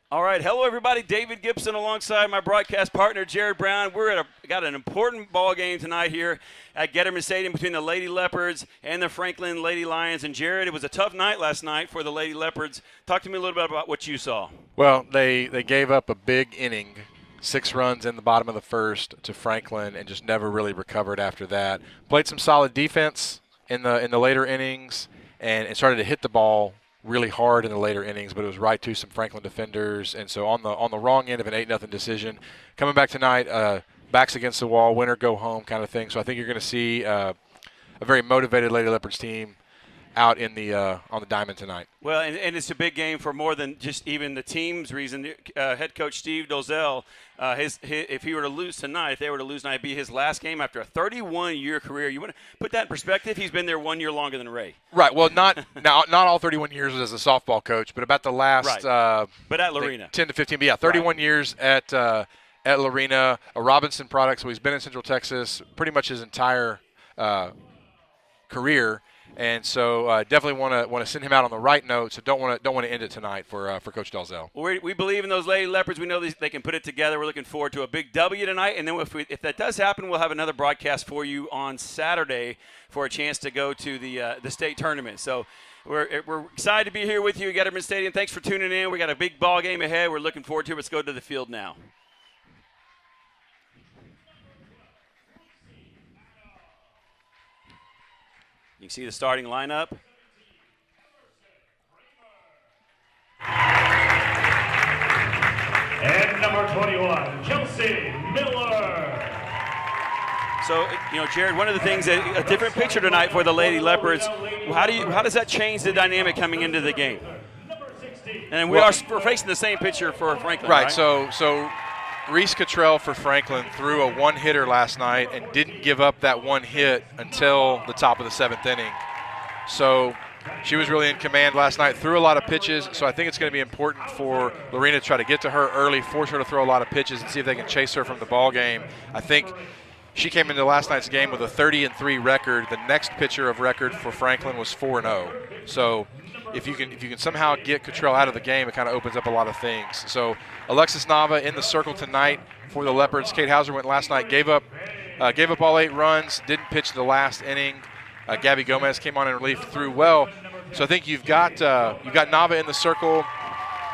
All right, hello everybody. David Gibson alongside my broadcast partner Jared Brown. Got an important ball game tonight here at Getterman Stadium between the Lady Leopards and the Franklin Lady Lions. And Jared, it was a tough night last night for the Lady Leopards. Talk to me a little bit about what you saw. Well, they gave up a big inning, 6 runs in the bottom of the first to Franklin, and just never really recovered after that. Played some solid defense in the later innings, and started to hit the ball really hard in the later innings, but it was right to some Franklin defenders, and so on the wrong end of an 8-0 decision. Coming back tonight, backs against the wall, win or go home kind of thing. So I think you're going to see a very motivated Lady Leopards team out in the on the diamond tonight. Well, and it's a big game for more than just even the team's reason. Head coach Steve Dozell, if he were to lose tonight, if they were to lose tonight, it'd be his last game after a 31-year career. You want to put that in perspective? He's been there 1 year longer than Ray. Right. Well, not all 31 years as a softball coach, but about the last but at Lorena 10 to 15. But yeah, 31 years at Lorena, a Robinson product. So he's been in Central Texas pretty much his entire career. And so definitely want to send him out on the right note. So don't want to end it tonight for Coach Dalzell. Well, we believe in those Lady Leopards. We know they can put it together. We're looking forward to a big W tonight. And then if that does happen, we'll have another broadcast for you on Saturday for a chance to go to the state tournament. So we're excited to be here with you at Getterman Stadium. Thanks for tuning in. We got a big ball game ahead. We're looking forward to it. Let's go to the field now. You can see the starting lineup. And number 21, Chelsea Miller. So, Jared, one of the things, a different picture tonight for the Lady Leopards. How does that change the dynamic coming into the game? And we're facing the same picture for Franklin, right? So Reese Cottrell for Franklin threw a one-hitter last night and didn't give up that one hit until the top of the 7th inning. So she was really in command last night, threw a lot of pitches. So I think it's going to be important for Lorena to try to get to her early, force her to throw a lot of pitches and see if they can chase her from the ball game. I think she came into last night's game with a 30-3 record. The next pitcher of record for Franklin was 4-0. So if you can somehow get Cottrell out of the game, it kind of opens up a lot of things. So Alexis Nava in the circle tonight for the Leopards. Kate Hauser went last night, gave up all 8 runs, didn't pitch the last inning. Gabby Gomez came on in relief, threw well. So I think you've got Nava in the circle,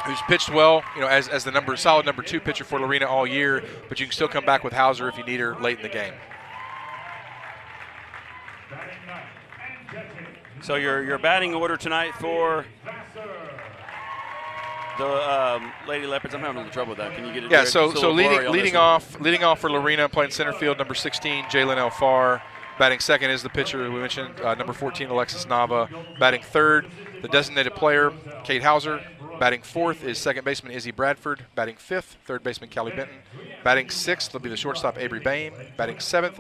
who's pitched well, as the solid number 2 pitcher for Lorena all year. But you can still come back with Hauser if you need her late in the game. So your batting order tonight for the Lady Leopards. I'm having a little trouble with that. Can you get it? Yeah. So leading off for Lorena, playing center field, number 16, Jalen Elfar. Batting second is the pitcher we mentioned, number 14, Alexis Nava. Batting third, the designated player, Kate Hauser. Batting fourth is second baseman Izzy Bradford. Batting fifth, third baseman Callie Benton. Batting sixth will be the shortstop Avery Bain. Batting seventh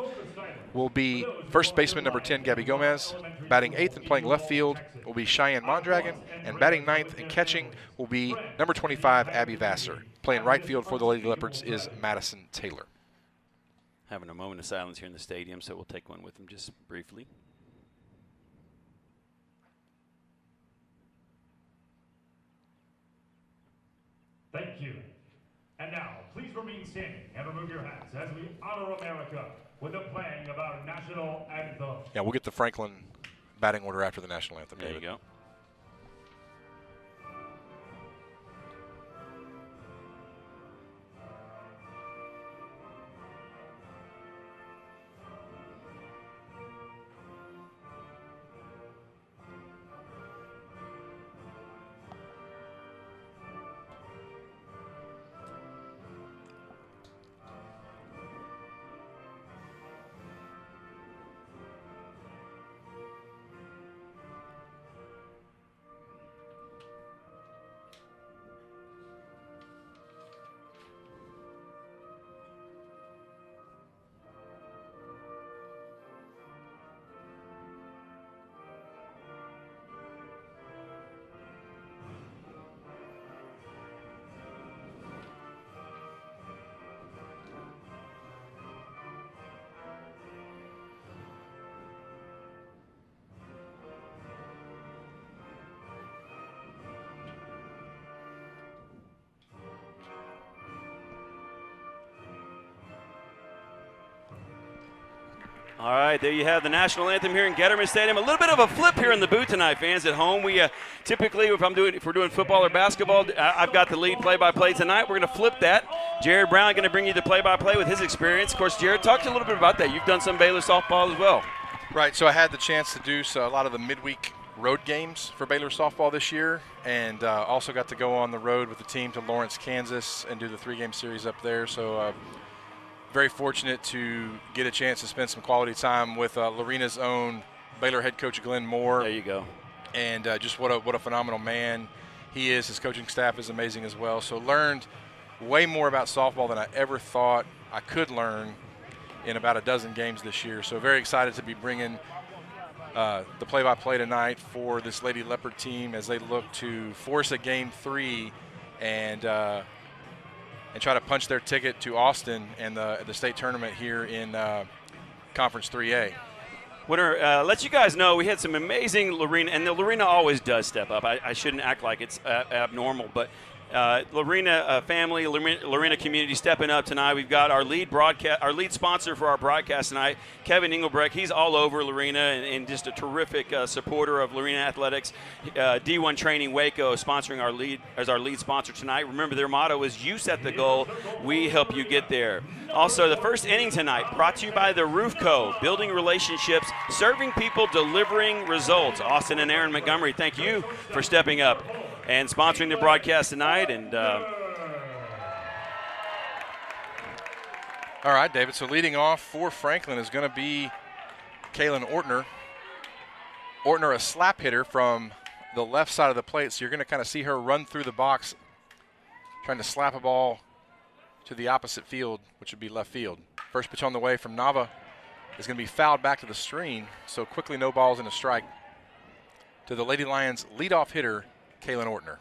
will be first baseman number 10, Gabby Gomez. Batting eighth and playing left field will be Cheyenne Mondragon. And batting ninth and catching will be number 25, Abby Vassar. Playing right field for the Lady Leopards is Madison Taylor. Having a moment of silence here in the stadium, so we'll take one with them just briefly. Thank you. And now, please remain standing and remove your hats as we honor America with the playing of our national anthem. Yeah, we'll get the Franklin batting order after the national anthem. There you go. All right, there you have the national anthem here in Getterman Stadium. A little bit of a flip here in the booth tonight, fans at home. We typically, if we're doing football or basketball, I've got the lead play-by-play tonight. We're going to flip that. Jared Brown going to bring you the play-by-play with his experience. Of course, Jared, talk to you a little bit about that. You've done some Baylor softball as well. Right, so I had the chance to do a lot of the midweek road games for Baylor softball this year, and also got to go on the road with the team to Lawrence, Kansas, and do the 3-game series up there. So very fortunate to get a chance to spend some quality time with Lorena's own Baylor head coach Glenn Moore. There you go. And just what a phenomenal man he is. His coaching staff is amazing as well. So learned way more about softball than I ever thought I could learn in about a dozen games this year. So very excited to be bringing the play-by-play tonight for this Lady Leopard team as they look to force a Game 3 and try to punch their ticket to Austin and the state tournament here in Conference 3A. Winner, let you guys know we had some amazing Lorena, and the Lorena always does step up. I shouldn't act like it's abnormal, but Lorena family, Lorena community stepping up tonight. We've got our lead sponsor for our broadcast tonight, Kevin Engelbrecht. He's all over Lorena and just a terrific supporter of Lorena athletics. D1 Training Waco sponsoring our lead sponsor tonight. Remember, their motto is "You set the goal, we help you get there." Also, the first inning tonight brought to you by the Roof Co. Building relationships, serving people, delivering results. Austin and Aaron Montgomery, thank you for stepping up and sponsoring the broadcast tonight. And all right, David, so leading off for Franklin is going to be Kaylin Ortner. Ortner, a slap hitter from the left side of the plate, so you're going to kind of see her run through the box trying to slap a ball to the opposite field, which would be left field. First pitch on the way from Nava is going to be fouled back to the screen, so quickly no balls and a strike to the Lady Lions leadoff hitter, Kaylin Ortner.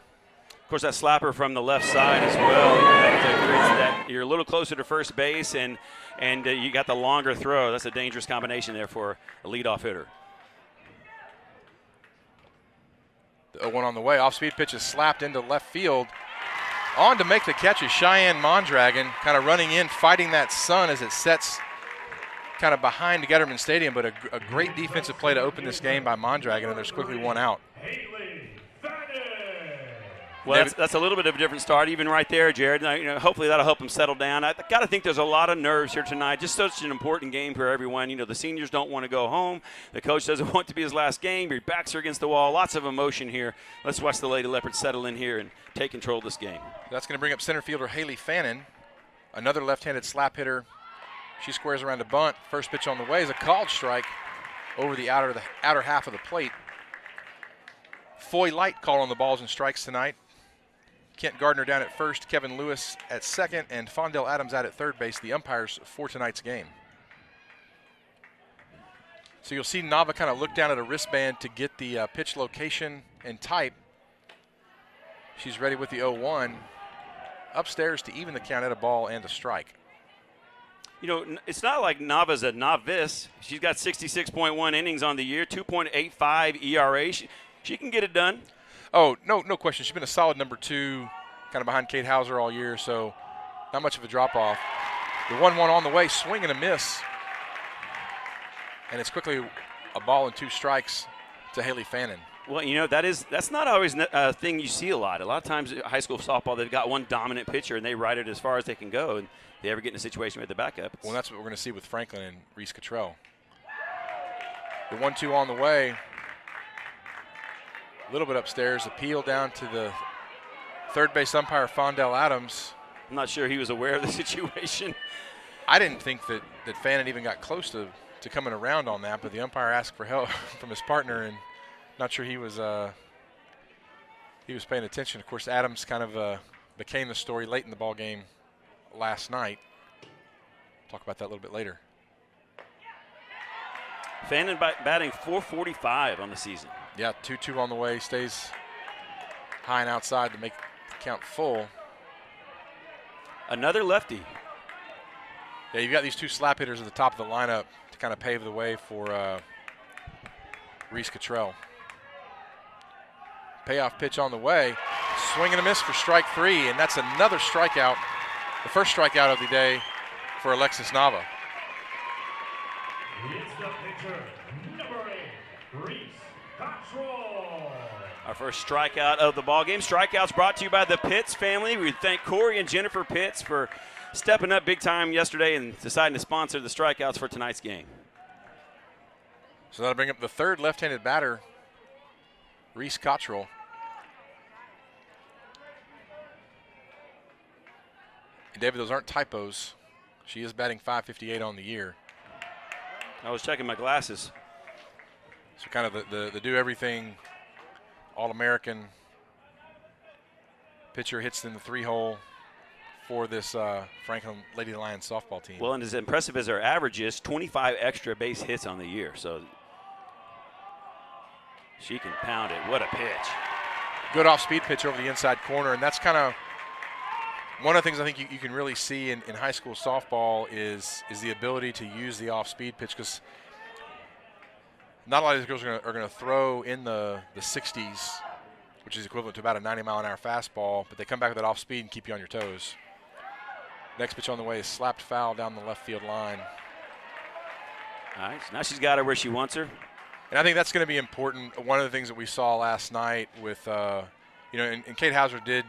Of course, that slapper from the left side as well. You're a little closer to first base, and you got the longer throw. That's a dangerous combination there for a leadoff hitter. The 0-1 on the way. Off-speed pitch is slapped into left field. On to make the catch is Cheyenne Mondragon, kind of running in, fighting that sun as it sets kind of behind Getterman Stadium, but a great defensive play to open this game by Mondragon, and there's quickly one out. Well, that's a little bit of a different start, even right there, Jared. Hopefully that'll help them settle down. I got to think there's a lot of nerves here tonight. Just such an important game for everyone. The seniors don't want to go home. The coach doesn't want it to be his last game. Your backs are against the wall. Lots of emotion here. Let's watch the Lady Leopards settle in here and take control of this game. That's going to bring up center fielder Haley Fannin, another left-handed slap hitter. She squares around a bunt. First pitch on the way is a called strike over the outer half of the plate. Foy Light called on the balls and strikes tonight. Kent Gardner down at first, Kevin Lewis at second, and Fondell Adams out at third base, the umpires for tonight's game. So you'll see Nava kind of look down at a wristband to get the pitch location and type. She's ready with the 0-1. Upstairs to even the count at a ball and a strike. It's not like Nava's a novice. She's got 66.1 innings on the year, 2.85 ERA. She can get it done. Oh, no question. She's been a solid number 2, kind of behind Kate Hauser all year, so not much of a drop-off. The 1-1 on the way, swing and a miss. And it's quickly a ball and 2 strikes to Haley Fannin. Well, that's not always a thing you see a lot. A lot of times high school softball, they've got one dominant pitcher, and they ride it as far as they can go, and they ever get in a situation with the backup. Well, that's what we're going to see with Franklin and Reese Cottrell. The 1-2 on the way. A little bit upstairs, appeal down to the third base umpire, Fondell Adams. I'm not sure he was aware of the situation. I didn't think that Fannin even got close to coming around on that, but the umpire asked for help from his partner, and not sure he was paying attention. Of course, Adams kind of became the story late in the ball game last night. Talk about that a little bit later. Fannin batting .445 on the season. Yeah, 2-2 on the way, stays high and outside to make the count full. Another lefty. Yeah, you've got these 2 slap hitters at the top of the lineup to kind of pave the way for Reese Cottrell. Payoff pitch on the way. Swing and a miss for strike 3, and that's another strikeout. The first strikeout of the day for Alexis Nava. the pitcher, number 8, Reese Cottrell. Our first strikeout of the ball game. Strikeouts brought to you by the Pitts family. We thank Corey and Jennifer Pitts for stepping up big time yesterday and deciding to sponsor the strikeouts for tonight's game. So that'll bring up the third left-handed batter, Reese Cottrell. And David, those aren't typos. She is batting .558 on the year. I was checking my glasses. So kind of the do-everything All-American pitcher, hits in the 3-hole for this Franklin Lady Lions softball team. Well, and as impressive as her average is, 25 extra base hits on the year. So she can pound it. What a pitch. Good off-speed pitch over the inside corner, and that's kind of one of the things I think you can really see in high school softball is the ability to use the off-speed pitch, because not a lot of these girls are going to throw in the 60s, which is equivalent to about a 90-mile-an-hour fastball, but they come back with that off-speed and keep you on your toes. Next pitch on the way is slapped foul down the left field line. All right, so now she's got her where she wants her. And I think that's going to be important. One of the things that we saw last night with, and Kate Hauser did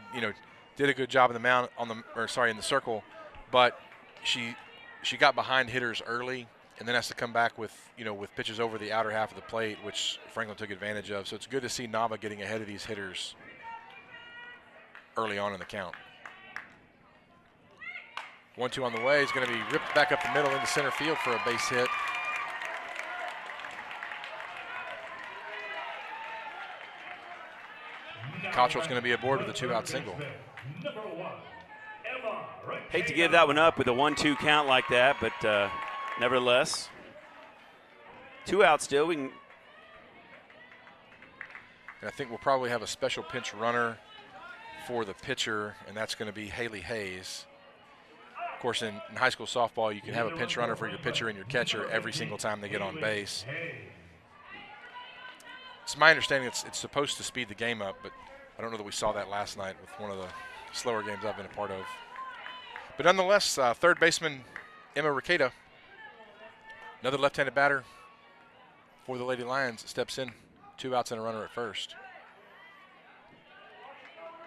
a good job in the mound in the circle, but she got behind hitters early and then has to come back with pitches over the outer half of the plate, which Franklin took advantage of. So it's good to see Nava getting ahead of these hitters early on in the count. 1-2 on the way. He's going to be ripped back up the middle into center field for a base hit. Cottrell's going to be aboard with a 2-out single. Hate to give that one up with a 1-2 count like that, but nevertheless, 2 out still. We can. And I think we'll probably have a special pinch runner for the pitcher, and that's going to be Haley Hayes. Of course, in high school softball, you can have a pinch runner for your pitcher and your catcher every single time they get on base. It's my understanding it's supposed to speed the game up, but I don't know that we saw that last night with one of the slower games I've been a part of. But nonetheless, third baseman Emma Ricada, another left-handed batter for the Lady Lions, steps in, 2 outs and a runner at first.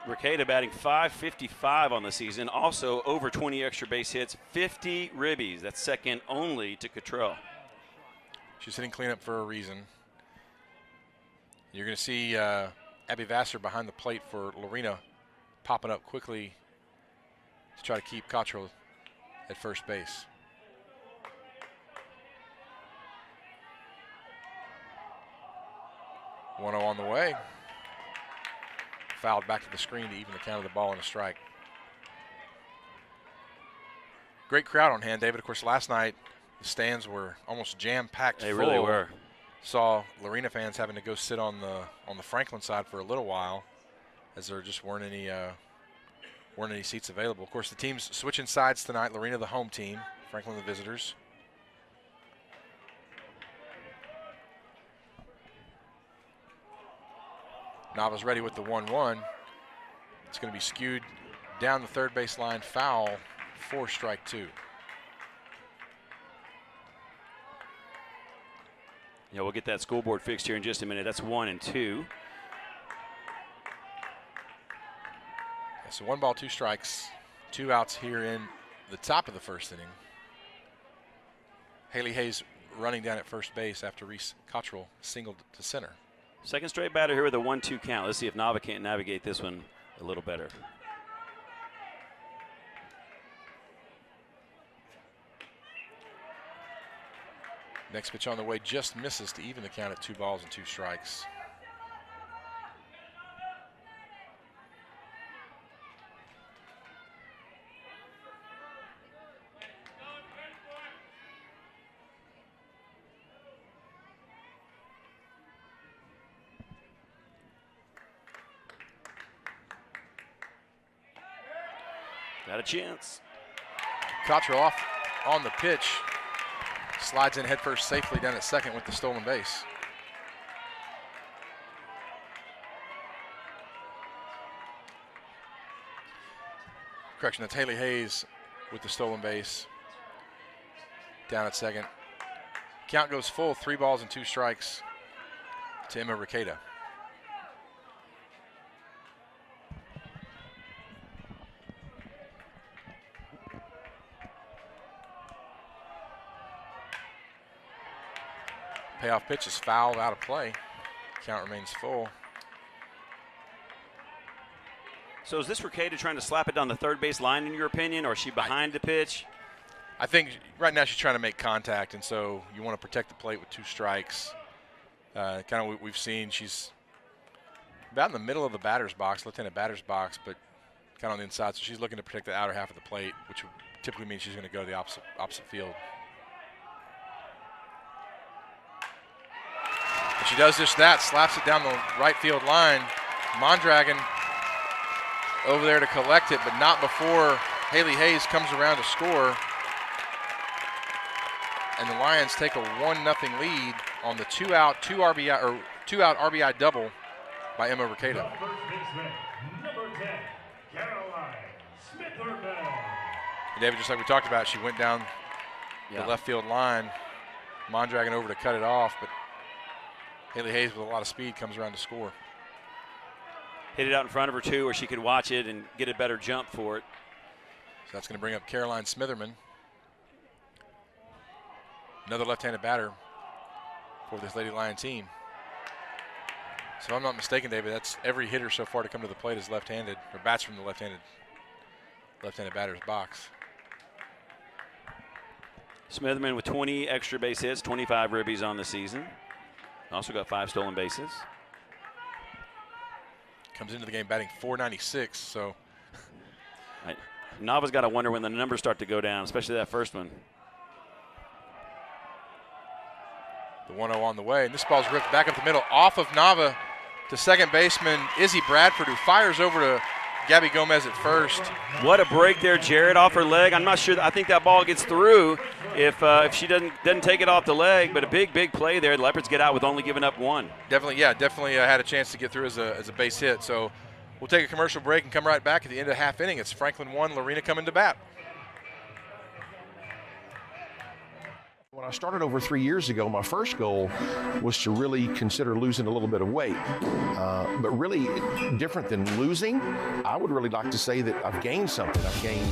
Ricada batting .555 on the season, also over 20 extra base hits, 50 ribbies. That's second only to Cottrell. She's hitting cleanup for a reason. You're going to see Abby Vassar behind the plate for Lorena, popping up quickly to try to keep Cottrell at first base. One on the way. Fouled back to the screen to even the count of the ball and a strike. Great crowd on hand, David. Of course, last night the stands were almost jam-packed. They really were. Saw Lorena fans having to go sit on the Franklin side for a little while, as there just weren't any seats available. Of course, the teams switching sides tonight. Lorena the home team, Franklin the visitors. Nava's ready with the 1-1. It's going to be skewed down the third base line, foul for strike 2. Yeah, we'll get that scoreboard fixed here in just a minute. That's 1 and 2. So 1 ball, 2 strikes, 2 outs here in the top of the first inning. Haley Hayes running down at first base after Reese Cottrell singled to center. Second straight batter here with a 1-2 count. Let's see if Nava can't navigate this one a little better. Next pitch on the way just misses to even the count at 2 balls and 2 strikes. Got a chance. Cottrell off on the pitch. Slides in headfirst safely down at second with the stolen base. Correction, that's Haley Hayes with the stolen base down at second. Count goes full, 3 balls and 2 strikes to Emma Ricada. Payoff pitch is fouled out of play. Count remains full. So is this Ricada trying to slap it down the third base line, in your opinion, or is she behind the pitch? I think right now she's trying to make contact, and so you want to protect the plate with 2 strikes. Kind of what we've seen, she's about in the middle of the batter's box, left-handed batter's box, but kind of on the inside, so she's looking to protect the outer half of the plate, which typically means she's going to go to the opposite field. And she does just that, slaps it down the right field line. Mondragon over there to collect it, but not before Haley Hayes comes around to score. And the Lions take a 1-0 lead on the 2-out RBI double by Emma Ricada. Number 10, Caroline Smitherman. David, just like we talked about, she went down the left field line. Mondragon over to cut it off, but Haley Hayes with a lot of speed comes around to score. Hit it out in front of her, too, where she could watch it and get a better jump for it. So that's going to bring up Caroline Smitherman. Another left-handed batter for this Lady Lion team. So if I'm not mistaken, David, that's every hitter so far to come to the plate is left-handed, or bats from the left-handed batter's box. Smitherman with 20 extra base hits, 25 ribbies on the season. Also got 5 stolen bases. Comes into the game batting .496, so. Nava's got to wonder when the numbers start to go down, especially that first one. The 1-0 on the way, and this ball's ripped back up the middle off of Nava to second baseman Izzy Bradford, who fires over to Gabby Gomez at first. What a break there, Jared, off her leg. I'm not sure. I think that ball gets through if she doesn't take it off the leg, but a big play there. The Leopards get out with only giving up 1. Definitely had a chance to get through as a base hit. So we'll take a commercial break and come right back at the end of the half inning. It's Franklin 1, Lorena coming to bat. When I started over 3 years ago, my first goal was to really consider losing a little bit of weight. But really different than losing, I would really like to say that I've gained something. I've gained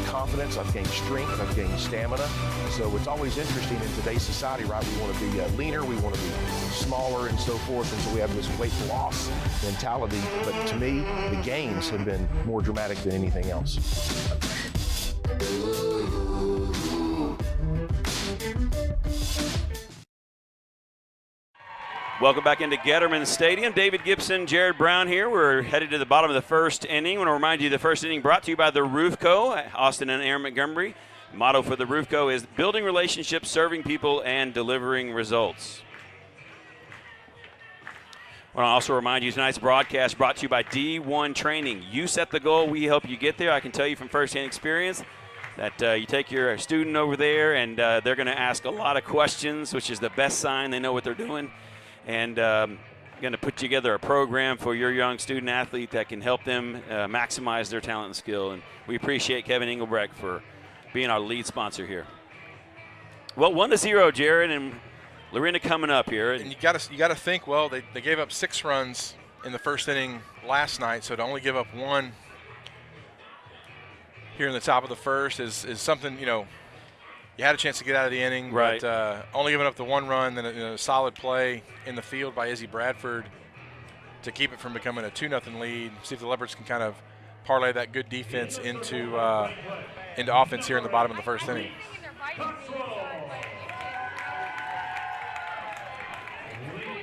confidence, I've gained strength, I've gained stamina. So it's always interesting in today's society, right? We want to be leaner, we want to be smaller and so forth. And so we have this weight loss mentality. But to me, the gains have been more dramatic than anything else. Welcome back into Getterman Stadium. David Gibson, Jared Brown here. We're headed to the bottom of the first inning. I want to remind you the first inning brought to you by the Roof Co. Austin and Aaron Montgomery. Motto for the Roof Co. is building relationships, serving people, and delivering results. I want to also remind you tonight's broadcast brought to you by D1 Training. You set the goal, we help you get there. I can tell you from firsthand experience that you take your student over there and they're going to ask a lot of questions, which is the best sign they know what they're doing. And going to put together a program for your young student athlete that can help them maximize their talent and skill. And we appreciate Kevin Engelbrecht for being our lead sponsor here. Well, 1-0, Jared, and Lorena coming up here. And you got to think. Well, they gave up 6 runs in the first inning last night, so to only give up 1 here in the top of the first is something, you know. You had a chance to get out of the inning, right? But only giving up the 1 run, then a solid play in the field by Izzy Bradford to keep it from becoming a 2-0 lead. See if the Leopards can kind of parlay that good defense into offense here in the bottom of the first inning. Leading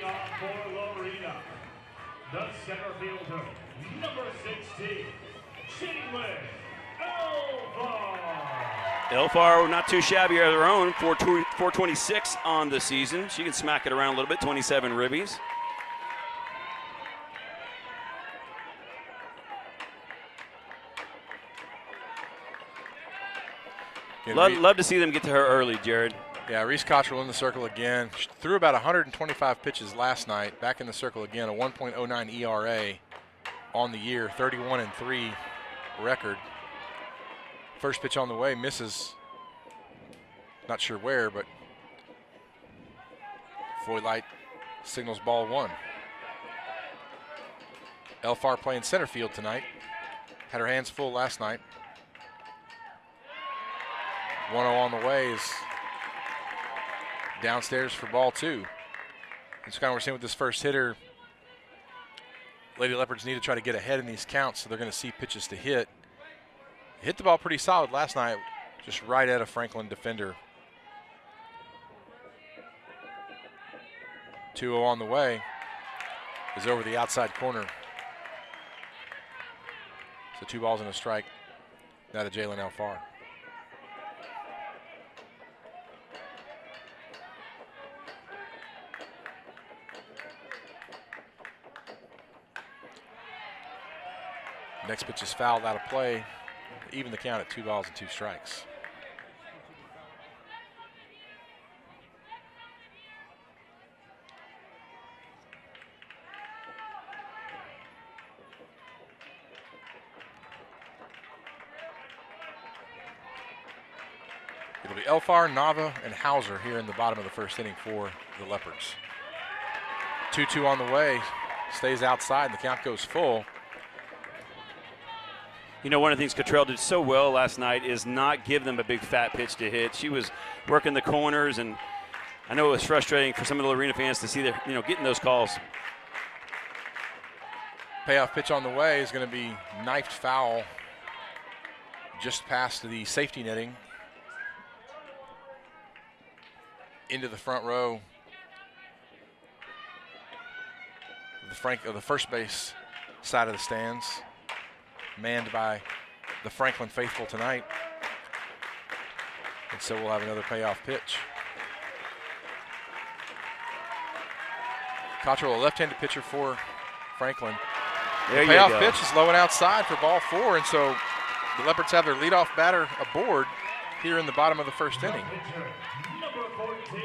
off for Lorena, the center fielder, number 16, Caitlin Elva. Elfar, not too shabby of their own, 426 on the season. She can smack it around a little bit, 27 ribbies. Love to see them get to her early, Jared. Yeah, Reese Cottrell in the circle again. She threw about 125 pitches last night, back in the circle again, a 1.09 ERA on the year, 31-3 record. First pitch on the way, misses. Not sure where, but Floyd Light signals ball 1. Elfar playing center field tonight. Had her hands full last night. 1-0 on the way is downstairs for ball 2. It's kind of what we're seeing with this first hitter. Lady Leopards need to try to get ahead in these counts, so they're going to see pitches to hit. Hit the ball pretty solid last night, just right at a Franklin defender. 2-0 on the way is over the outside corner. So 2 balls and a strike. Now to Jalen Elfar. Next pitch is fouled out of play. Even the count at 2 balls and 2 strikes. It'll be Elfar, Nava, and Hauser here in the bottom of the first inning for the Leopards. 2-2 on the way. Stays outside, and the count goes full. You know, one of the things Cottrell did so well last night is not give them a big fat pitch to hit. She was working the corners, and I know it was frustrating for some of the Lorena fans to see their, getting those calls. Payoff pitch on the way is going to be knifed foul just past the safety netting into the front row of the first base side of the stands, manned by the Franklin faithful tonight. And so we'll have another payoff pitch. Cottrell, a left-handed pitcher for Franklin. There The payoff pitch is low and outside for ball 4, and so the Leopards have their leadoff batter aboard here in the bottom of the first inning. Number 14,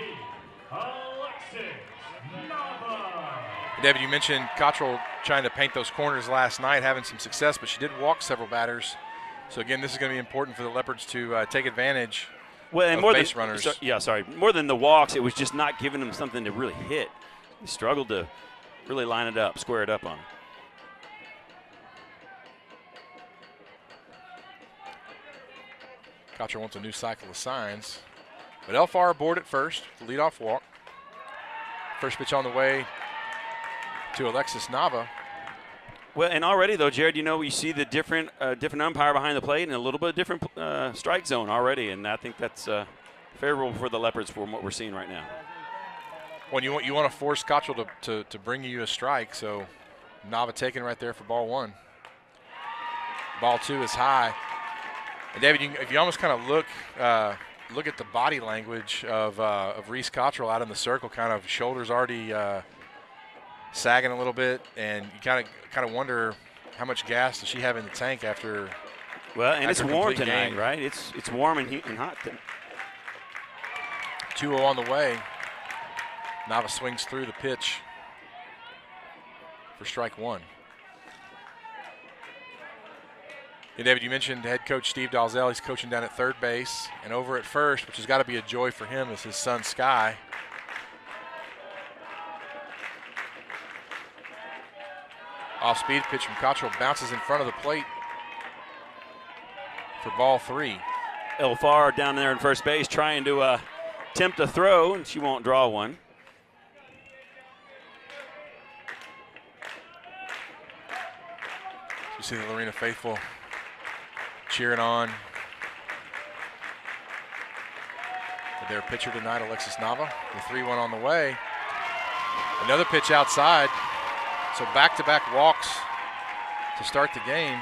Alexis Nava. David, you mentioned Cottrell trying to paint those corners last night, having some success, but she did walk several batters. So again, this is going to be important for the Leopards to take advantage of more base than, runners. More than the walks, it was just not giving them something to really hit. They struggled to really line it up, square it up on them. Cottrell wants a new cycle of signs. But Elfar aboard at first, the leadoff walk. First pitch on the way to Alexis Nava. Well, and already though, Jared, you see the different umpire behind the plate and a little bit of different strike zone already, and I think that's favorable for the Leopards from what we're seeing right now. Well, you want to force Cottrell to bring you a strike, so Nava taken right there for ball 1. Ball 2 is high. And David, if you almost kind of look at the body language of Reese Cottrell out in the circle, kind of shoulders already sagging a little bit, and you kind of wonder how much gas does she have in the tank after. Well, and it's warm tonight, game. right? It's warm and hot. 2-0 on the way. Nava swings through the pitch for strike 1. Hey, David, you mentioned head coach Steve Dalzell. He's coaching down at third base, and over at first, which has got to be a joy for him, is his son Sky. Off-speed pitch from Cottrell bounces in front of the plate for ball 3. Elfar down there in first base trying to attempt a throw, and she won't draw one. You see the Lorena faithful cheering on with their pitcher tonight, Alexis Nava. The 3-1 on the way. Another pitch outside. So back-to-back walks to start the game.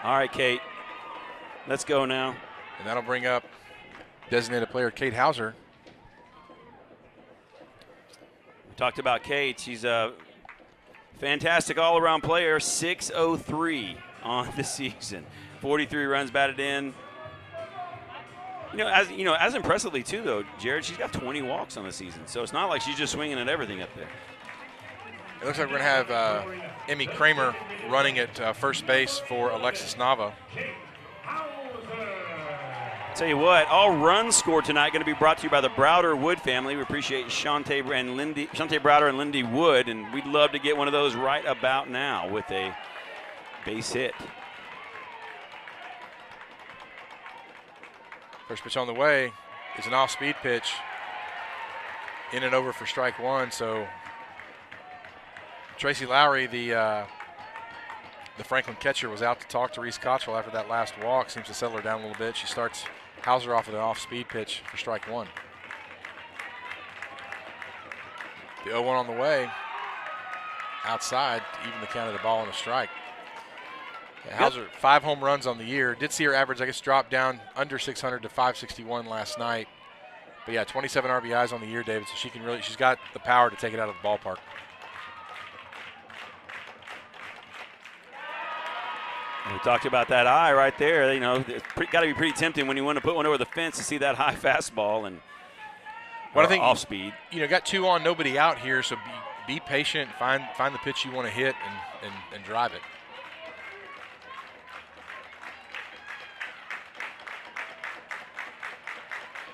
All right, Kate. Let's go now. And that'll bring up designated player Kate Hauser. We talked about Kate. She's a fantastic all-around player, 603 on the season. 43 runs batted in. As impressively too, though, Jared, she's got 20 walks on the season, so it's not like she's just swinging at everything up there. It looks like we're going to have Emmy Kramer running at first base for Alexis Nava. Tell you what, all runs scored tonight going to be brought to you by the Browder Wood family. We appreciate Shante Browder and Lindy Wood, and we'd love to get one of those right about now with a base hit. First pitch on the way is an off-speed pitch. In and over for strike one. So Tracy Lowry, the Franklin catcher, was out to talk to Reese Cottrell after that last walk. Seems to settle her down a little bit. She starts Hauser off with an off-speed pitch for strike one. The 0-1 on the way. Outside to even the count of the ball and a strike. Yeah, Hauser, 5 home runs on the year. Did see her average, I guess, drop down under 600 to 561 last night. But yeah, 27 RBIs on the year, David. So she's got the power to take it out of the ballpark. We talked about that eye right there. You know, it's got to be pretty tempting when you want to put one over the fence to see that high fastball and I think off speed. You know, got 2 on, nobody out here, so be patient. Find the pitch you want to hit and drive it.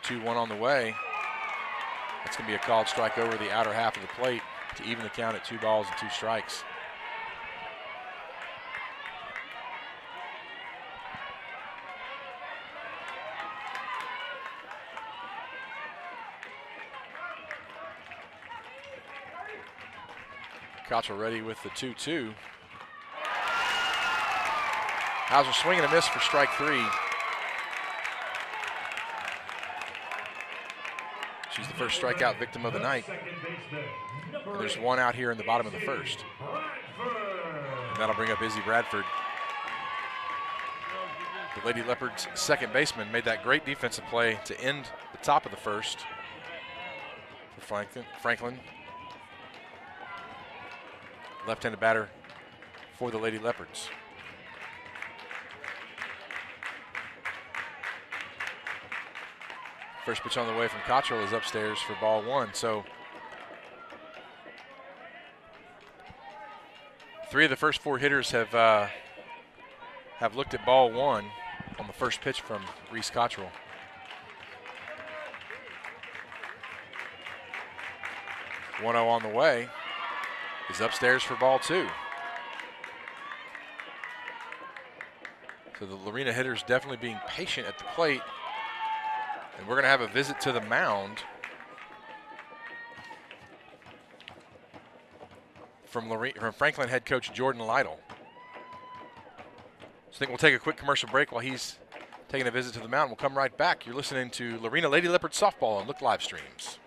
Two, 1 on the way. That's going to be a called strike over the outer half of the plate to even the count at 2 balls and 2 strikes. Cottrell ready with the 2-2. Hauser swinging a miss for strike 3. She's the first strikeout victim of the night. And there's 1 out here in the bottom of the first. And that'll bring up Izzy Bradford. The Lady Leopards' second baseman made that great defensive play to end the top of the first for Franklin. Left-handed batter for the Lady Leopards. First pitch on the way from Cottrell is upstairs for ball 1. So 3 of the first 4 hitters have looked at ball 1 on the first pitch from Reese Cottrell. One 0 on the way is upstairs for ball 2. So the Lorena hitters definitely being patient at the plate. And we're going to have a visit to the mound from Franklin head coach Jordan Lytle. So I think we'll take a quick commercial break while he's taking a visit to the mound. We'll come right back. You're listening to Lorena Lady Leopard Softball on Look Live Streams.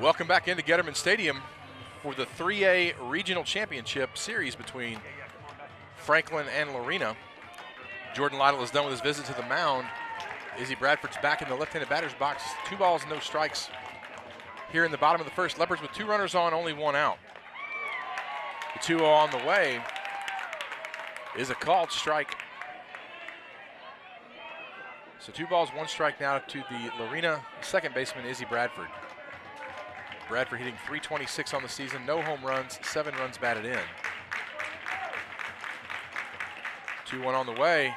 Welcome back into Getterman Stadium for the 3A Regional Championship Series between Franklin and Lorena. Jordan Lytle is done with his visit to the mound. Izzy Bradford's back in the left-handed batter's box. 2 balls, no strikes here in the bottom of the first. Leopards with 2 runners on, only 1 out. The 2-0 on the way is a called strike. So 2 balls, 1 strike now to the Lorena second baseman, Izzy Bradford. Bradford hitting .326 on the season, no home runs, 7 runs batted in. 2-1 on the way.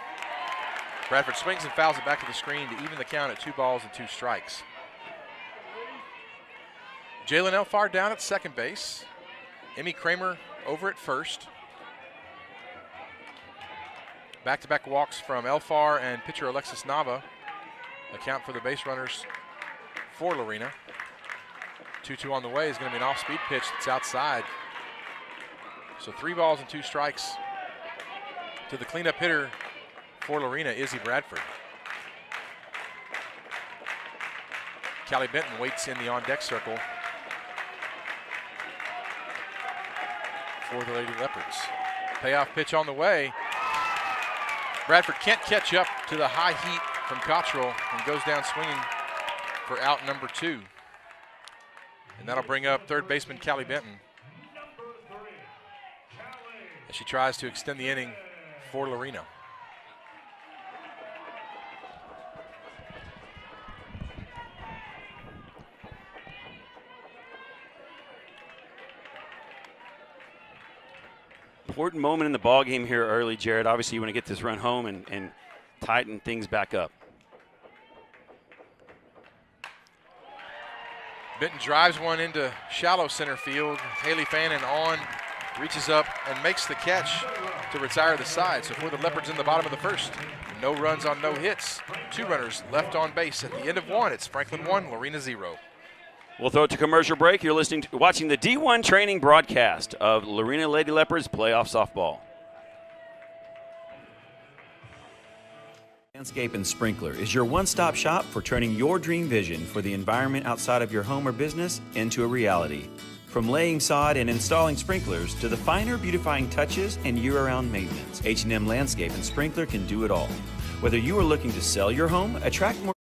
Bradford swings and fouls it back to the screen to even the count at 2 balls and 2 strikes. Jalen Elfar down at second base. Emmy Kramer over at first. Back-to-back walks from Elfar and pitcher Alexis Nava account for the base runners for Lorena. 2-2 on the way is going to be an off-speed pitch that's outside. So 3 balls and 2 strikes to the cleanup hitter for Lorena, Izzy Bradford. Callie Benton waits in the on-deck circle for the Lady Leopards. Payoff pitch on the way. Bradford can't catch up to the high heat from Cottrell and goes down swinging for out number 2. And that'll bring up third baseman Callie Benton. She tries to extend the inning for Lorena. Important moment in the ball game here early, Jared. Obviously, you want to get this run home and tighten things back up. Benton drives one into shallow center field. Haley Fannin on, reaches up and makes the catch to retire the side. So for the Leopards in the bottom of the first, no runs on no hits. 2 runners left on base at the end of 1. It's Franklin 1, Lorena 0. We'll throw it to commercial break. You're watching the D1 training broadcast of Lorena Lady Leopards playoff softball. Landscape and Sprinkler is your one-stop shop for turning your dream vision for the environment outside of your home or business into a reality. From laying sod and installing sprinklers to the finer beautifying touches and year-round maintenance, H&M Landscape and Sprinkler can do it all. Whether you are looking to sell your home, attract more,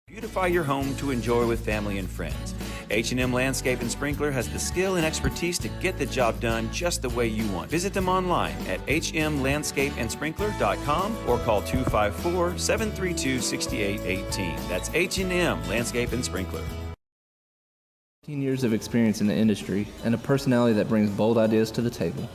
beautify your home to enjoy with family and friends, H&M Landscape and Sprinkler has the skill and expertise to get the job done just the way you want. Visit them online at hmlandscapeandsprinkler.com or call 254-732-6818. That's H&M Landscape and Sprinkler. 15 years of experience in the industry and a personality that brings bold ideas to the table.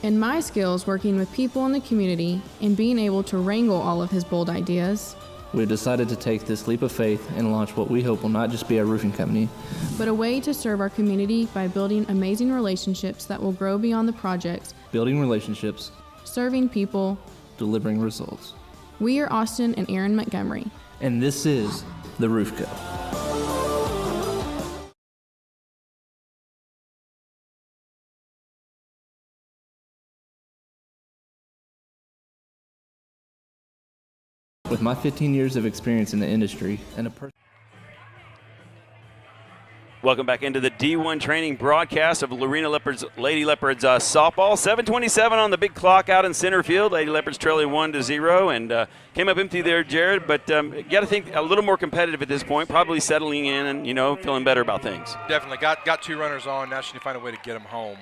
And my skills working with people in the community and being able to wrangle all of his bold ideas. We've decided to take this leap of faith and launch what we hope will not just be a roofing company, but a way to serve our community by building amazing relationships that will grow beyond the projects, building relationships, serving people, delivering results. We are Austin and Aaron Montgomery. And this is The Roof Co. With my 15 years of experience in the industry and a Welcome back into the D1 training broadcast of Lorena Lady Leopards softball. 7:27 on the big clock out in center field. Lady Leopards trailing 1-0 and came up empty there, Jared. But you got to think a little more competitive at this point. Probably settling in and feeling better about things. Definitely got 2 runners on. Now she can find a way to get them home.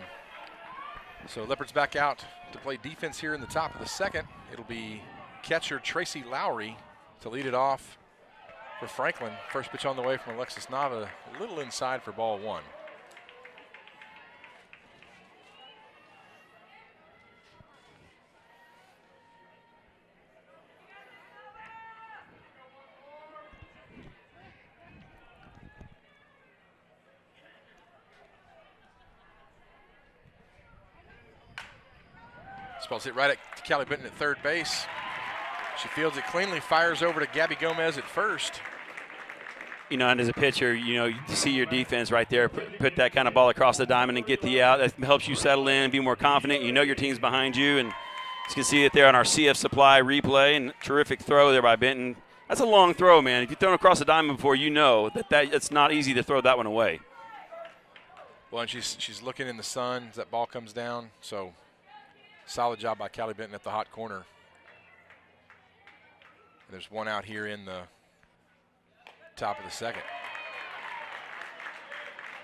So Leopards back out to play defense here in the top of the second. It'll be catcher Tracy Lowry to lead it off for Franklin. First pitch on the way from Alexis Nava, a little inside for ball 1. This ball's hit right at Callie Benton at third base. She fields it cleanly, fires over to Gabby Gomez at first. And as a pitcher, you see your defense right there, put that kind of ball across the diamond and get the out. That helps you settle in, be more confident. Your team's behind you, and you can see it there on our CF Supply replay. And terrific throw there by Benton. That's a long throw, man. If you've thrown across the diamond before, that it's not easy to throw that one away. Well, and she's looking in the sun as that ball comes down. So solid job by Callie Benton at the hot corner. There's one out here in the top of the second.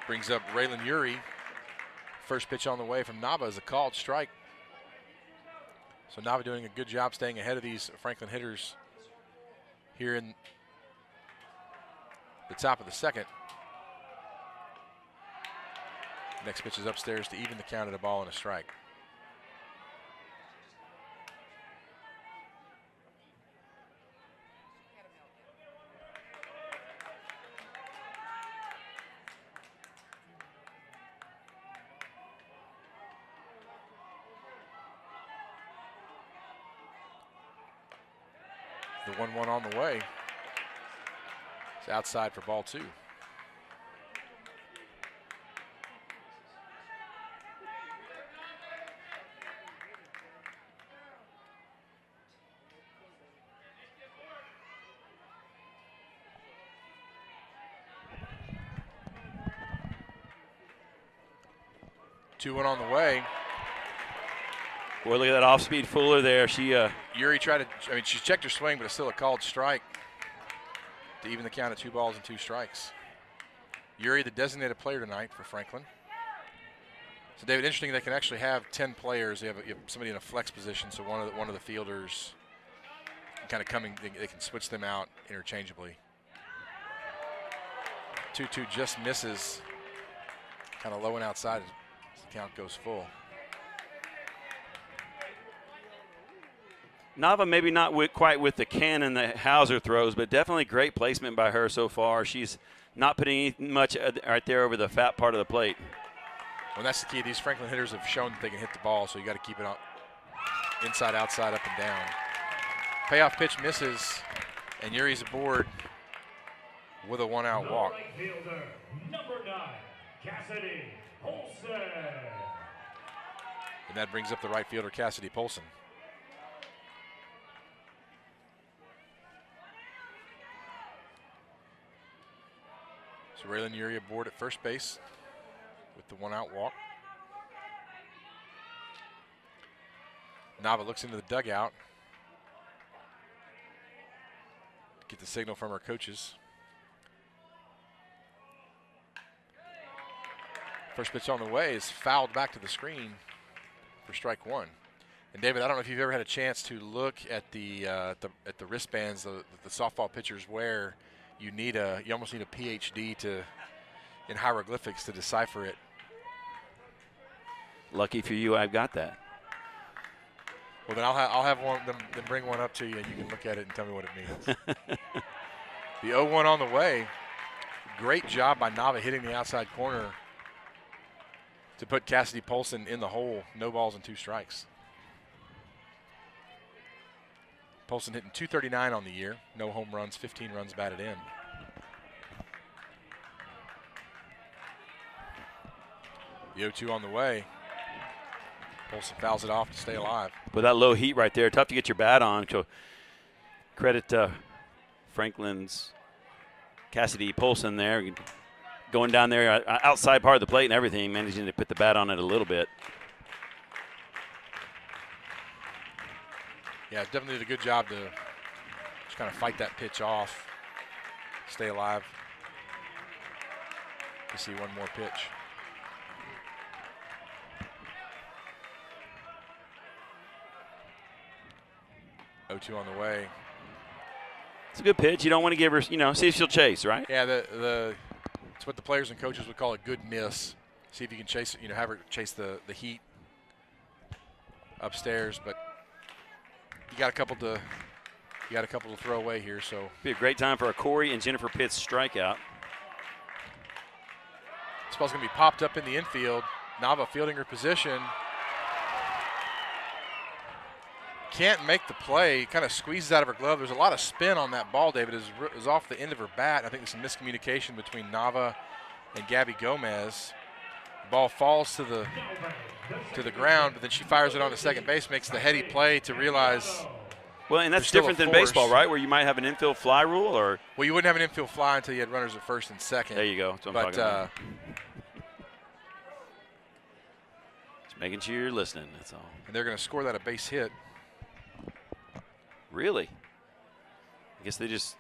Brings up Raylan Uri. First pitch on the way from Nava is a called strike. So Nava doing a good job staying ahead of these Franklin hitters here in the top of the second. Next pitch is upstairs to even the count at a ball and a strike. The 1-1 on the way. It's outside for ball 2. Two one on the way. Boy, look at that off-speed Fuller there. Uri tried to, she checked her swing, but it's still a called strike to even the count of 2 balls and 2 strikes. Uri, the designated player tonight for Franklin. So, David, interesting, they can actually have 10 players. You have somebody in a flex position, so one of the fielders kind of they can switch them out interchangeably. 2-2 just misses, kind of low and outside as the count goes full. Nava maybe not quite with the cannon that Hauser throws, but definitely great placement by her so far. She's not putting much right there over the fat part of the plate. Well, that's the key. These Franklin hitters have shown that they can hit the ball, so you got to keep it on inside, outside, up and down. Payoff pitch misses, and Yuri's aboard with a one-out walk. Right fielder, number 9, Cassidy Polson. And that brings up the right fielder, Cassidy Polson. So Raylan Yuri aboard at first base with the one-out walk. Nava looks into the dugout. Get the signal from her coaches. First pitch on the way is fouled back to the screen for strike one. And David, I don't know if you've ever had a chance to look at the wristbands the softball pitchers wear. You almost need a PhD in hieroglyphics to decipher it. Lucky for you, I've got that. Well, then I'll have one them bring one up to you, and you can look at it and tell me what it means. The 0-1 on the way. Great job by Nava hitting the outside corner to put Cassidy Polson in the hole. No balls and 2 strikes. Polson hitting .239 on the year. No home runs, 15 runs batted in. The 0-2 on the way. Polson fouls it off to stay alive. With that low heat right there, tough to get your bat on. So credit Franklin's Cassidy Polson there. Going down there, outside part of the plate and everything, managing to put the bat on it a little bit. Yeah, definitely did a good job to just kind of fight that pitch off, stay alive. You see one more pitch. .0-2 on the way. It's a good pitch. You don't want to give her, see if she'll chase, right? Yeah, it's what the players and coaches would call a good miss. See if you can chase, have her chase the heat upstairs, but you got a couple to throw away here, so be a great time for a Corey and Jennifer Pitts strikeout. This ball's going to be popped up in the infield. Nava fielding her position. Can't make the play, kind of squeezes out of her glove. There's a lot of spin on that ball, David. It was off the end of her bat. I think there's some miscommunication between Nava and Gabby Gomez. The ball falls to the ground, but then she fires it on to second base, makes the heady play to realize. Well, and that's different than baseball, right? Where you might have an infield fly rule, or well, you wouldn't have an infield fly until you had runners at first and second. There you go. That's what I'm talking about. Just making sure you're listening. That's all. And they're going to score that a base hit. Really? I guess they just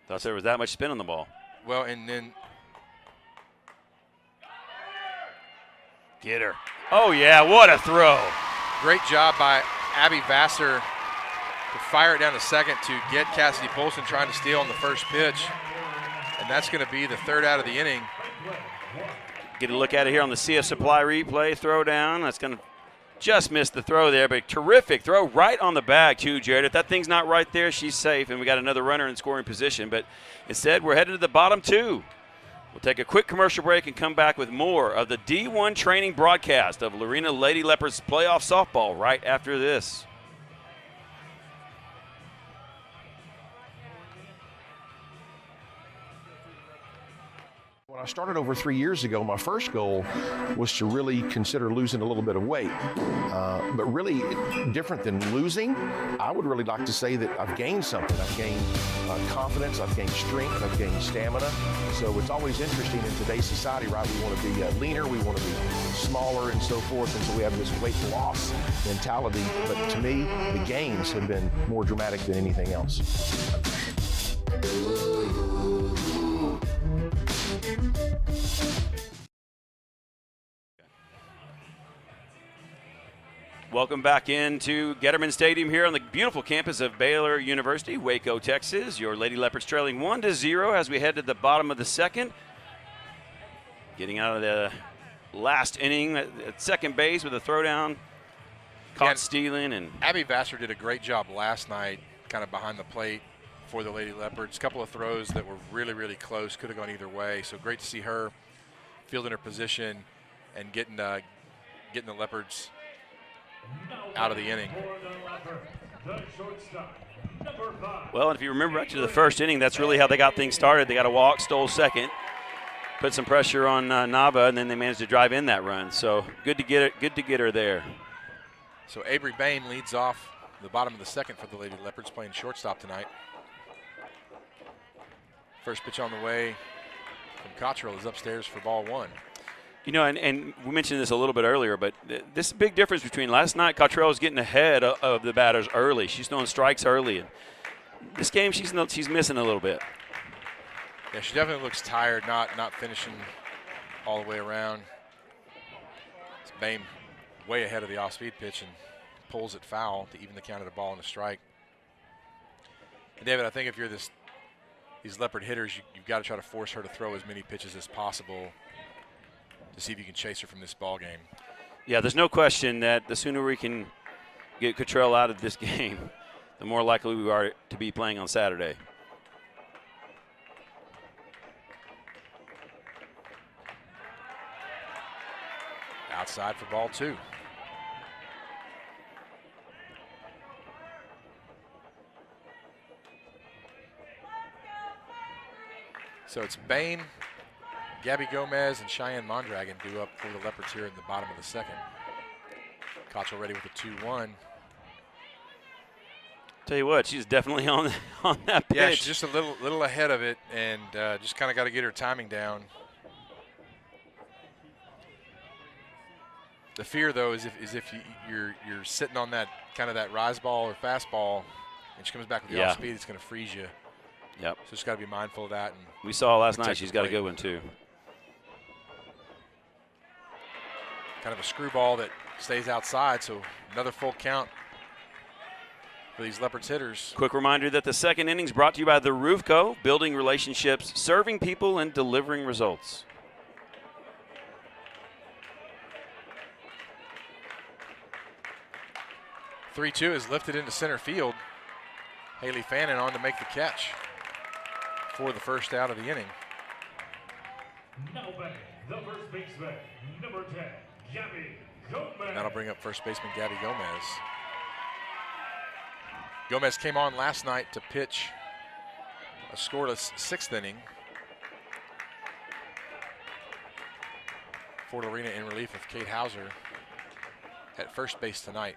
thought there was that much spin on the ball. Well, and then get her. Oh, yeah, what a throw. Great job by Abby Vassar to fire it down to second to get Cassidy Polson trying to steal on the first pitch. And that's going to be the third out of the inning. Get a look at it here on the CF Supply replay. Throw down. That's going to just missed the throw there, but terrific throw right on the bag, too, Jared. If that thing's not right there, she's safe, and we got another runner in scoring position. But instead, we're headed to the bottom 2. We'll take a quick commercial break and come back with more of the D1 training broadcast of Lorena Lady Leopards playoff softball right after this. When I started over 3 years ago, my first goal was to really consider losing a little bit of weight. But really different than losing, I would really like to say that I've gained something. I've gained confidence, I've gained strength, I've gained stamina. So it's always interesting in today's society, right? We want to be leaner, we want to be smaller and so forth. And so we have this weight loss mentality. But to me, the gains have been more dramatic than anything else. Welcome back into Getterman Stadium here on the beautiful campus of Baylor University, Waco, Texas. Your Lady Leopards trailing 1-0 as we head to the bottom of the second. Getting out of the last inning at second base with a throwdown. Caught stealing. And Abby Vassar did a great job last night, kind of behind the plate for the Lady Leopards. A couple of throws that were really, really close, could have gone either way. So great to see her fielding her position and getting the Leopards out of the inning. Well, if you remember back to the first inning, that's really how they got things started. They got a walk, stole second, put some pressure on Nava, and then they managed to drive in that run. So good to get her there. So Avery Bain leads off the bottom of the second for the Lady Leopards, playing shortstop tonight. First pitch on the way from Cottrell is upstairs for ball one. You know, and we mentioned this a little bit earlier, but this is a big difference between last night. Cottrell was getting ahead of the batters early. She's throwing strikes early. And this game, she's missing a little bit. Yeah, she definitely looks tired, not finishing all the way around. It's Bain way ahead of the off-speed pitch and pulls it foul to even the count of the ball and a strike. And David, I think if you're these Leopard hitters, you've got to try to force her to throw as many pitches as possible to see if you can chase her from this ball game. Yeah, there's no question that the sooner we can get Cottrell out of this game, the more likely we are to be playing on Saturday. Outside for ball two. So it's Bain, Gabby Gomez, and Cheyenne Mondragon due up for the Leopards here in the bottom of the second. Cottrell ready with a 2-1. Tell you what, she's definitely on that pitch. Yeah, she's just a little ahead of it, and just kind of got to get her timing down. The fear, though, is if you're sitting on that kind of that rise ball or fastball, and she comes back with the off speed, it's going to freeze you. Yep. So just got to be mindful of that. And we saw last night she's got a good one too. Kind of a screwball that stays outside, so another full count for these Leopards hitters. Quick reminder that the second inning's brought to you by the Roof Co., building relationships, serving people, and delivering results. (3-2) is lifted into center field. Haley Fannin on to make the catch for the first out of the inning. Now batting, the first baseman, number 10, Gabby Gomez. That'll bring up first baseman Gabby Gomez. Gomez came on last night to pitch a scoreless sixth inning for Lorena in relief of Kate Hauser at first base tonight.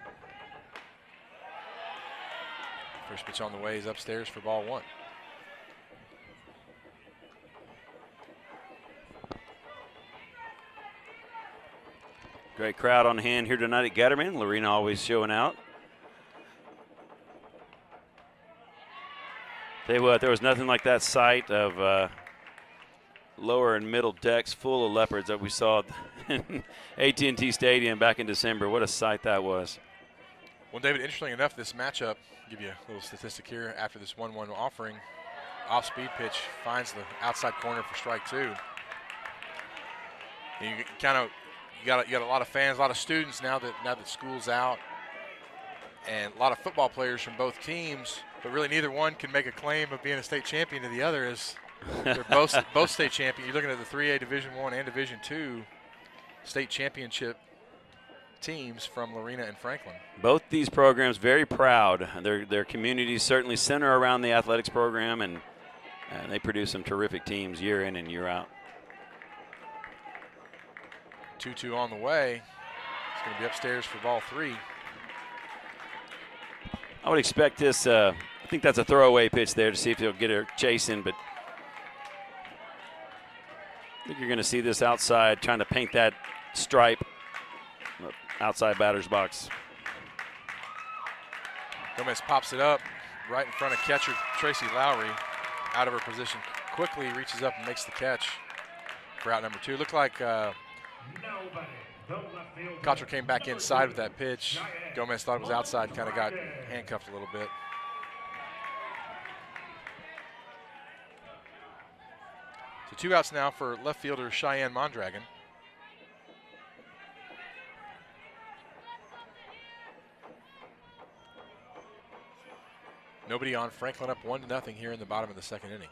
First pitch on the way is upstairs for ball one. Great crowd on hand here tonight at Getterman. Lorena always showing out. Tell you what, there was nothing like that sight of lower and middle decks full of Leopards that we saw in AT&T Stadium back in December. What a sight that was. Well, David, interestingly enough, this matchup, give you a little statistic here, after this 1-1 offering, off-speed pitch finds the outside corner for strike two. And you got a lot of fans, a lot of students now that school's out, and a lot of football players from both teams, but really neither one can make a claim of being a state champion to the other, as they're both state champions. You're looking at the 3A Division I and Division II state championship teams from Lorena and Franklin. Both these programs very proud. Their communities certainly center around the athletics program, and they produce some terrific teams year in and year out. 2-2 on the way. It's going to be upstairs for ball three. I would expect this. I think that's a throwaway pitch there to see if he'll get her chasing, but I think you're going to see this outside trying to paint that stripe outside batter's box. Gomez pops it up right in front of catcher Tracy Lowry, out of her position. Quickly reaches up and makes the catch for out number two. Looked like Cottrell came back inside with that pitch. Gomez thought it was outside, kind of got handcuffed a little bit. So 2 outs now for left fielder Cheyenne Mondragon. Nobody on. Franklin up 1-0 here in the bottom of the 2nd inning.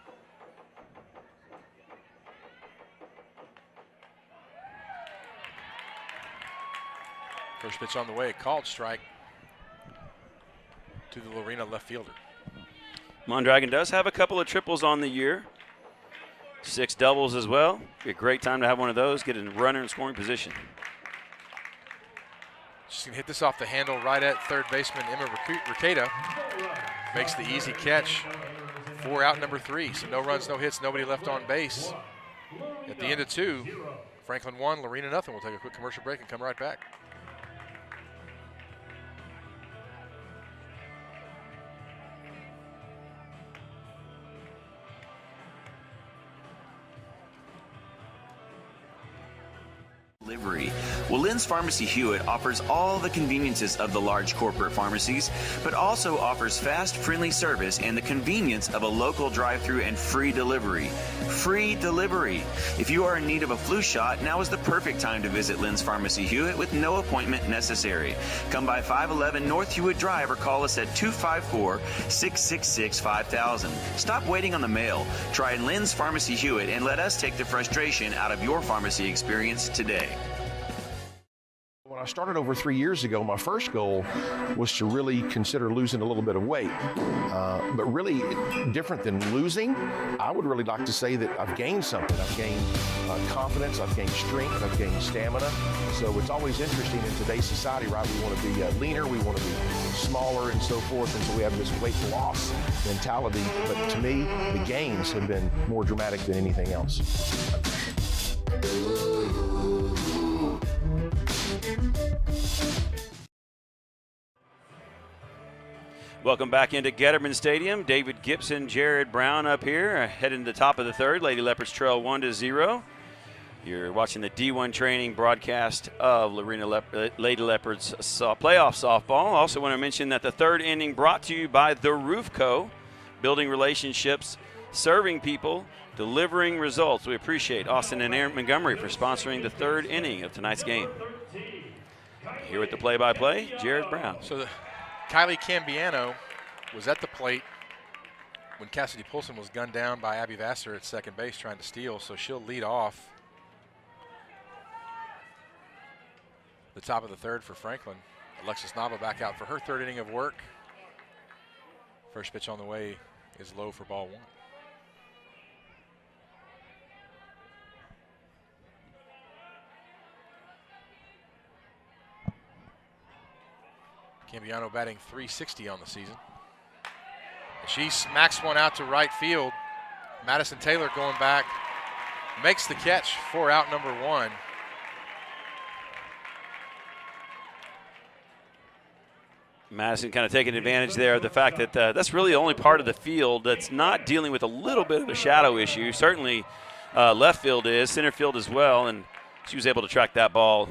First pitch on the way, a called strike to the Lorena left fielder. Mondragon does have a couple of triples on the year. 6 doubles as well. Be a great time to have one of those, get a runner in scoring position. Just gonna hit this off the handle right at third baseman Emma Ricada. Makes the easy catch for out number 3. So no runs, no hits, nobody left on base. At the end of 2, Franklin 1, Lorena 0. We'll take a quick commercial break and come right back. Delivery. Well, Lynn's Pharmacy Hewitt offers all the conveniences of the large corporate pharmacies, but also offers fast, friendly service and the convenience of a local drive-through and free delivery. Free delivery. If you are in need of a flu shot, now is the perfect time to visit Lynn's Pharmacy Hewitt with no appointment necessary. Come by 511 North Hewitt Drive or call us at 254-666-5000. Stop waiting on the mail. Try Lynn's Pharmacy Hewitt and let us take the frustration out of your pharmacy experience today. When I started over 3 years ago, my first goal was to really consider losing a little bit of weight. But really, different than losing, I would really like to say that I've gained something. I've gained confidence, I've gained strength, I've gained stamina. So it's always interesting in today's society, right? We want to be leaner, we want to be smaller and so forth, and so we have this weight loss mentality. But to me, the gains have been more dramatic than anything else. Welcome back into Getterman Stadium. David Gibson, Jared Brown up here, heading to the top of the 3rd. Lady Leopards trail 1-0. You're watching the D1 training broadcast of Lorena Lady Leopards playoff softball. Also want to mention that the 3rd inning brought to you by The Roof Co., building relationships, serving people, delivering results. We appreciate Austin and Aaron Montgomery for sponsoring the 3rd inning of tonight's game. Here with the play-by-play, Jared Brown. So Kylie Cambiano was at the plate when Cassidy Poulsen was gunned down by Abby Vassar at second base trying to steal, so she'll lead off the top of the 3rd for Franklin. Alexis Nava back out for her 3rd inning of work. First pitch on the way is low for ball 1. Cambiano batting .360 on the season. And she smacks one out to right field. Madison Taylor going back, makes the catch for out number 1. Madison kind of taking advantage there of the fact that that's really the only part of the field that's not dealing with a little bit of a shadow issue. Certainly left field is, center field as well, and she was able to track that ball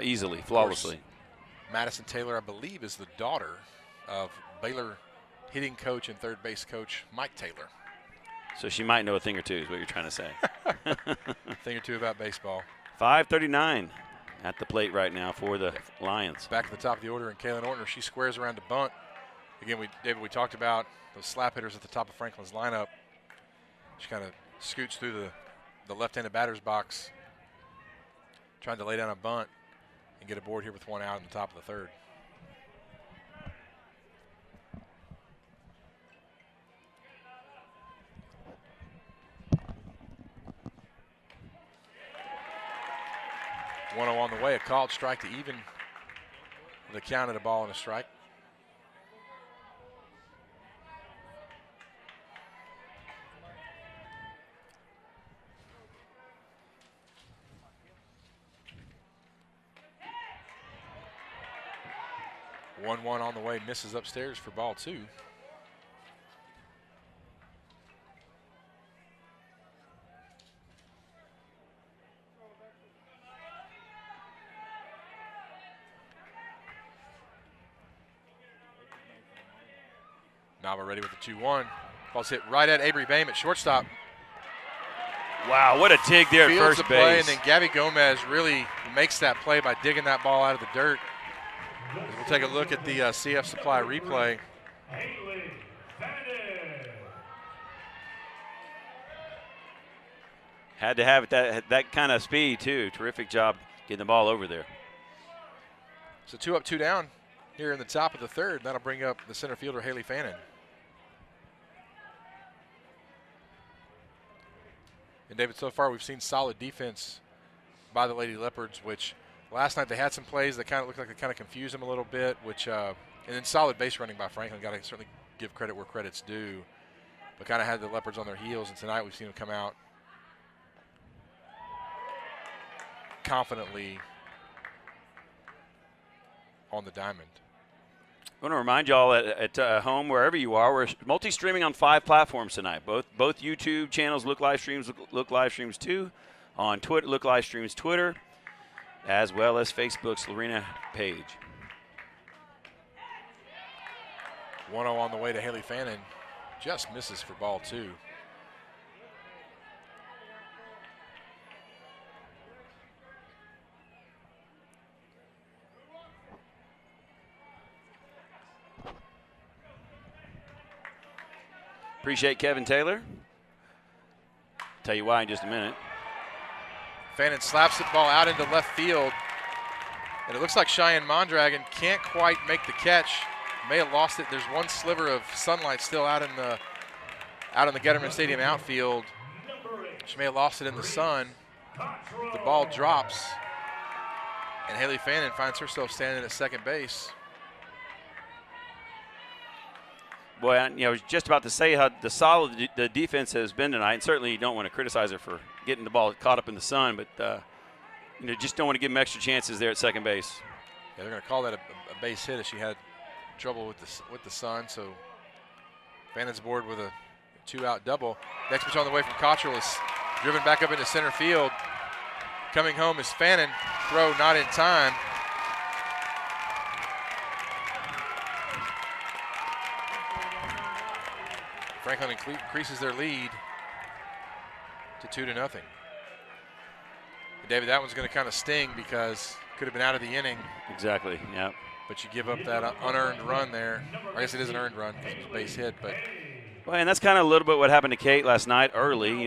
easily, flawlessly. Madison Taylor, I believe, is the daughter of Baylor hitting coach and third base coach Mike Taylor. So she might know a thing or two is what you're trying to say. A thing or two about baseball. 5:39 at the plate right now for the Lions. Back at the top of the order, and Kaylin Ortner, she squares around to bunt. Again, David, we talked about those slap hitters at the top of Franklin's lineup. She kind of scoots through the left-handed batter's box, trying to lay down a bunt and get aboard here with 1 out in the top of the 3rd. One on the way, a called strike to even the count at a ball and a strike. One on the way, misses upstairs for ball 2. Nava ready with the 2-1. Ball's hit right at Avery Bame at shortstop. Wow, what a dig there at Fields first the play, base. and then Gabby Gomez really makes that play by digging that ball out of the dirt. We'll take a look at the CF Supply replay. Had to have it that kind of speed, too. Terrific job getting the ball over there. So 2 up, 2 down here in the top of the third. That'll bring up the center fielder, Haley Fannin. And David, so far we've seen solid defense by the Lady Leopards, which last night they had some plays that kind of looked like they kind of confused them a little bit, which and then solid base running by Franklin. Got to certainly give credit where credit's due, but kind of had the Leopards on their heels. And tonight we've seen them come out confidently on the diamond. I want to remind y'all at home, wherever you are, we're multi-streaming on 5 platforms tonight. Both YouTube channels, Look Live Streams, Look Live Streams 2, on Twitter, Look Live Streams Twitter, as well as Facebook's Lorena page. 1-0 on the way to Haley Fannin. Just misses for ball 2. Appreciate Kevin Taylor. Tell you why in just a minute. Fannin slaps the ball out into left field, and it looks like Cheyenne Mondragon can't quite make the catch. May have lost it. There's one sliver of sunlight still out in the Getterman Stadium outfield. She may have lost it in the sun. The ball drops, and Haley Fannin finds herself standing at second base. Boy, I was just about to say how solid the defense has been tonight, and certainly you don't want to criticize her for getting the ball caught up in the sun, but just don't want to give them extra chances there at second base. Yeah, they're going to call that a base hit as she had trouble with the sun. So Fannin's board with a 2-out double. Next pitch on the way from Cottrell is driven back up into center field. Coming home is Fannin. Throw not in time. Franklin increases their lead to 2-0. And David, that one's going to kind of sting because could have been out of the inning. Exactly, yeah. But you give up that unearned run there. I guess it is an earned run because it was a base hit. But well, and that's kind of a little bit what happened to Kate last night early.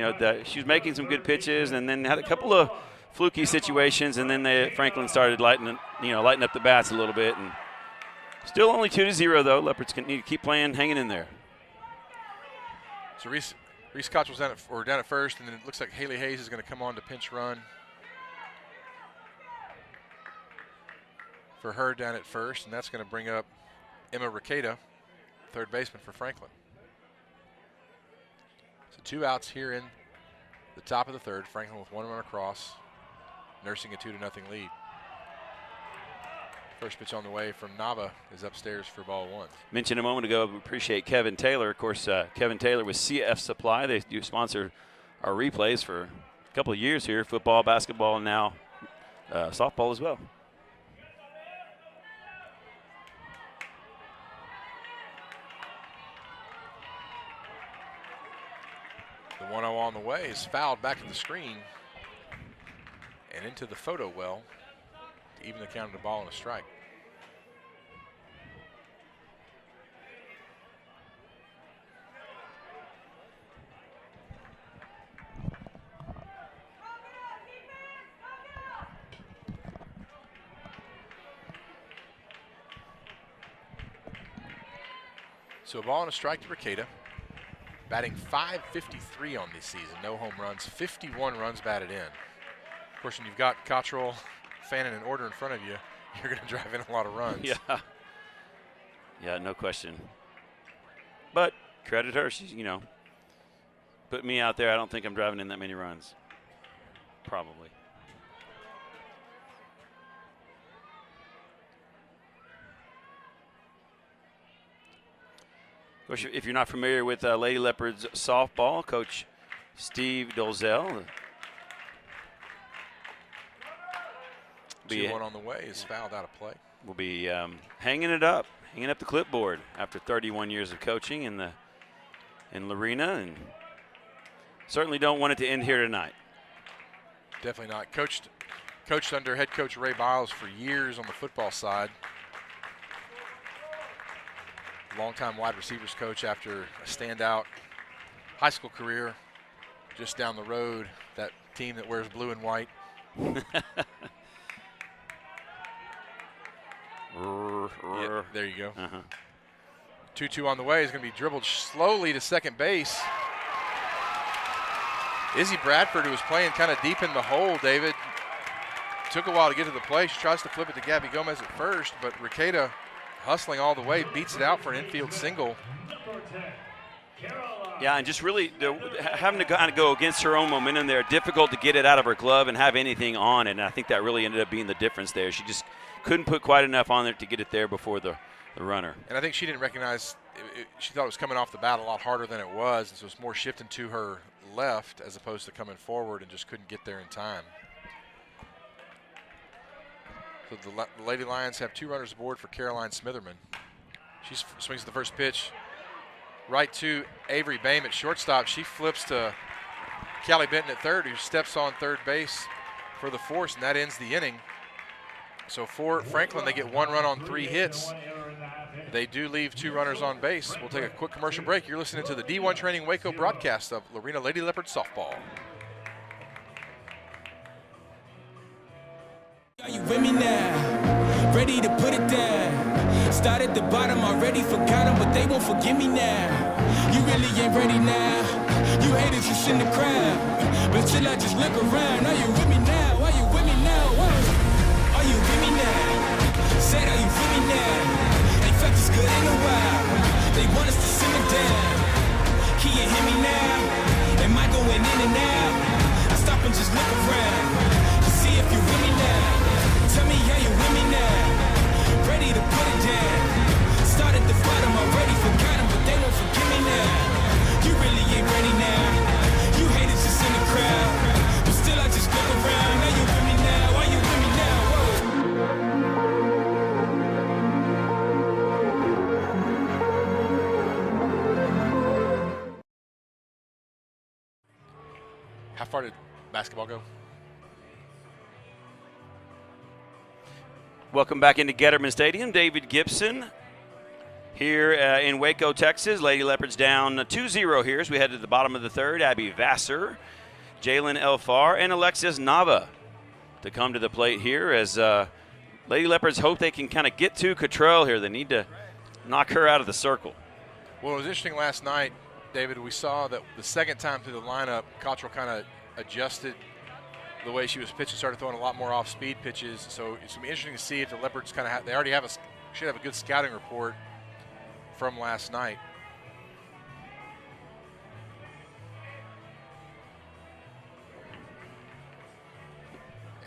She was making some good pitches and then had a couple of fluky situations, and then Franklin started lighting up the bats a little bit. And still only 2-0 though. Leopards need to keep playing, hanging in there. So Reese Cottrell's down at first, and then it looks like Haley Hayes is going to come on to pinch run for her down at first, and that's going to bring up Emma Ricada, third baseman for Franklin. So 2 outs here in the top of the third. Franklin with 1 run across, nursing a 2-0 lead. First pitch on the way from Nava is upstairs for ball 1. Mentioned a moment ago, we appreciate Kevin Taylor. Of course, Kevin Taylor with CF Supply. They do sponsor our replays for a couple of years here, football, basketball, and now softball as well. The 1-0 on the way is fouled back at the screen and into the photo well to even the count of the ball and a strike. So a ball and a strike to Ricada. Batting .553 on this season. No home runs, 51 runs batted in. Of course, when you've got Cottrell, Fannin, and Order in front of you, you're going to drive in a lot of runs. Yeah, no question. But credit her. She's, put me out there. I don't think I'm driving in that many runs. Probably. Of course, if you're not familiar with Lady Leopards softball, Coach Steve Dolzell. 2-1 on the way is fouled out of play. We'll be hanging it up hanging up the clipboard after 31 years of coaching in Lorena, and certainly don't want it to end here tonight. Definitely not. Coached under head coach Ray Biles for years on the football side. Longtime wide receivers coach after a standout high school career just down the road, that team that wears blue and white. Yep, there you go. 2-2 on the way. Is going to be dribbled slowly to second base. Izzy Bradford, who was playing kind of deep in the hole, David, took a while to get to the play. She tries to flip it to Gabby Gomez at first, but Requeta, hustling all the way, beats it out for an infield single. Yeah, and just really having to kind of go against her own momentum there. Difficult to get it out of her glove and have anything on it, and I think that really ended up being the difference there. She just couldn't put quite enough on there to get it there before the runner. And I think she didn't recognize she thought it was coming off the bat a lot harder than it was, and so it's more shifting to her left as opposed to coming forward, and just couldn't get there in time. So the Lady Lions have 2 runners aboard for Caroline Smitherman. She swings the first pitch right to Avery Bame at shortstop. She flips to Callie Benton at third, who steps on third base for the force, and that ends the inning. So for Franklin, they get 1 run on 3 hits. They do leave 2 runners on base. We'll take a quick commercial break. You're listening to the D1 Training Waco broadcast of Lorena Lady Leopards softball. Are you with me now? Ready to put it down. Start at the bottom, already forgot them, but they won't forgive me now. You really ain't ready now. You haters just in the crowd, but still I just look around. Are you with me now? Are you with me now? Are you with me now? Said, are you with me now? Ain't felt this good in a while. They want us to simmer down. Can you hear me now? Am I going in and out? I stop and just look around to see if you're with me now. Tell me, are you with me now? Ready to put it down. Start at the bottom, already forgot them, but they won't forgive me now. You really ain't ready now. You haters just in the crowd, but still I just look around. Are you with me now? Are you with me now? How far did basketball go? Welcome back into Getterman Stadium. David Gibson here in Waco, Texas. Lady Leopards down 2-0 here as we head to the bottom of the third. Abby Vassar, Jalen Elfar, and Alexis Nava to come to the plate here as Lady Leopards hope they can kind of get to Cottrell here. They need to knock her out of the circle. Well, it was interesting last night, David. We saw that the second time through the lineup, Cottrell kind of adjusted the way she was pitching, started throwing a lot more off-speed pitches. So it's going to be interesting to see if the Leopards kind of they already should have a good scouting report from last night.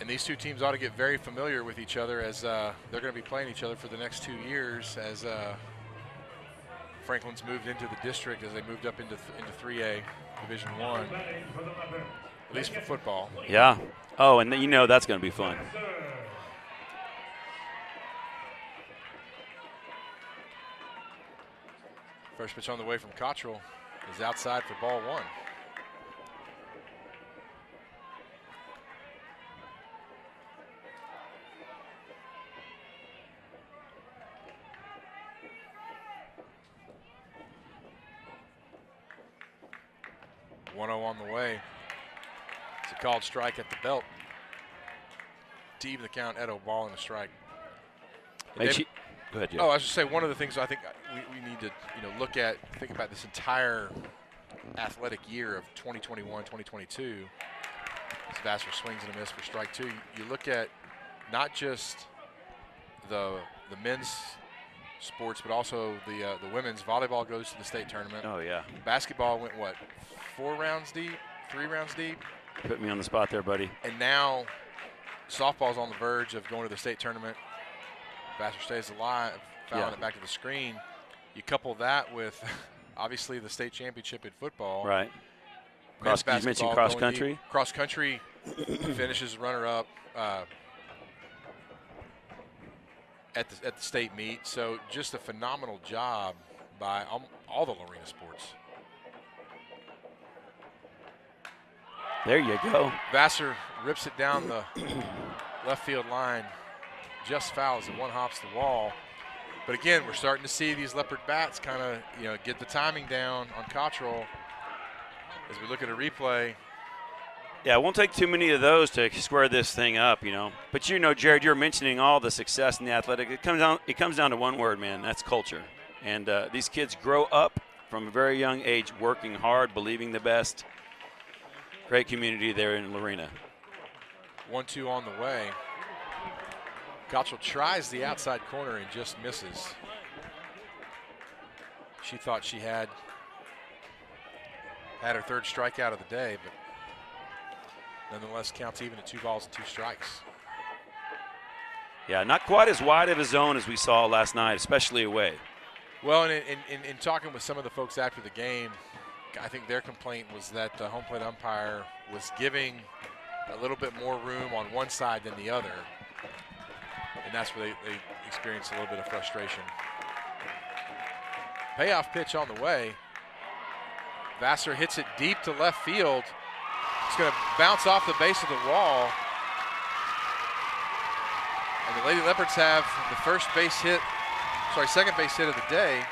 And these two teams ought to get very familiar with each other as they're going to be playing each other for the next 2 years as Franklin's moved into the district as they moved up into 3A Division I, at least for football. Yeah. Oh, and you know that's going to be fun. First pitch on the way from Cottrell is outside for ball 1. On the way. It's a called strike at the belt. To even the count, Edo ball and a strike. Go ahead, Jeff. Oh, I was just saying one of the things I think we need to look at, think about this entire athletic year of 2021, 2022. As Vassar swings and a miss for strike 2. You look at not just the men's sports, but also the women's. Volleyball goes to the state tournament. Oh yeah. Basketball went what? 4 rounds deep, 3 rounds deep. Put me on the spot there, buddy. And now softball's on the verge of going to the state tournament. Vassar stays alive, fouling it back to the screen. You couple that with obviously the state championship in football. Right. You mentioned cross country. Cross country finishes runner up. at the state meet. So just a phenomenal job by all the Lorena sports. There you go. Vassar rips it down the left field line. Just fouls it. One hops the wall. But again, we're starting to see these Leopard bats kind of, get the timing down on Cottrell as we look at a replay. Yeah, it won't take too many of those to square this thing up, But Jared, you're mentioning all the success in the athletic. It comes down to one word, man. That's culture. And these kids grow up from a very young age working hard, believing the best. Great community there in Lorena. 1-2 on the way. Cottrell tries the outside corner and just misses. She thought she had her third strikeout of the day, but nonetheless counts even at 2 balls and 2 strikes. Yeah, not quite as wide of a zone as we saw last night, especially away. Well, and in talking with some of the folks after the game, I think their complaint was that the home plate umpire was giving a little bit more room on one side than the other. And that's where they experienced a little bit of frustration. Payoff pitch on the way. Vassar hits it deep to left field. It's going to bounce off the base of the wall. And the Lady Leopards have the second base hit of the day.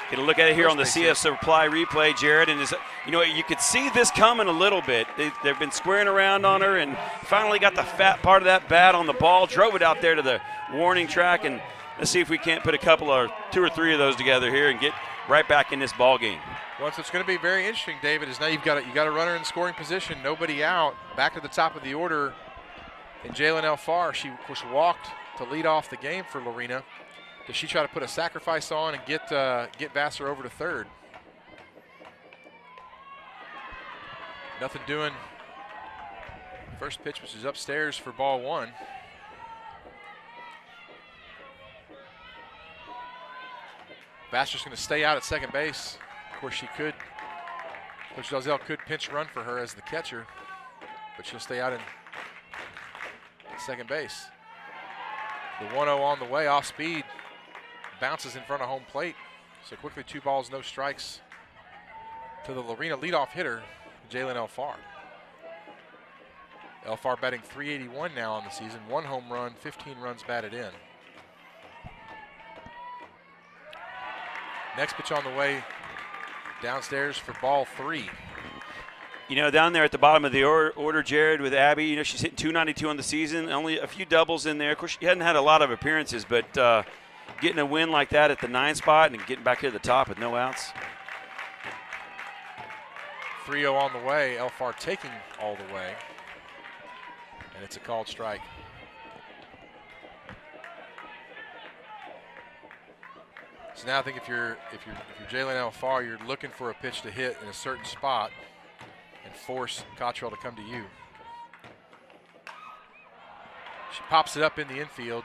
Get a look at it here on the CF Supply replay, Jared, and you could see this coming a little bit. They've been squaring around on her and finally got the fat part of that bat on the ball, drove it out there to the warning track, and let's see if we can't put a couple or 2 or 3 of those together here and get right back in this ball game. Well, so it's going to be very interesting, David, is now you got a runner in scoring position, nobody out, back to the top of the order, and Jalen Elfar, she of course walked to lead off the game for Lorena. Does she try to put a sacrifice on and get Vassar over to third? Nothing doing. First pitch, which is upstairs for ball 1. Vassar's going to stay out at second base. Of course, Coach Dalzell could pinch run for her as the catcher, but she'll stay out in second base. The 1-0 on the way, off speed. Bounces in front of home plate. So quickly 2 balls, no strikes to the Lorena leadoff hitter, Jalen Elfar. Elfar batting .381 now on the season. 1 home run, 15 runs batted in. Next pitch on the way, downstairs for ball 3. Down there at the bottom of the order, Jared, with Abby, she's hitting .292 on the season. Only a few doubles in there. Of course, she hadn't had a lot of appearances, but getting a win like that at the 9 spot and getting back here at the top with no outs. 3-0 on the way. Elfar taking all the way, and it's a called strike. So now I think if you're Jalen Elfar, you're looking for a pitch to hit in a certain spot and force Cottrell to come to you. She pops it up in the infield.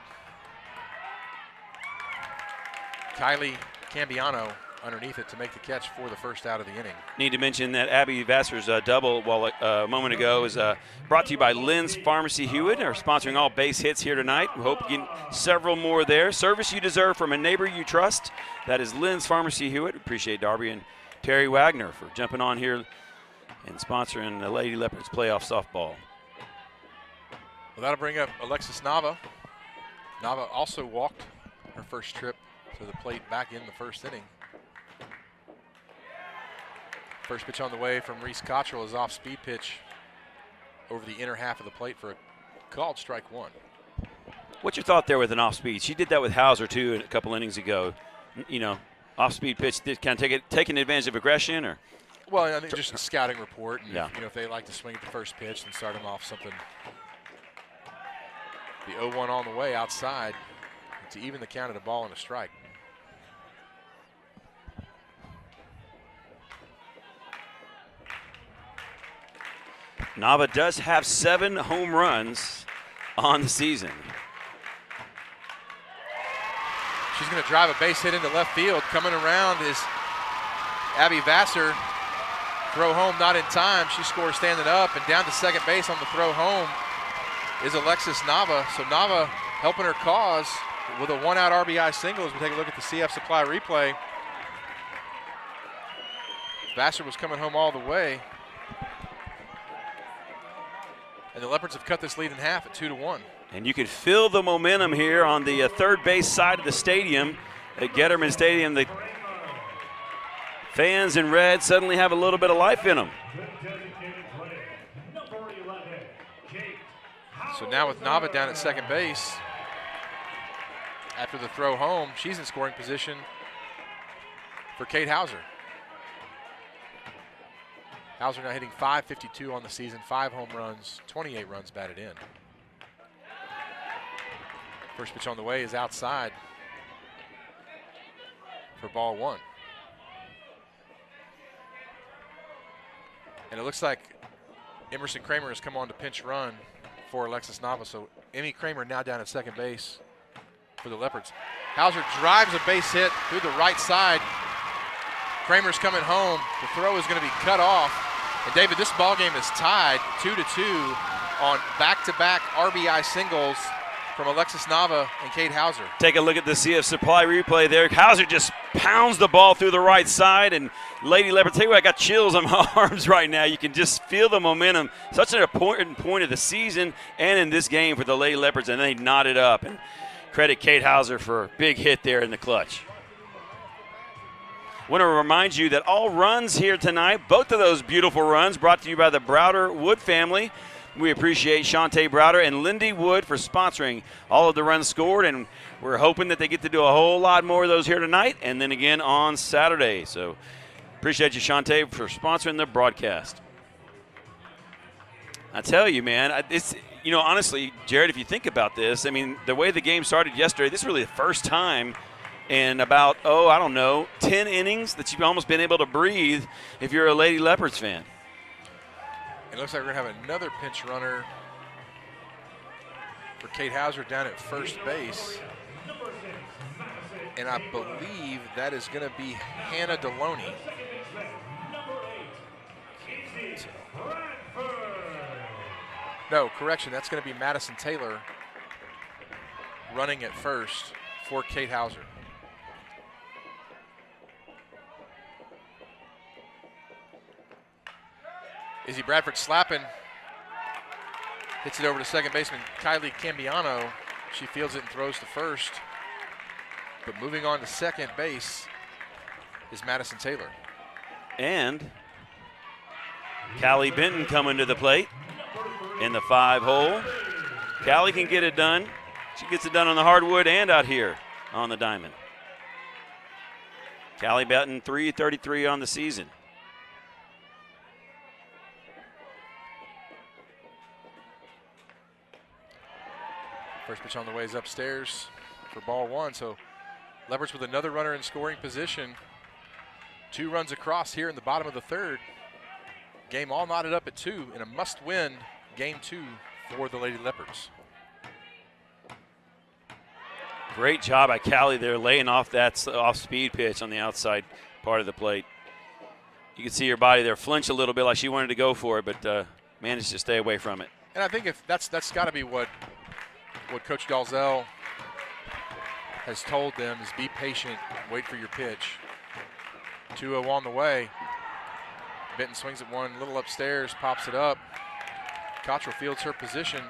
Kylie Cambiano underneath it to make the catch for the first out of the inning. Need to mention that Abby Vassar's double a moment ago is brought to you by Lynn's Pharmacy Hewitt. They're sponsoring all base hits here tonight. We hope you get several more there. Service you deserve from a neighbor you trust. That is Lynn's Pharmacy Hewitt. Appreciate Darby and Terry Wagner for jumping on here and sponsoring the Lady Leopards playoff softball. Well, that'll bring up Alexis Nava. Nava also walked her first trip to the plate back in the first inning. First pitch on the way from Reese Cottrell is off speed pitch over the inner half of the plate for a called strike 1. What's your thought there with an off speed? She did that with Hauser too a couple innings ago. Off speed pitch, kind of taking advantage of aggression, or? Well, I think just a scouting report. And yeah. If they like to swing at the first pitch and start them off something. The 0-1 on the way outside to even the count of the ball and a strike. Nava does have 7 home runs on the season. She's going to drive a base hit into left field. Coming around is Abby Vassar. Throw home not in time. She scores standing up, and down to second base on the throw home is Alexis Nava. So Nava helping her cause with a one-out RBI single as we take a look at the CF Supply replay. Vassar was coming home all the way. And the Leopards have cut this lead in half at 2-1. And you can feel the momentum here on the third base side of the stadium at Getterman Stadium. The fans in red suddenly have a little bit of life in them. So now with Nava down at second base, after the throw home, she's in scoring position for Kate Hauser. Hauser now hitting .552 on the season, 5 home runs, 28 runs batted in. First pitch on the way is outside for ball 1. And it looks like Emerson Kramer has come on to pinch run for Alexis Nava. So Emmy Kramer now down at second base for the Leopards. Hauser drives a base hit through the right side. Kramer's coming home. The throw is going to be cut off. And David, this ball game is tied 2-2 on back-to-back RBI singles from Alexis Nava and Kate Hauser. Take a look at the CF Supply replay there. Hauser just pounds the ball through the right side, and Lady Leopard, tell you what, I got chills on my arms right now. You can just feel the momentum. Such an important point of the season and in this game for the Lady Leopards, and they knotted up. And credit Kate Hauser for a big hit there in the clutch. Want to remind you that all runs here tonight, both of those beautiful runs, brought to you by the Browder Wood family. We appreciate Shantae Browder and Lindy Wood for sponsoring all of the runs scored, and we're hoping that they get to do a whole lot more of those here tonight and then again on Saturday. So appreciate you, Shantae, for sponsoring the broadcast. I tell you, man, honestly, Jared, if you think about this, I mean, the way the game started yesterday, this is really the first time in about, 10 innings that you've almost been able to breathe if you're a Lady Leopards fan. It looks like we're going to have another pinch runner for Kate Hauser down at first base. And I believe that is going to be Hannah Deloney. No, correction, that's going to be Madison Taylor running at first for Kate Hauser. Izzy Bradford slapping, hits it over to second baseman Kylie Cambiano. She fields it and throws to first. But moving on to second base is Madison Taylor. And Callie Benton coming to the plate in the 5-hole. Callie can get it done. She gets it done on the hardwood and out here on the diamond. Callie batting .333 on the season. First pitch on the way is upstairs for ball 1. So Leopards with another runner in scoring position. 2 runs across here in the bottom of the third. Game all knotted up at 2 in a must-win game 2 for the Lady Leopards. Great job by Callie there, laying off that off-speed pitch on the outside part of the plate. You can see her body there flinch a little bit like she wanted to go for it, but managed to stay away from it. And I think if that's got to be what Coach Dalzell has told them is be patient, wait for your pitch. 2-0 on the way. Benton swings at one, little upstairs, pops it up. Cottrell fields her position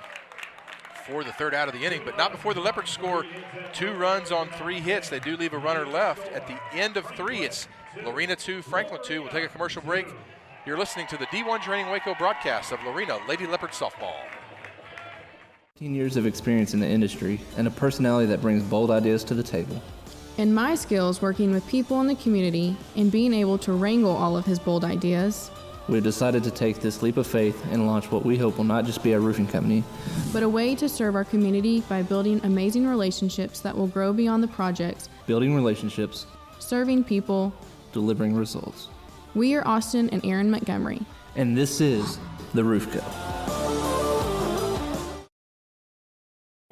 for the third out of the inning, but not before the Leopards score 2 runs on 3 hits. They do leave a runner left. At the end of 3, it's Lorena 2, Franklin 2. We'll take a commercial break. You're listening to the D1 Training Waco broadcast of Lorena Lady Leopard Softball. 15 years of experience in the industry and a personality that brings bold ideas to the table. And my skills working with people in the community and being able to wrangle all of his bold ideas. We've decided to take this leap of faith and launch what we hope will not just be a roofing company, but a way to serve our community by building amazing relationships that will grow beyond the projects, building relationships, serving people, delivering results. We are Austin and Aaron Montgomery. And this is The Roof Co.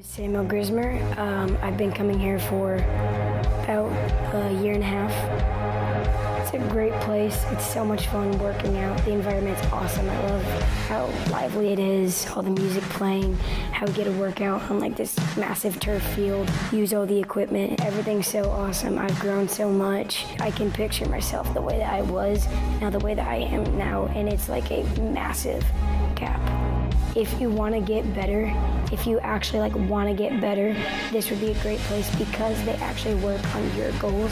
Samuel Grismer. I've been coming here for about a year and a half. It's a great place. It's so much fun working out. The environment's awesome. I love how lively it is, all the music playing, how we get to work out on like this massive turf field, use all the equipment. Everything's so awesome. I've grown so much. I can picture myself the way that I was, now the way that I am now, and it's like a massive gap. If you want to get better, if you actually want to get better, this would be a great place because they actually work on your goals,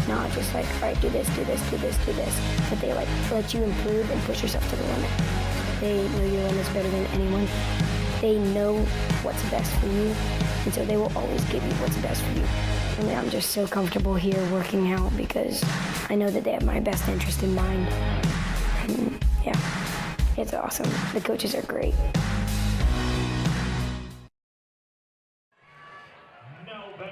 not just like, all right, do this, do this, do this, do this, but they let you improve and push yourself to the limit. They know your limits better than anyone. They know what's best for you, and so they will always give you what's best for you. And I'm just so comfortable here working out because I know that they have my best interest in mind. And yeah, it's awesome. The coaches are great.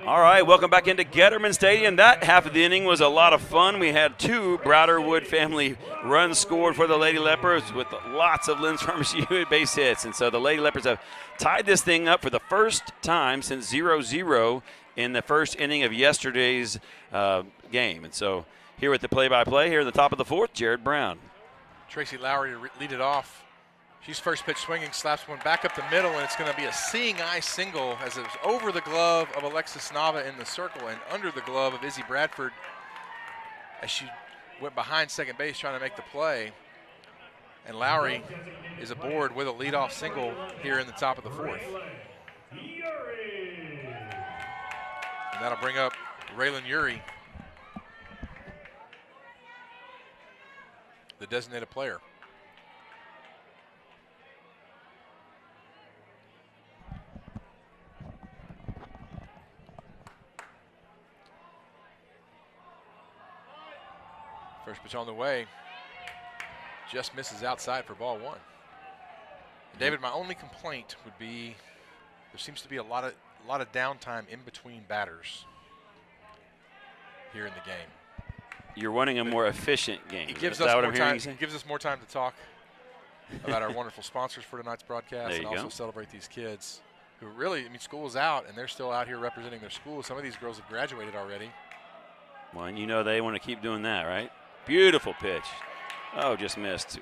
All right, welcome back into Getterman Stadium. That half of the inning was a lot of fun. We had 2 Browderwood family runs scored for the Lady Leopards with lots of Lynn Farmers base hits. And so the Lady Leopards have tied this thing up for the first time since 0-0 in the first inning of yesterday's game. And so here with the play-by-play, here at the top of the 4th, Jared Brown. Tracy Lowry to lead it off. She's first pitch swinging, slaps one back up the middle, and it's going to be a seeing eye single as it was over the glove of Alexis Nava in the circle and under the glove of Izzy Bradford as she went behind second base trying to make the play. And Lowry is aboard with a leadoff single here in the top of the 4th. And that'll bring up Raylan Urey, the designated player. First pitch on the way, just misses outside for ball 1. David, my only complaint would be there seems to be a lot of downtime in between batters here in the game. You're wanting a more efficient game. It gives us more time. It gives us more time to talk about our wonderful sponsors for tonight's broadcast, and also celebrate these kids who really, school is out, and they're still out here representing their school. Some of these girls have graduated already. Well, and you know they want to keep doing that, right? Beautiful pitch. Oh, just missed.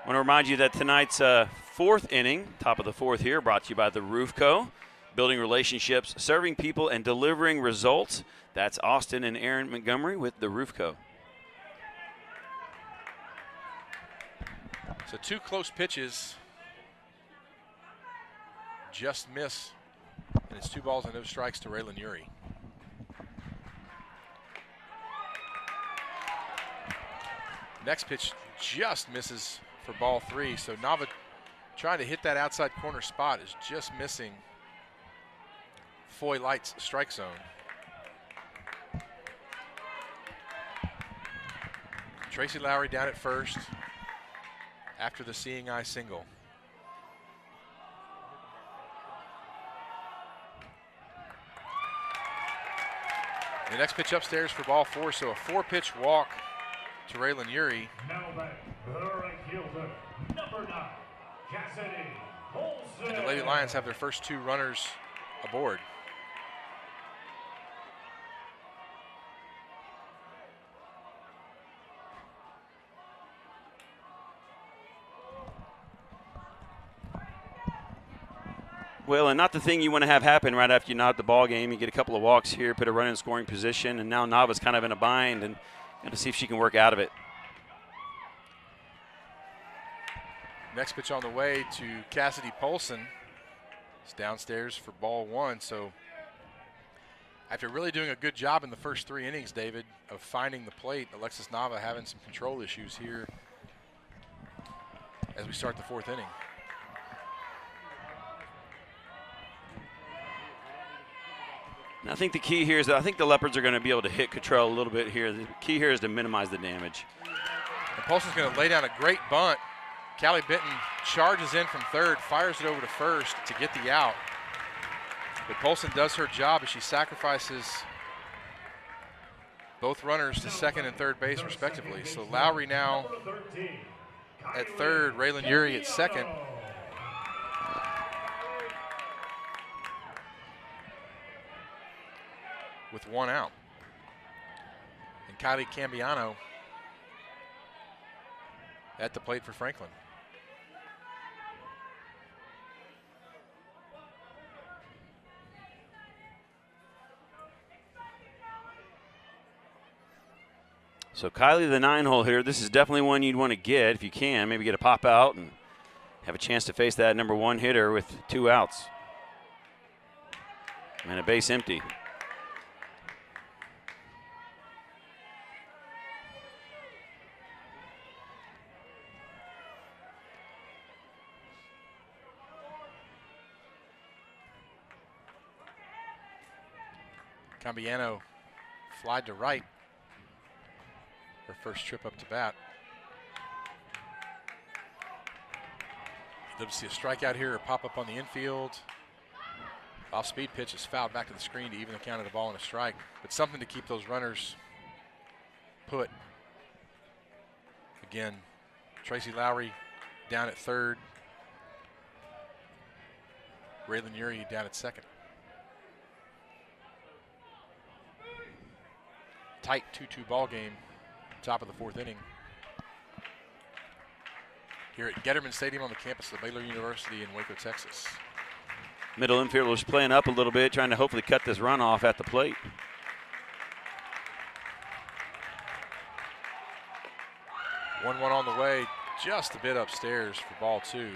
I want to remind you that tonight's 4th inning, top of the 4th here, brought to you by the Roof Co. Building relationships, serving people, and delivering results. That's Austin and Aaron Montgomery with the Roof Co. So 2 close pitches just miss, and it's 2 balls and no strikes to Raylan Urey. Next pitch just misses for ball 3. So Nava trying to hit that outside corner spot is just missing Foy Light's strike zone. Tracy Lowry down at first after the seeing eye single. The next pitch upstairs for ball 4, so a 4-pitch walk to Raylan Urey. Now back, the right fielder, number 9, Cassidy Olsen. And the Lady Lions have their first 2 runners aboard. Well, and not the thing you want to have happen right after you knock the ball game. You get a couple of walks here, put a run in scoring position, and now Nava's kind of in a bind, and to see if she can work out of it. Next pitch on the way to Cassidy Polson. It's downstairs for ball 1. So after really doing a good job in the first 3 innings, David, of finding the plate, Alexis Nava having some control issues here as we start the 4th inning. And I think the key here is that I think the Leopards are going to be able to hit Cottrell a little bit here. The key here is to minimize the damage. And Polson's going to lay down a great bunt. Callie Benton charges in from third, fires it over to first to get the out. But Polson does her job as she sacrifices both runners to second and third base respectively. So Lowry now at third, Raylan Urey at second. With 1 out. And Kylie Cambiano at the plate for Franklin. So Kylie, the 9-hole hitter, this is definitely one you'd want to get if you can. Maybe get a pop out and have a chance to face that number 1 hitter with 2 outs. And a base empty. Cambiano flied to right. Her first trip up to bat. You'd love to see a strikeout here or pop up on the infield. Off-speed pitch is fouled back to the screen to even the count of the ball and a strike. But something to keep those runners put. Again, Tracy Lowry down at third. Raylan Urey down at second. Tight 2-2 ball game. Top of the 4th inning. Here at Getterman Stadium on the campus of Baylor University in Waco, Texas. Middle infielders playing up a little bit, trying to hopefully cut this run off at the plate. One on the way, just a bit upstairs for ball 2.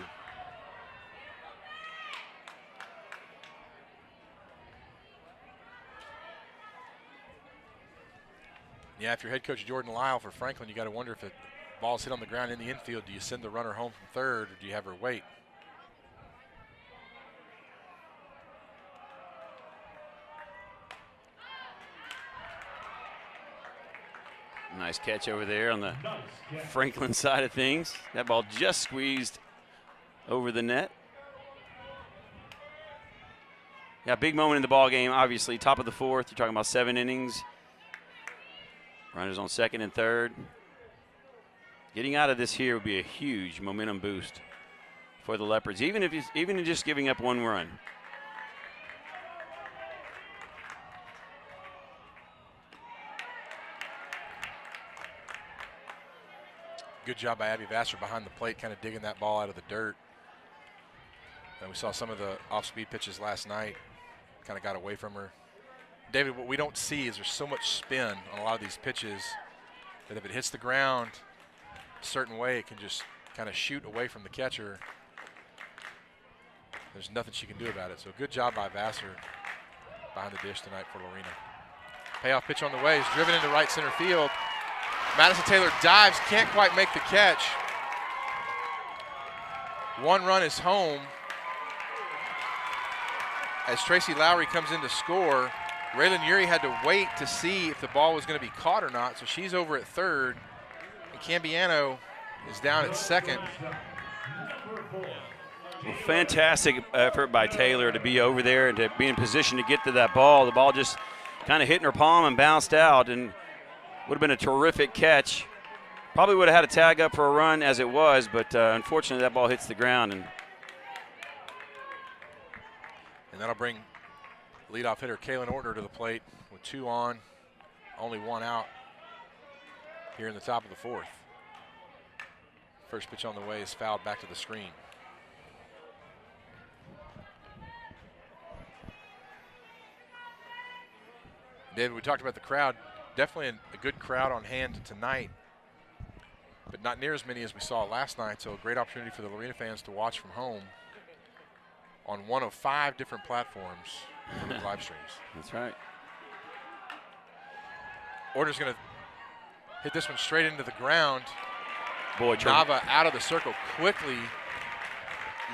Yeah, if you're head coach Jordan Lyle for Franklin, you got to wonder if the ball's hit on the ground in the infield, do you send the runner home from third or do you have her wait? Nice catch over there on the Franklin side of things. That ball just squeezed over the net. Yeah, big moment in the ball game, obviously. Top of the 4th, you're talking about 7 innings. Runners on second and third. Getting out of this here would be a huge momentum boost for the Leopards, even in just giving up 1 run. Good job by Abby Vassar behind the plate, kind of digging that ball out of the dirt. And we saw some of the off-speed pitches last night, kind of got away from her. David, what we don't see is there's so much spin on a lot of these pitches that if it hits the ground a certain way, it can just kind of shoot away from the catcher. There's nothing she can do about it. So good job by Vassar behind the dish tonight for Lorena. Payoff pitch on the way is driven into right center field. Madison Taylor dives, can't quite make the catch. 1 run is home. As Tracy Lowry comes in to score, Raylan Urey had to wait to see if the ball was going to be caught or not, so she's over at third. And Cambiano is down at second. Well, fantastic effort by Taylor to be over there and to be in position to get to that ball. The ball just kind of hit in her palm and bounced out, and would have been a terrific catch. Probably would have had a tag up for a run as it was, but unfortunately that ball hits the ground. And that'll bring leadoff hitter Kaylin Ortner to the plate with 2 on, only 1 out here in the top of the 4th. First pitch on the way is fouled back to the screen. David, we talked about the crowd. Definitely a good crowd on hand tonight, but not near as many as we saw last night, so a great opportunity for the Lorena fans to watch from home on one of 5 different platforms on the live streams. That's right. Order's going to hit this one straight into the ground. Boy, Nava out of the circle quickly,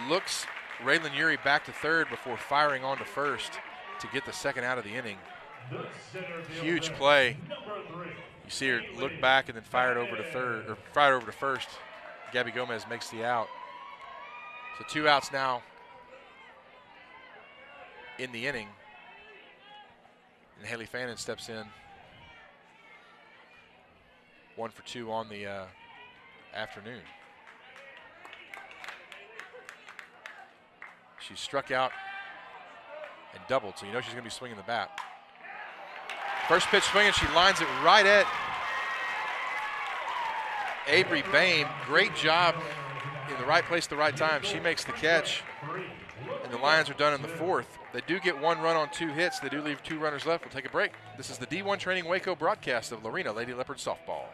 looks Raylan Urey back to third before firing on to first to get the second out of the inning. Huge play. You see her look back and then fire it over to third, or fire it over to first. Gabby Gomez makes the out. So 2 outs now in the inning. And Haley Fannin steps in. 1 for 2 on the afternoon. She's struck out and doubled, so you know she's going to be swinging the bat. First pitch swinging, she lines it right at Avery Bain, great job in the right place at the right time. She makes the catch, and the Lions are done in the fourth. They do get 1 run on 2 hits. They do leave 2 runners left. We'll take a break. This is the D1 Training Waco broadcast of Lorena Lady Leopard Softball.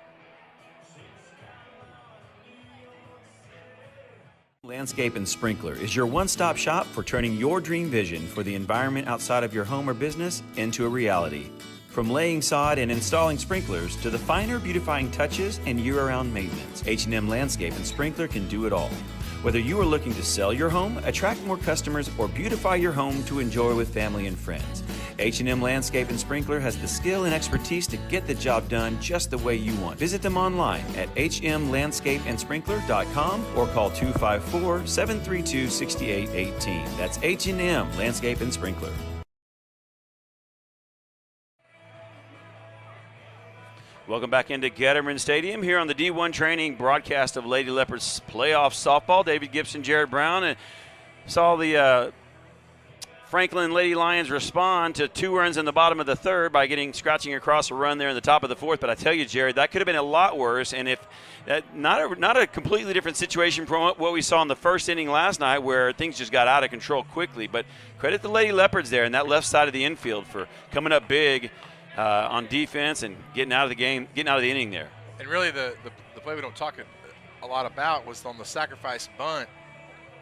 Landscape and Sprinkler is your one-stop shop for turning your dream vision for the environment outside of your home or business into a reality. From laying sod and installing sprinklers to the finer beautifying touches and year-round maintenance, H&M Landscape and Sprinkler can do it all. Whether you are looking to sell your home, attract more customers, or beautify your home to enjoy with family and friends, H&M Landscape and Sprinkler has the skill and expertise to get the job done just the way you want. Visit them online at hmlandscapeandsprinkler.com or call 254-732-6818. That's H&M Landscape and Sprinkler. Welcome back into Getterman Stadium here on the D1 Training broadcast of Lady Leopards playoff softball. David Gibson, Jared Brown, and saw the Franklin Lady Lions respond to 2 runs in the bottom of the third by scratching across a run there in the top of the fourth. But I tell you, Jared, that could have been a lot worse. And if that not a completely different situation from what we saw in the first inning last night, where things just got out of control quickly. But credit the Lady Leopards there in that left side of the infield for coming up big on defense and getting out of the game, getting out of the inning there. And really the play we don't talk a lot about was on the sacrifice bunt.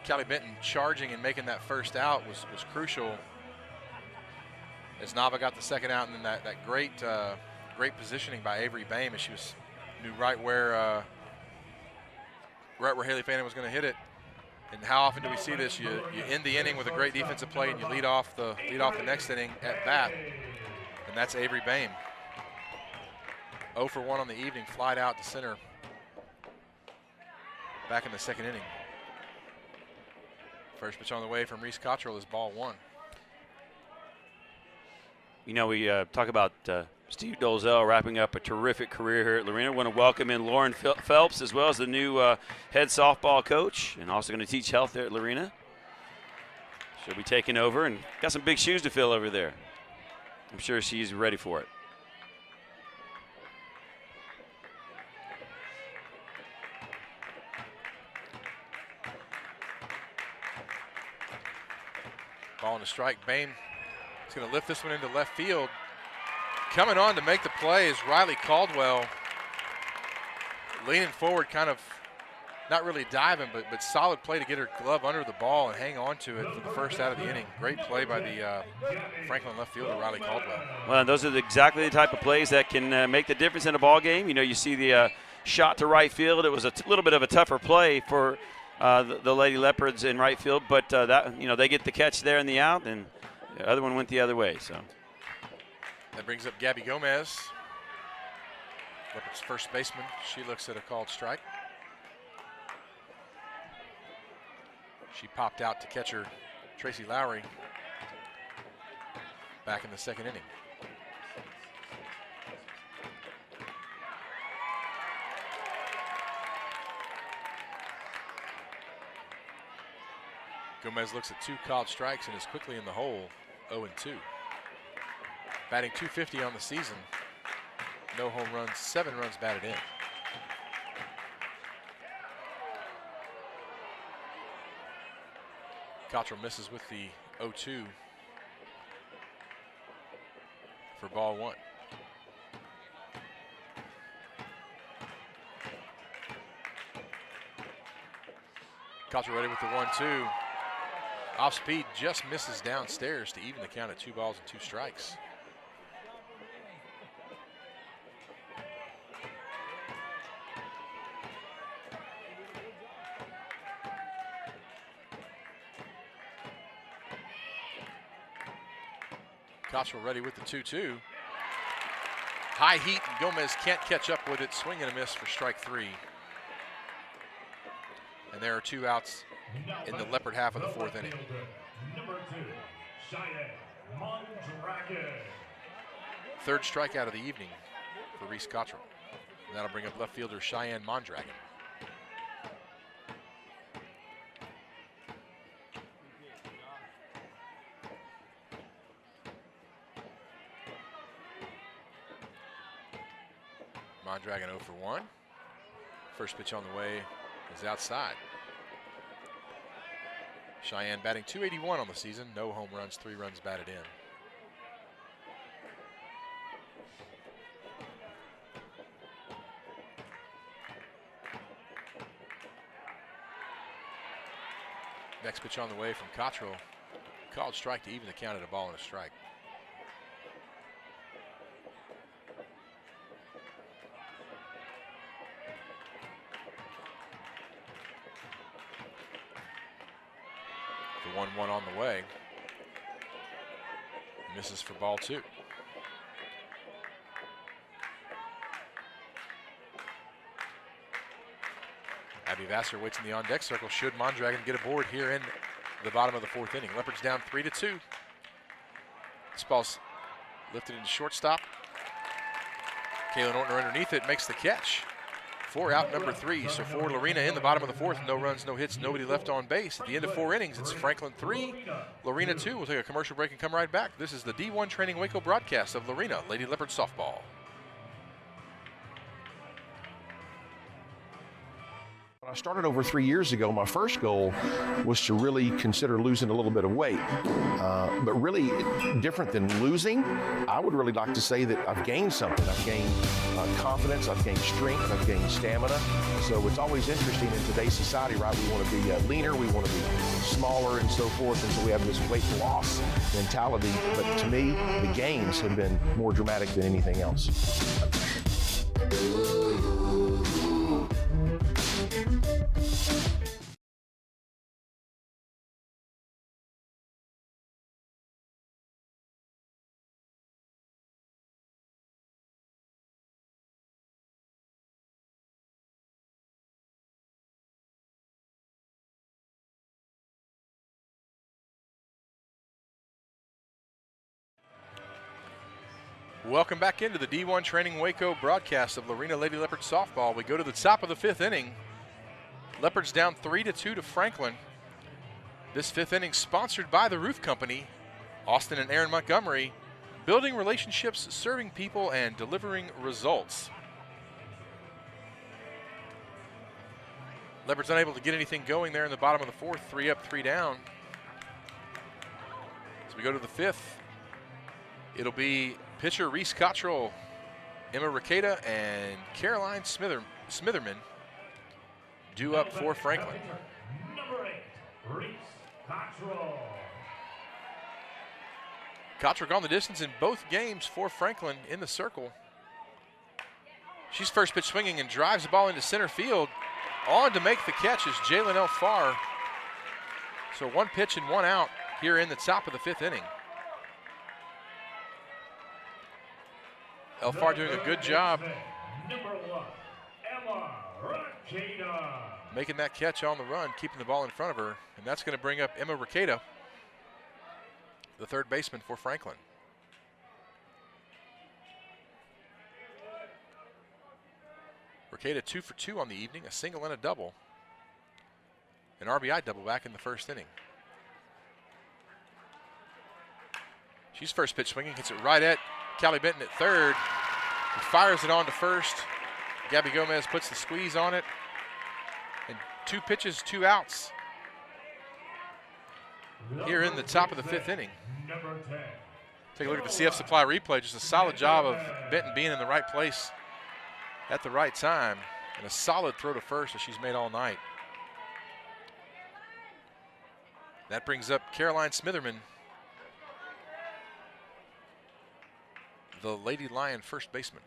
Callie Benton charging and making that first out was crucial as Nava got the second out, and then that great positioning by Avery Bain as she knew right where Haley Fannin was going to hit it. And how often do we see this? You end the inning with a great defensive play and you lead off the next inning at bat. And that's Avery Bain. 0 for 1 on the evening, flied out to center. Back in the second inning. First pitch on the way from Reese Cottrell is ball 1. You know, we talk about Steve Dolezal wrapping up a terrific career here at Lorena. Want to welcome in Lauren Phelps as well as the new head softball coach, and also going to teach health there at Lorena. She'll be taking over and got some big shoes to fill over there. I'm sure she's ready for it. Ball and a strike. Bain is going to lift this one into left field. Coming on to make the play is Riley Caldwell. Leaning forward, kind of not really diving, but solid play to get her glove under the ball and hang on to it for the first out of the inning. Great play by the Franklin left fielder, Riley Caldwell. Well, those are exactly the type of plays that can make the difference in a ball game. You know, you see the shot to right field. It was a little bit of a tougher play for the Lady Leopards in right field, but they get the catch there in the out, and the other one went the other way. So that brings up Gabby Gomez, Leopards first baseman. She looks at a called strike. She popped out to catcher Tracy Lowry back in the second inning. Gomez looks at 2 called strikes and is quickly in the hole, 0-2. Batting .250 on the season. No home runs, 7 runs batted in. Cottrell misses with the 0-2 for ball 1. Cottrell ready with the 1-2. Off speed, just misses downstairs to even the count at 2 balls and 2 strikes. Cottrell ready with the 2-2. High heat, and Gomez can't catch up with it. Swing and a miss for strike 3. And there are 2 outs in the Leopard half of the 4th inning. Number 2, Cheyenne Mondragon. 3rd strikeout of the evening for Reese Cottrell. And that'll bring up left fielder Cheyenne Mondragon. Mondragon 0 for 1. First pitch on the way is outside. Cheyenne batting .281 on the season. No home runs, 3 runs batted in. Next pitch on the way from Cottrell. Called strike to even the count at a ball and a strike. The 1-1 on the way. Misses for ball 2. Abby Vassar waits in the on-deck circle. Should Mondragon get aboard here in the bottom of the 4th inning. Leopards down 3-2. This ball's lifted into shortstop. Kaylin Ortner underneath it makes the catch. 4 out, number 3. So for Lorena in the bottom of the 4th, no runs, no hits, nobody left on base. At the end of 4 innings, it's Franklin 3, Lorena 2. We'll take a commercial break and come right back. This is the D1 Training Waco broadcast of Lorena Lady Leopard Softball. When I started over 3 years ago, my first goal was to really consider losing a little bit of weight. But really different than losing, I would really like to say that I've gained something. I've gained confidence, I've gained strength, I've gained stamina. So it's always interesting in today's society, right? We want to be leaner, we want to be smaller and so forth. And so we have this weight loss mentality. But to me, the gains have been more dramatic than anything else. Welcome back into the D1 Training Waco broadcast of Lorena Lady Leopard Softball. We go to the top of the 5th inning. Leopards down 3-2 to Franklin. This 5th inning sponsored by the Roof Company, Austin and Aaron Montgomery, building relationships, serving people, and delivering results. Leopards unable to get anything going there in the bottom of the 4th, 3 up, 3 down. As we go to the 5th, it'll be pitcher Reese Cottrell, Emma Ricada, and Caroline Smitherman due up for Franklin. Number 8, Reese Cottrell. Cottrell gone the distance in both games for Franklin in the circle. She's first pitch swinging and drives the ball into center field. On to make the catch is Jalen Elfar. So 1 pitch and 1 out here in the top of the 5th inning. Elfar doing a good job Number 1, Emma Ricada. making that catch on the run, keeping the ball in front of her, and that's going to bring up Emma Ricada, the 3rd baseman for Franklin. Ricada 2 for 2 on the evening, a single and a double. An RBI double back in the 1st inning. She's first pitch swinging, hits it right at Callie Benton at 3rd. He fires it on to 1st. Gabby Gomez puts the squeeze on it. And 2 pitches, 2 outs here in the top of the 5th inning. Take a look at the CF Supply replay. Just a solid job of Benton being in the right place at the right time. And a solid throw to 1st that she's made all night. That brings up Caroline Smitherman, the Lady Lion first baseman.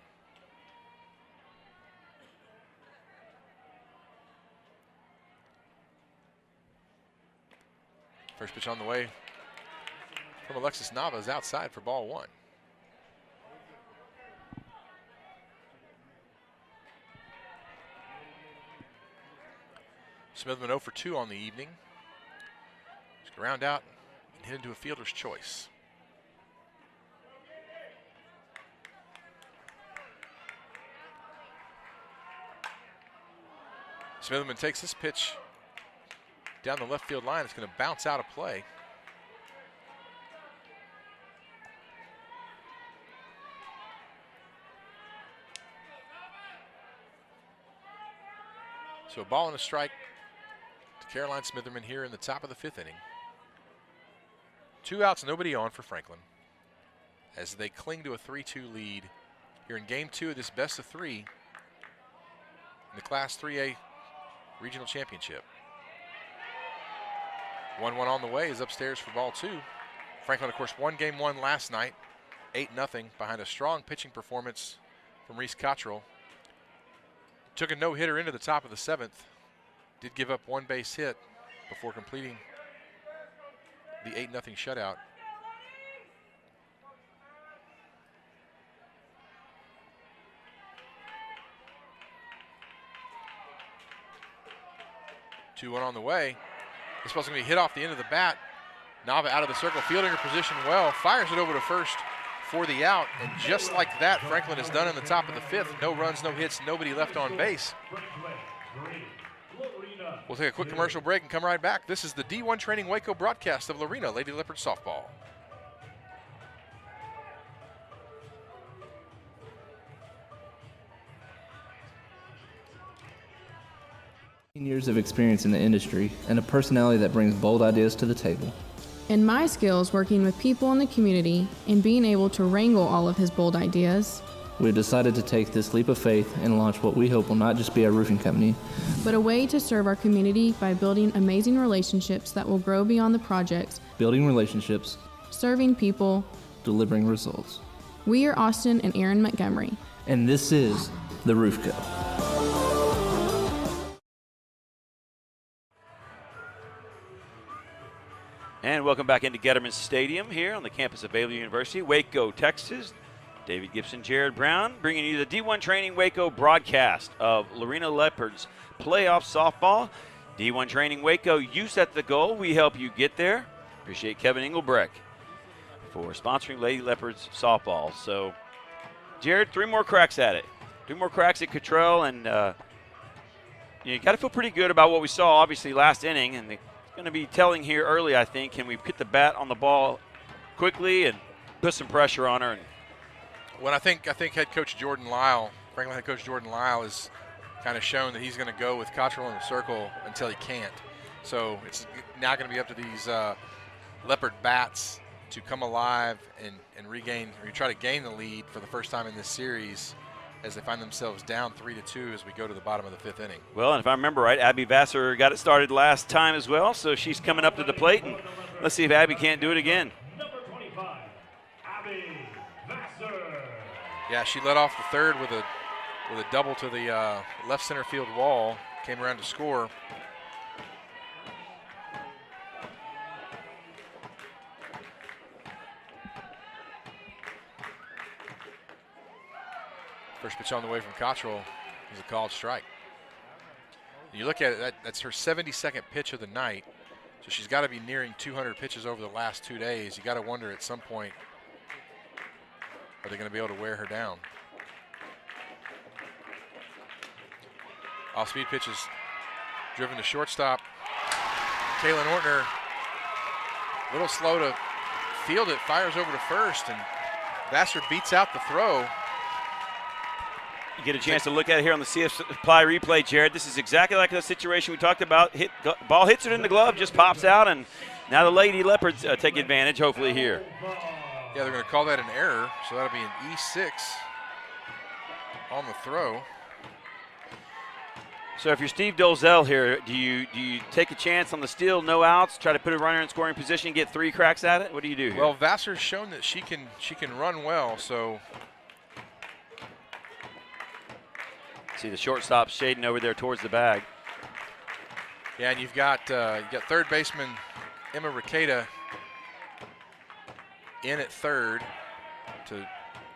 First pitch on the way from Alexis Navas outside for ball 1. Smithman 0 for 2 on the evening. Just ground out and hit into a fielder's choice. Smitherman takes this pitch down the left field line. It's going to bounce out of play. So a ball and a strike to Caroline Smitherman here in the top of the 5th inning. 2 outs, nobody on for Franklin as they cling to a 3-2 lead here in game 2 of this best of 3 in the Class 3A Regional Championship. 1-1 on the way is upstairs for ball 2. Franklin, of course, won game 1 last night, 8-0 behind a strong pitching performance from Reese Cottrell. Took a no-hitter into the top of the 7th. Did give up 1 base hit before completing the 8-0 shutout. Two one on the way. This ball's going to be hit off the end of the bat. Nava out of the circle, fielding her position well, fires it over to first for the out, and just like that, Franklin is done in the top of the 5th. No runs, no hits, nobody left on base. We'll take a quick commercial break and come right back. This is the D1 Training Waco broadcast of Lorena Lady Leopard Softball. Years of experience in the industry and a personality that brings bold ideas to the table. And my skills working with people in the community and being able to wrangle all of his bold ideas. We've decided to take this leap of faith and launch what we hope will not just be a roofing company, but a way to serve our community by building amazing relationships that will grow beyond the projects, building relationships, serving people, delivering results. We are Austin and Aaron Montgomery. And this is The Roof Co. And welcome back into Getterman Stadium here on the campus of Baylor University, Waco, Texas. David Gibson, Jared Brown, bringing you the D1 Training Waco broadcast of Lorena Leopards playoff softball. D1 Training Waco, you set the goal. We help you get there. Appreciate Kevin Engelbrecht for sponsoring Lady Leopards softball. So, Jared, 3 more cracks at it. 2 more cracks at Cottrell, and you got to feel pretty good about what we saw, obviously, last inning. And it's going to be telling here early, I think. Can we put the bat on the ball quickly and put some pressure on her? Well, I think head coach Jordan Lyle, Franklin head coach Jordan Lyle, has kind of shown that he's going to go with Cottrell in the circle until he can't. So it's now going to be up to these Leopard bats to come alive and regain, or try to gain the lead for the first time in this series as they find themselves down 3-2 as we go to the bottom of the 5th inning. Well, and if I remember right, Abby Vassar got it started last time as well, so she's coming up to the plate, and let's see if Abby can't do it again. Number 25, Abby Vassar. Yeah, she led off the 3rd with a double to the left center field wall, came around to score. First pitch on the way from Cottrell is a called strike. You look at it, that's her 72nd pitch of the night, so she's got to be nearing 200 pitches over the last 2 days. You got to wonder at some point, are they going to be able to wear her down? Off-speed pitch is driven to shortstop. Kaylin Ortner, a little slow to field it, fires over to first, and Vassar beats out the throw. You get a chance to look at it here on the CF Supply replay, Jared. This is exactly like the situation we talked about. Ball hits it in the glove, just pops out, and now the Lady Leopards take advantage, hopefully, here. Yeah, they're going to call that an error, so that'll be an E6 on the throw. So if you're Steve Dolzell here, do you take a chance on the steal, no outs, try to put a runner in scoring position, get 3 cracks at it? What do you do here? Well, Vassar's shown that she can run well, so. See the shortstop shading over there towards the bag. Yeah, and you've got third baseman Emma Ricada in at third to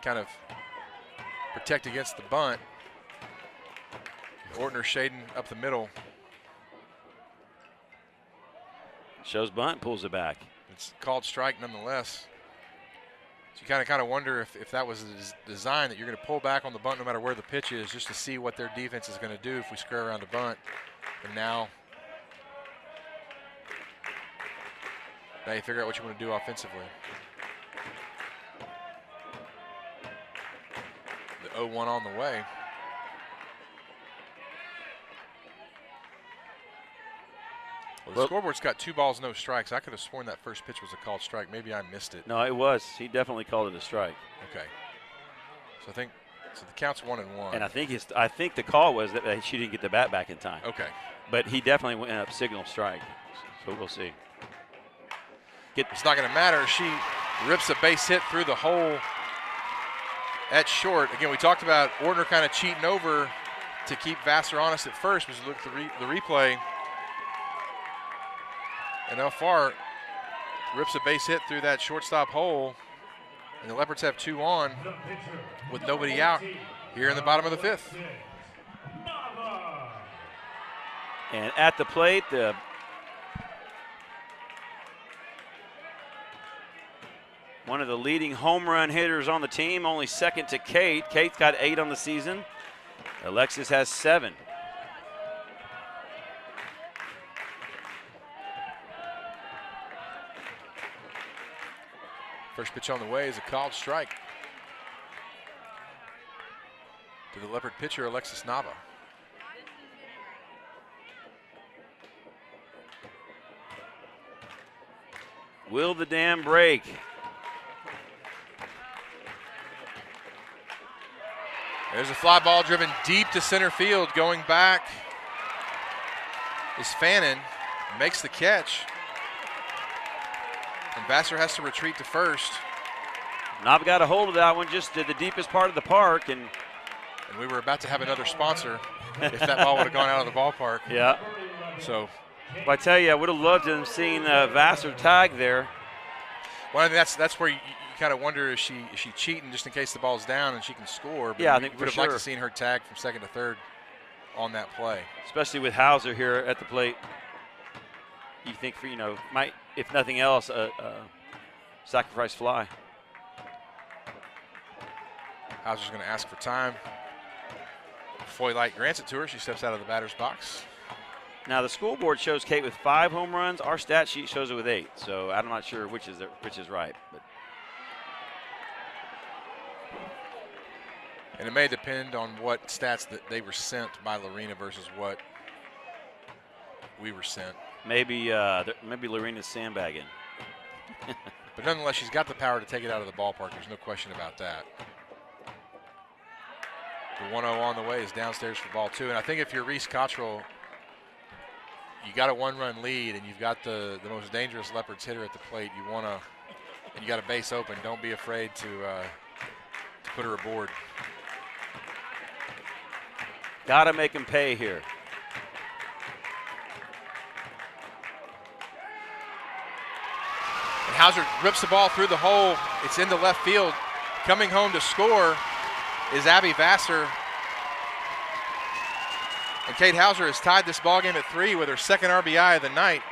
kind of protect against the bunt. Ortner shading up the middle. Shows bunt, pulls it back. It's called strike nonetheless. So you kind of wonder if that was the design, that you're going to pull back on the bunt no matter where the pitch is, just to see what their defense is going to do if we square around a bunt. And now you figure out what you want to do offensively. The 0-1 on the way. Well, the scoreboard's got 2 balls, no strikes. I could have sworn that first pitch was a called strike. Maybe I missed it. No, it was. He definitely called it a strike. Okay. So I think the count's 1-1. And I think the call was that she didn't get the bat back in time. Okay. But he definitely went up signal strike. So we'll see. It's not going to matter. She rips a base hit through the hole at short. Again, we talked about Ortner kind of cheating over to keep Vassar honest at first. As we look at the replay. And Alfar rips a base hit through that shortstop hole. And the Leopards have 2 on with nobody out here in the bottom of the 5th. And at the plate, one of the leading home run hitters on the team, only second to Kate. Kate's got 8 on the season. Alexis has 7. First pitch on the way is a called strike to the Leopard pitcher, Alexis Nava. Will the dam break? There's a fly ball driven deep to center field. Going back is Fannin, makes the catch. And Vassar has to retreat to first. Nava got a hold of that one just to the deepest part of the park. And we were about to have another sponsor if that ball would have gone out of the ballpark. Yeah. So. Well, I tell you, I would have loved to have seen Vassar tag there. Well, I think that's where you kind of wonder, is she cheating just in case the ball's down and she can score? But yeah, I think we would have liked to seen her tag from second to third on that play. Especially with Hauser here at the plate. You think, might, if nothing else, a sacrifice fly. Hauser's going to ask for time. Foy Light grants it to her. She steps out of the batter's box. Now the school board shows Kate with 5 home runs. Our stat sheet shows her with 8. So I'm not sure which is right. But. And it may depend on what stats that they were sent by Lorena versus what we were sent. Maybe Lorena's sandbagging. But nonetheless, she's got the power to take it out of the ballpark. There's no question about that. The 1-0 on the way is downstairs for ball 2. And I think if you're Reese Cottrell, you got a 1-run lead and you've got the most dangerous Leopards hitter at the plate. And you got a base open. Don't be afraid to put her aboard. Got to make him pay here. And Hauser rips the ball through the hole. It's into left field. Coming home to score is Abby Vassar. And Kate Hauser has tied this ballgame at 3 with her second RBI of the night.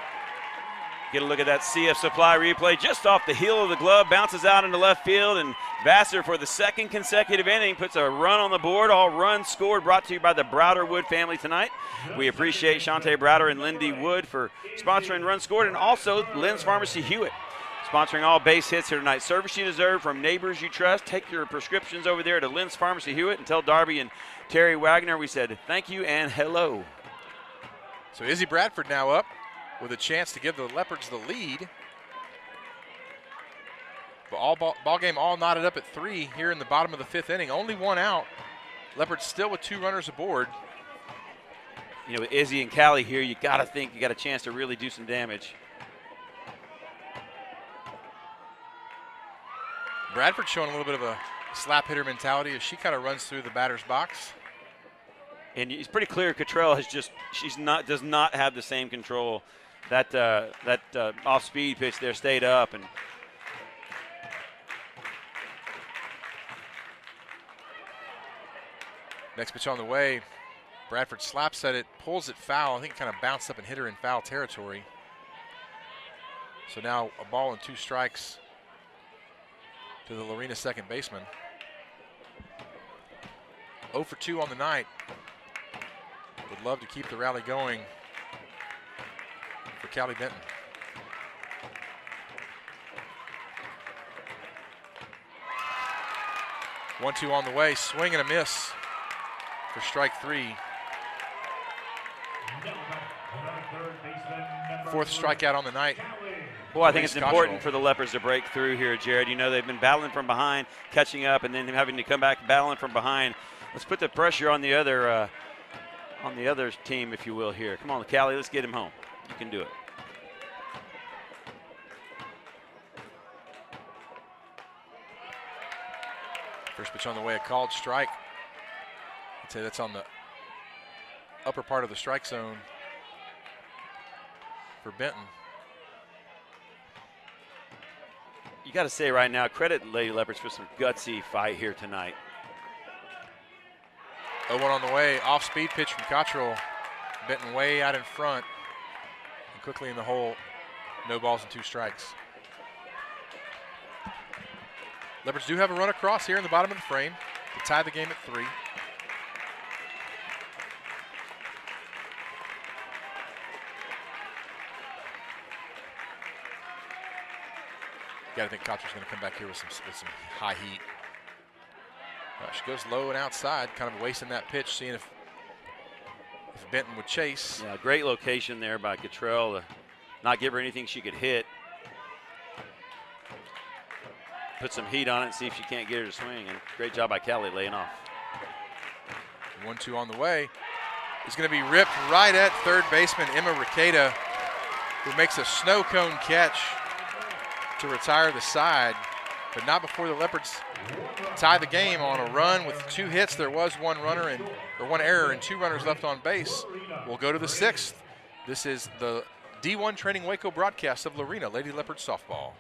Get a look at that CF Supply replay. Just off the heel of the glove, bounces out into left field, and Vassar, for the second consecutive inning, puts a run on the board. All runs scored, brought to you by the Browder Wood family tonight. We appreciate Shantae Browder and Lindy Wood for sponsoring Runs Scored, and also Lynn's Pharmacy Hewitt, sponsoring all base hits here tonight. Service you deserve from neighbors you trust. Take your prescriptions over there to Lynn's Pharmacy Hewitt and tell Darby and Terry Wagner we said thank you and hello. So Izzy Bradford now up with a chance to give the Leopards the lead. But ball game all knotted up at 3 here in the bottom of the 5th inning. Only 1 out. Leopards still with 2 runners aboard. With Izzy and Callie here, you got to think you got a chance to really do some damage. Bradford showing a little bit of a slap hitter mentality as she kind of runs through the batter's box. And it's pretty clear Cottrell does not have the same control. That off-speed pitch there stayed up, and next pitch on the way. Bradford slaps at it, pulls it foul. I think it kind of bounced up and hit her in foul territory. So now a ball and 2 strikes to the Lorena second baseman. 0 for 2 on the night. Would love to keep the rally going for Callie Benton. One-two on the way, swing and a miss for strike 3. Fourth strikeout on the night. Well, I think it's important for the Leopards to break through here, Jared. You know, they've been battling from behind, catching up, and then having to come back battling from behind. Let's put the pressure on the other team, if you will, here. Come on, Callie, let's get him home. You can do it. First pitch on the way, a called strike. I'd say that's on the upper part of the strike zone for Benton. You got to say right now, credit Lady Leopards for some gutsy fight here tonight. 0-1 on the way, off-speed pitch from Cottrell. Benton way out in front and quickly in the hole. No balls and 2 strikes. Leopards do have a run across here in the bottom of the frame to tie the game at 3. Got to think Cottrell's going to come back here with some high heat. She goes low and outside, kind of wasting that pitch, seeing if Benton would chase. Yeah, great location there by Cottrell to not give her anything she could hit. Put some heat on it and see if she can't get her to swing. And great job by Kelly laying off. 1-2 on the way. It's going to be ripped right at third baseman Emma Ricada, who makes a snow cone catch to retire the side, but not before the Leopards tie the game on a run with 2 hits. There was one error and 2 runners left on base. We'll go to the 6th. This is the D1 Training Waco broadcast of Lorena Lady Leopard softball.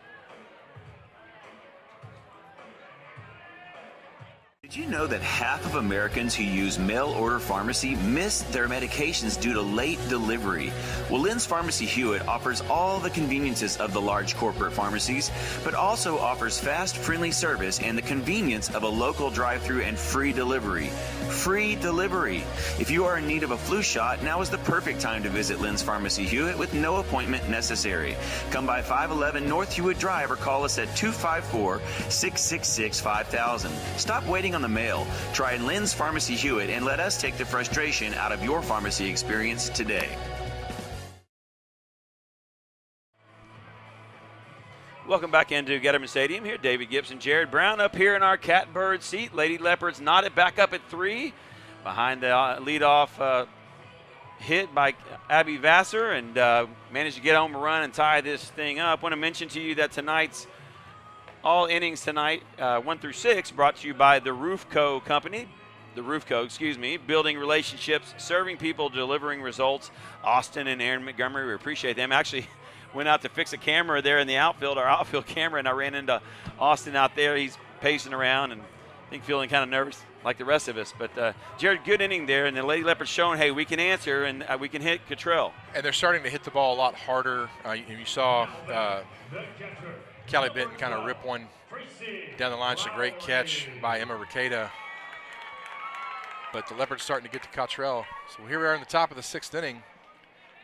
Did you know that half of Americans who use mail-order pharmacy miss their medications due to late delivery? Well, Lynn's Pharmacy Hewitt offers all the conveniences of the large corporate pharmacies, but also offers fast, friendly service and the convenience of a local drive-thru and free delivery. Free delivery. If you are in need of a flu shot, now is the perfect time to visit Lynn's Pharmacy Hewitt with no appointment necessary. Come by 511 North Hewitt Drive or call us at 254-666-5000. Stop waiting on the mail. Try Lynn's Pharmacy Hewitt and let us take the frustration out of your pharmacy experience today. Welcome back into Getterman Stadium here. David Gibson, Jared Brown up here in our catbird seat. Lady Leopards knotted back up at 3 behind the leadoff hit by Abby Vassar and managed to get home a run and tie this thing up. Want to mention to you that tonight's all innings tonight, 1 through 6, brought to you by the Roofco Company. The Roofco, excuse me, building relationships, serving people, delivering results. Austin and Aaron Montgomery, we appreciate them. Actually, went out to fix a camera there in the outfield, our outfield camera, and I ran into Austin out there. He's pacing around and I think feeling kind of nervous like the rest of us. But Jared, good inning there, and the Lady Leopards showing, hey, we can answer and we can hit Cottrell. And they're starting to hit the ball a lot harder. You saw Callie Benton kind of rip one down the line. It's a great catch by Emma Ricada. But the Leopards starting to get to Cottrell. So here we are in the top of the 6th inning.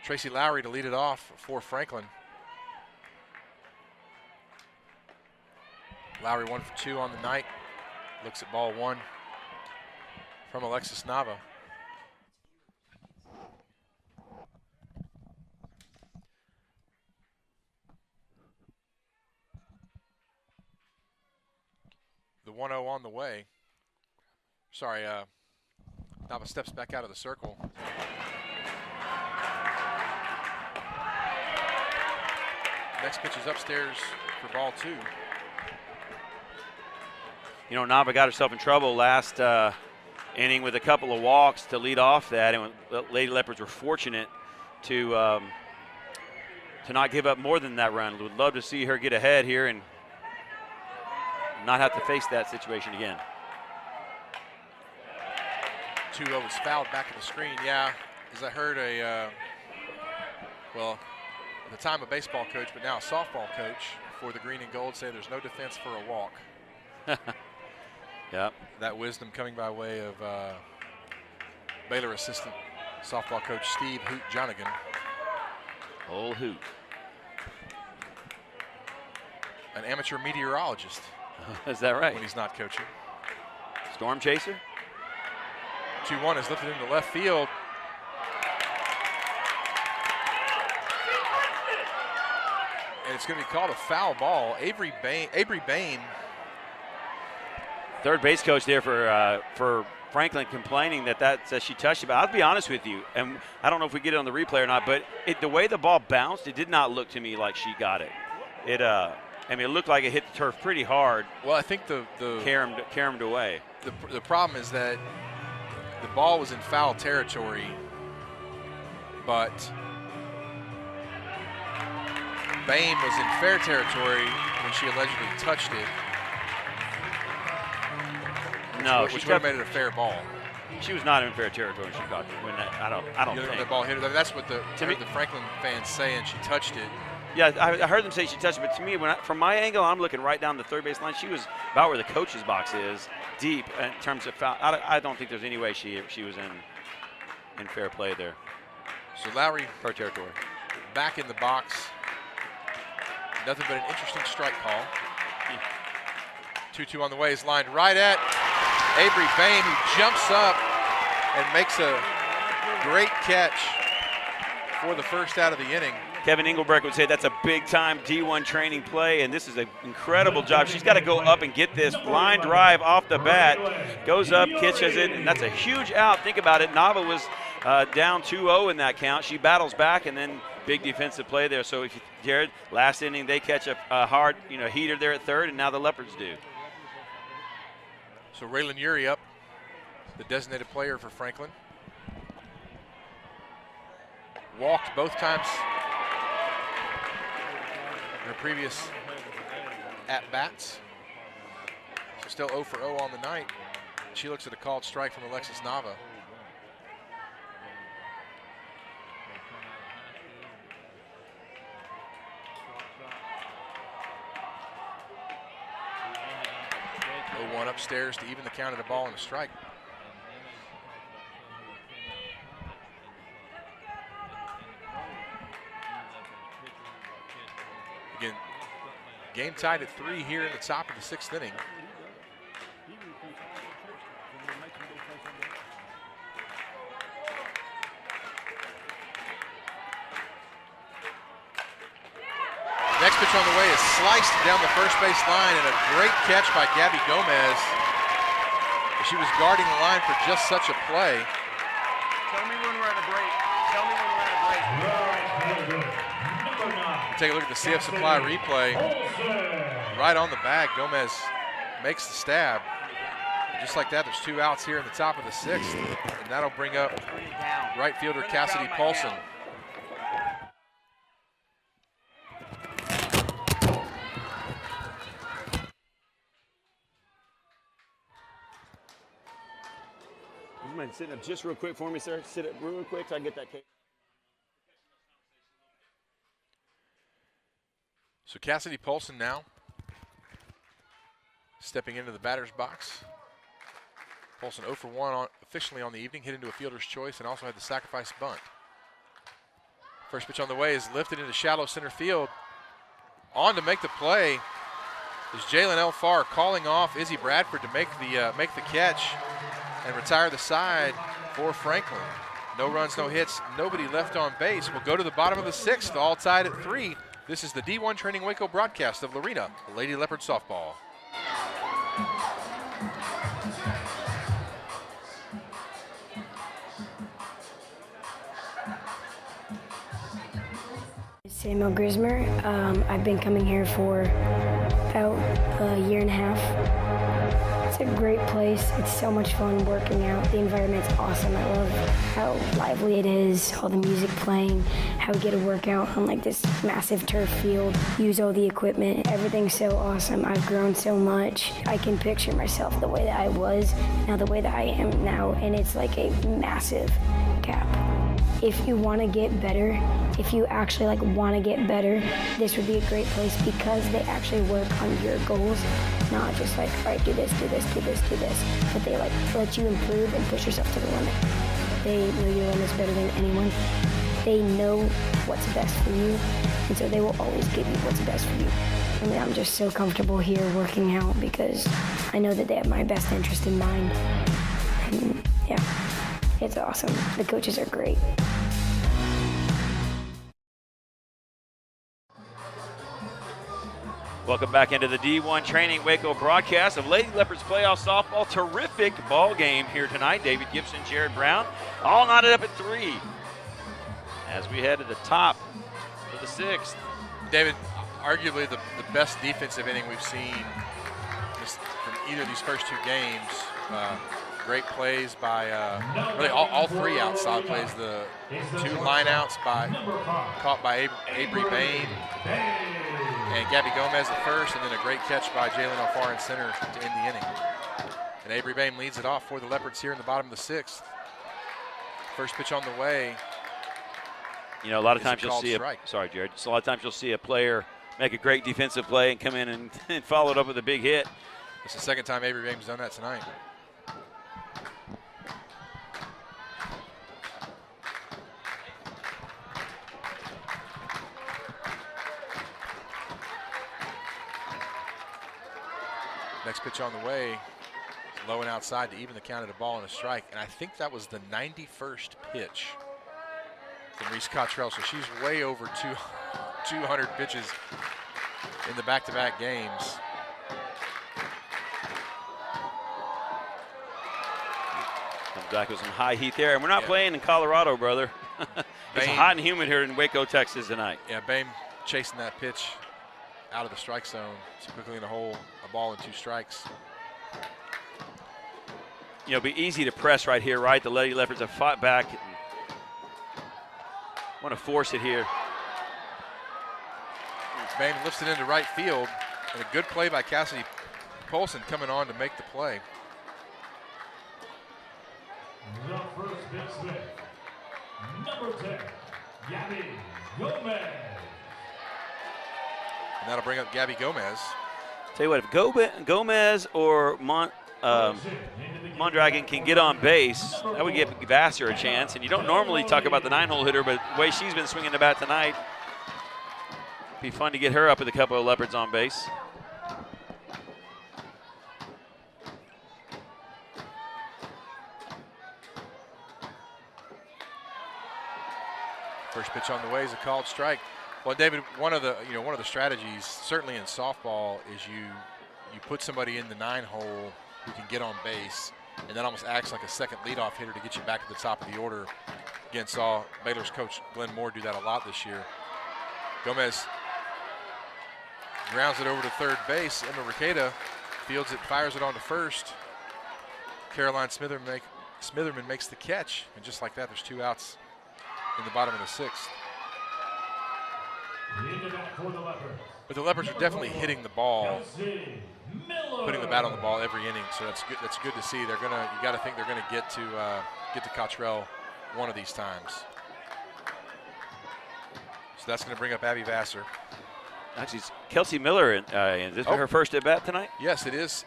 Tracy Lowry to lead it off for Franklin. Lowry 1 for 2 on the night. Looks at ball 1 from Alexis Nava. The 1-0 on the way. Sorry, Nava steps back out of the circle. Next pitch is upstairs for ball 2. You know, Nava got herself in trouble last inning with a couple of walks to lead off that, and the Lady Leopards were fortunate to not give up more than that run. Would love to see her get ahead here and not have to face that situation again. 2-0 was fouled back at the screen. Yeah, as I heard well, at the time a baseball coach, but now a softball coach for the Green and Gold say there's no defense for a walk. Yep. That wisdom coming by way of Baylor assistant softball coach Steve Hoot Jonigan. Old Hoot. An amateur meteorologist. Is that right? When he's not coaching. Storm chaser. 2-1 is lifted into left field. And it's going to be called a foul ball. Avery Bain. Third base coach there for Franklin complaining that she touched it. But I'll be honest with you, and I don't know if we get it on the replay or not, but the way the ball bounced, it did not look to me like she got it. It looked like it hit the turf pretty hard. Well, I think the caromed away. The problem is that the ball was in foul territory, but Bain was in fair territory when she allegedly touched it. Which would have made it a fair ball. She was not in fair territory when she caught it. I don't think the ball hit her. That's what the Franklin fans saying. She touched it. Yeah, I heard them say she touched it, but to me, from my angle, I'm looking right down the third base line. She was about where the coach's box is, deep in terms of foul. I don't think there's any way she was in fair play there. So Lowry, fair territory, back in the box. Nothing but an interesting strike call. 2-2 on the way is lined right at Avery Bain, who jumps up and makes a great catch for the first out of the inning. Kevin Engelbrecht would say that's a big-time D1 training play, and this is an incredible job. She's got to go up and get this line drive off the bat. Goes up, catches it, and that's a huge out. Think about it. Nava was down 2-0 in that count. She battles back, and then big defensive play there. So, Jared, last inning they catch a hard heater there at third, and now the Leopards do. So Raylan Urey up, the designated player for Franklin. Walked both times in her previous at-bats. So still 0 for 0 on the night. She looks at a called strike from Alexis Nava. One upstairs to even the count of the ball and a strike. Again, game tied at 3 here in the top of the 6th inning. Next pitch on the way is sliced down the first base line, and a great catch by Gabby Gomez. She was guarding the line for just such a play. Tell me when we're at a break. Tell me when we're at a break. Take a look at the CF Supply replay. Right on the bag, Gomez makes the stab. Just like that, there's 2 outs here in the top of the 6th, and that'll bring up right fielder Cassidy Paulson. You mind sitting up just real quick for me, sir? Sit up real quick so I can get that cake. So Cassidy Paulson now stepping into the batter's box. Paulson 0 for 1 officially on the evening, hit into a fielder's choice and also had the sacrifice bunt. First pitch on the way is lifted into shallow center field. On to make the play is Jalen Elfar, calling off Izzy Bradford to make the catch and retire the side for Franklin. No runs, no hits, nobody left on base. We'll go to the bottom of the 6th, all tied at 3. This is the D1 Training Waco broadcast of Lorena Lady Leopard softball. Samuel Grismer. I've been coming here for about a year and a half. It's a great place. It's so much fun working out. The environment's awesome. I love how lively it is, all the music playing, how we get to work out on like this massive turf field, use all the equipment. Everything's so awesome. I've grown so much. I can picture myself the way that I was, now the way that I am now, and it's like a massive gap. If you want to get better, if you actually want to get better, this would be a great place because they actually work on your goals, not just all right, do this, do this, do this, do this, but they let you improve and push yourself to the limit. They know your limits better than anyone. They know what's best for you, and so they will always give you what's best for you. I mean, I'm just so comfortable here working out because I know that they have my best interest in mind. And yeah, it's awesome. The coaches are great. Welcome back into the D1 Training Waco broadcast of Lady Leopards playoff softball. Terrific ball game here tonight. David Gibson, Jared Brown, all knotted up at 3 as we head to the top of the 6th. David, arguably the best defensive inning we've seen from either of these first 2 games. Great plays by really all 3 outside plays. The 2 lineouts caught by Avery Bain and Gabby Gomez at first, and then a great catch by Jalen Alfar in center to end the inning. And Avery Bain leads it off for the Leopards here in the bottom of the 6th. First pitch on the way. You know, a lot of times you'll see strike. Jared. Just a lot of times you'll see a player make a great defensive play and come in and follow it up with a big hit. It's the second time Avery Bain's done that tonight. Next pitch on the way, low and outside to even the count at a ball and a strike. And I think that was the 91st pitch from Reese Cottrell. So she's way over 200 pitches in the back-to-back games. Comes back with some high heat there. And we're not playing in Colorado, brother. It's hot and humid here in Waco, Texas tonight. Yeah, Bain chasing that pitch out of the strike zone too quickly in the hole. A ball and 2 strikes. You know, it'll be easy to press right here, right? The Lady Leopards have fought back. Want to force it here. Bain lifts it into right field, and a good play by Cassidy Polson coming on to make the play. The first baseman, number 10, Gabby Gomez. And that'll bring up Gabby Gomez. Tell you what, if Gomez or Mondragon can get on base, that would give Vassar a chance. And you don't normally talk about the 9-hole hitter, but the way she's been swinging the bat tonight, be fun to get her up with a couple of Leopards on base. First pitch on the way is a called strike. Well, David, one of the strategies, certainly in softball, is you put somebody in the 9-hole who can get on base, and that almost acts like a second leadoff hitter to get you back to the top of the order. Again, saw Baylor's coach Glenn Moore do that a lot this year. Gomez grounds it over to third base. Emma Ricada fields it, fires it on to first. Caroline Smitherman makes the catch, and just like that, there's 2 outs in the bottom of the 6th. But the Leopards are definitely hitting the ball, putting the bat on the ball every inning. So that's good. That's good to see. You got to think they're gonna get to Cottrell one of these times. So that's going to bring up Abby Vassar. Actually, it's Kelsey Miller. Is this her first at bat tonight? Yes, it is.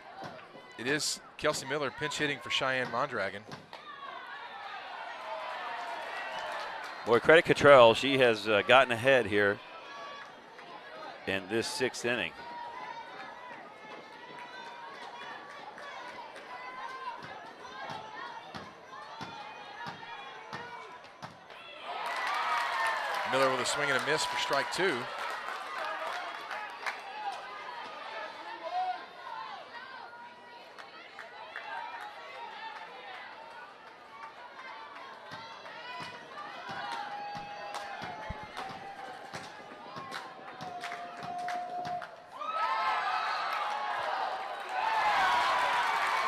It is Kelsey Miller pinch hitting for Cheyenne Mondragon. Boy, credit Cottrell. She has gotten ahead here in this 6th inning. Miller with a swing and a miss for strike 2. And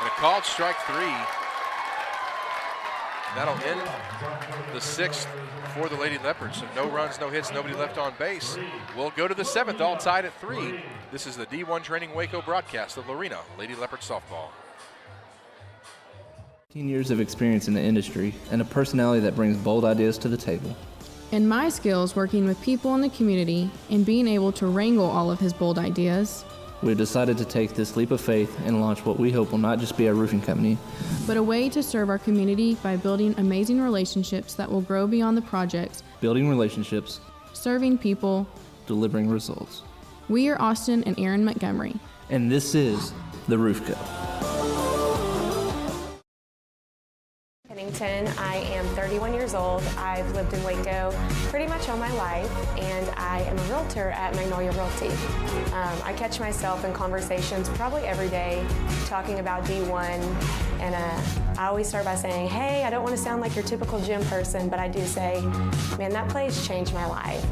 a called strike 3. That'll end the 6th for the Lady Leopards. So no runs, no hits, nobody left on base. We'll go to the 7th, all tied at 3. This is the D1 Training Waco broadcast of Lorena Lady Leopards softball. 15 years of experience in the industry and a personality that brings bold ideas to the table. And my skills working with people in the community and being able to wrangle all of his bold ideas. We've decided to take this leap of faith and launch what we hope will not just be a roofing company, but a way to serve our community by building amazing relationships that will grow beyond the projects, building relationships, serving people, delivering results. We are Austin and Aaron Montgomery. And this is The Roof Co. Pennington. I am 31 years old. I I've lived in Waco pretty much all my life, and I am a realtor at Magnolia Realty. I catch myself in conversations probably every day talking about D1, and I always start by saying, hey, I don't want to sound like your typical gym person, but I do say, man, that place changed my life.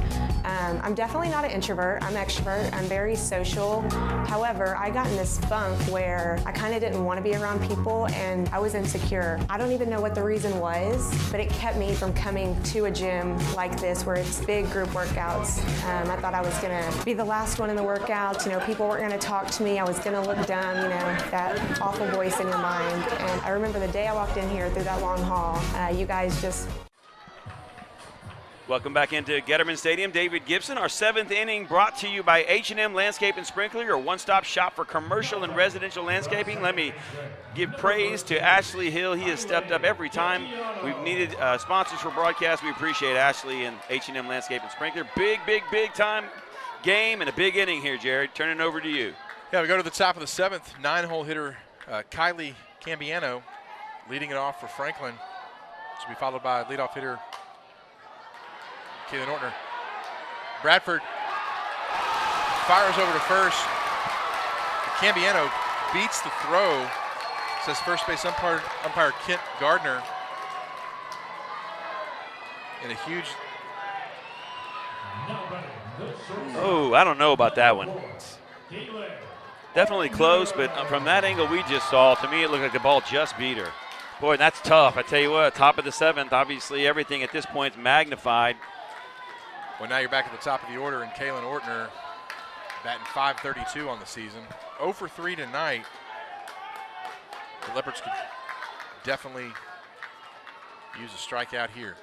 I'm definitely not an introvert, I'm extrovert, I'm very social. However, I got in this funk where I kind of didn't want to be around people and I was insecure. I don't even know what the reason was, but it kept me from coming to a gym like this where it's big group workouts. I thought I was gonna be the last one in the workout, people weren't gonna talk to me, I was gonna look dumb, that awful voice in your mind. And I remember the day I walked in here through that long hall, you guys just... Welcome back into Getterman Stadium. David Gibson, our 7th inning brought to you by H&M Landscape and Sprinkler, your one-stop shop for commercial and residential landscaping. Let me give praise to Ashley Hill. He has stepped up every time we've needed sponsors for broadcast. We appreciate Ashley and H&M Landscape and Sprinkler. Big time game and a big inning here, Jared. Turning it over to you. Yeah, we go to the top of the 7th. 9-hole hitter Kylie Cambiano leading it off for Franklin. To be followed by leadoff hitter Kaylin Ortner. Bradford fires over to first. Cambiano beats the throw, says first base umpire Kent Gardner. And a huge... Oh, I don't know about that one. Definitely close, but from that angle we just saw, to me it looked like the ball just beat her. Boy, that's tough. I tell you what, top of the 7th, obviously everything at this point is magnified. Well, now you're back at the top of the order, and Kaylin Ortner batting .532 on the season. 0 for 3 tonight. The Leopards could definitely use a strikeout here.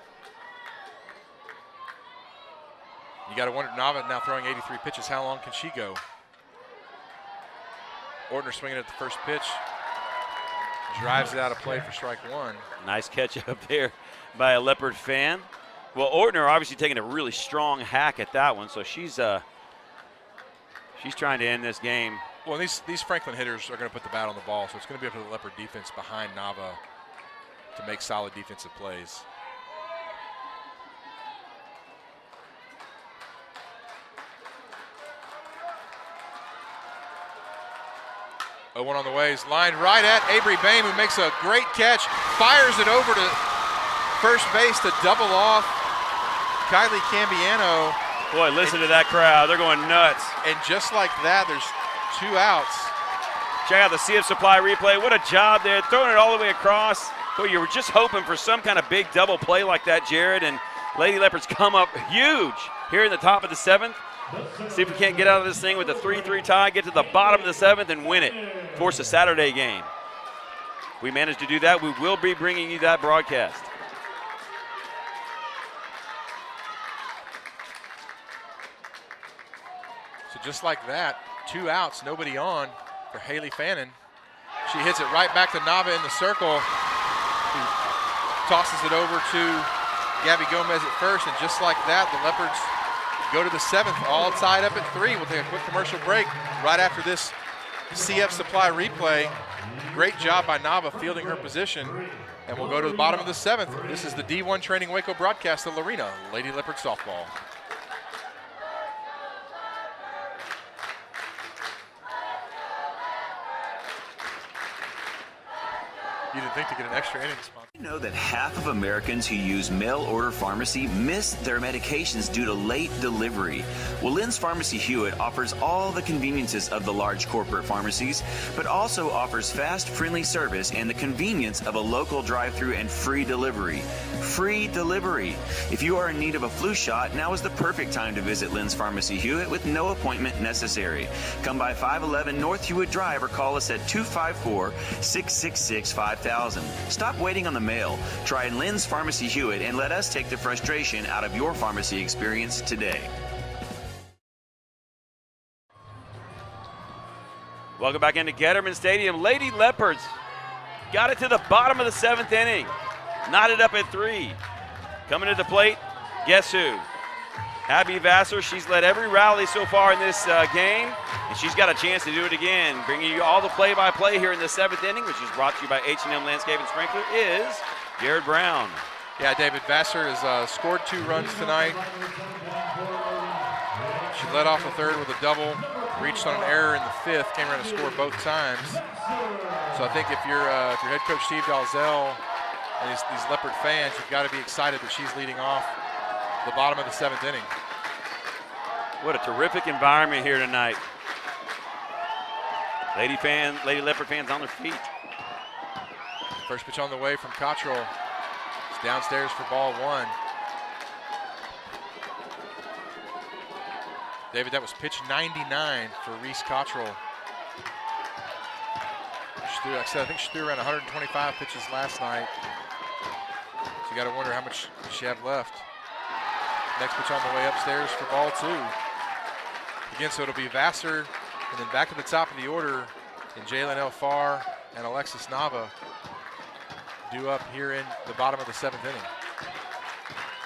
You got to wonder, Nava now throwing 83 pitches, how long can she go? Ortner swinging at the first pitch. Drives it out of play for strike 1. Nice catch up there by a Leopard fan. Well, Ortner obviously taking a really strong hack at that one, so she's trying to end this game. Well, these Franklin hitters are going to put the bat on the ball, so it's going to be up to the Leopard defense behind Nava to make solid defensive plays. Oh, one on the way is lined right at Avery Bain, who makes a great catch, fires it over to first base to double off Kylie Cambiano. Boy, listen to that crowd. They're going nuts. And just like that, there's 2 outs. Check out the CF Supply replay. What a job there, throwing it all the way across. Boy, you were just hoping for some kind of big double play like that, Jared, and Lady Leopards come up huge here in the top of the 7th. See if we can't get out of this thing with a 3-3 tie, get to the bottom of the 7th and win it. Force a Saturday game. We managed to do that. We will be bringing you that broadcast. So just like that, 2 outs, nobody on for Haley Fannin. She hits it right back to Nava in the circle, who tosses it over to Gabby Gomez at first, and just like that, the Leopards go to the 7th, all tied up at 3. We'll take a quick commercial break right after this CF Supply replay. Great job by Nava fielding her position, and we'll go to the bottom of the 7th. This is the D1 Training Waco broadcast of Lorena Lady Leopard Softball. You didn't think to get an extra inning spot. You know that half of Americans who use mail order pharmacy miss their medications due to late delivery. Well, Lynn's Pharmacy Hewitt offers all the conveniences of the large corporate pharmacies, but also offers fast, friendly service and the convenience of a local drive-through and free delivery. Free delivery. If you are in need of a flu shot, now is the perfect time to visit Lynn's Pharmacy Hewitt with no appointment necessary. Come by 511 North Hewitt Drive or call us at 254-666-5000. Stop waiting on the mail. Try Lynn's Pharmacy Hewitt and let us take the frustration out of your pharmacy experience today. Welcome back into Getterman Stadium. Lady Leopards got it to the bottom of the 7th inning. Knotted up at 3. Coming to the plate, guess who? Abby Vassar. She's led every rally so far in this game, and she's got a chance to do it again. Bringing you all the play-by-play here in the 7th inning, which is brought to you by H&M Landscape and Sprinkler, is Jared Brown. Yeah, David Vassar has scored 2 runs tonight. She led off the third with a double, reached on an error in the 5th, came around to score both times. So I think if you're head coach Steve Dalzell and these Leopard fans, you've got to be excited that she's leading off the bottom of the 7th inning. What a terrific environment here tonight. Lady Leopard fans on their feet. First pitch on the way from Cottrell. It's downstairs for ball 1. David, that was pitch 99 for Reese Cottrell. I think she threw around 125 pitches last night. So you got to wonder how much she have left. Next pitch on the way upstairs for ball 2. Again, so it'll be Vassar, and then back at the top of the order, and Jalen Elfar and Alexis Nava due up here in the bottom of the 7th inning.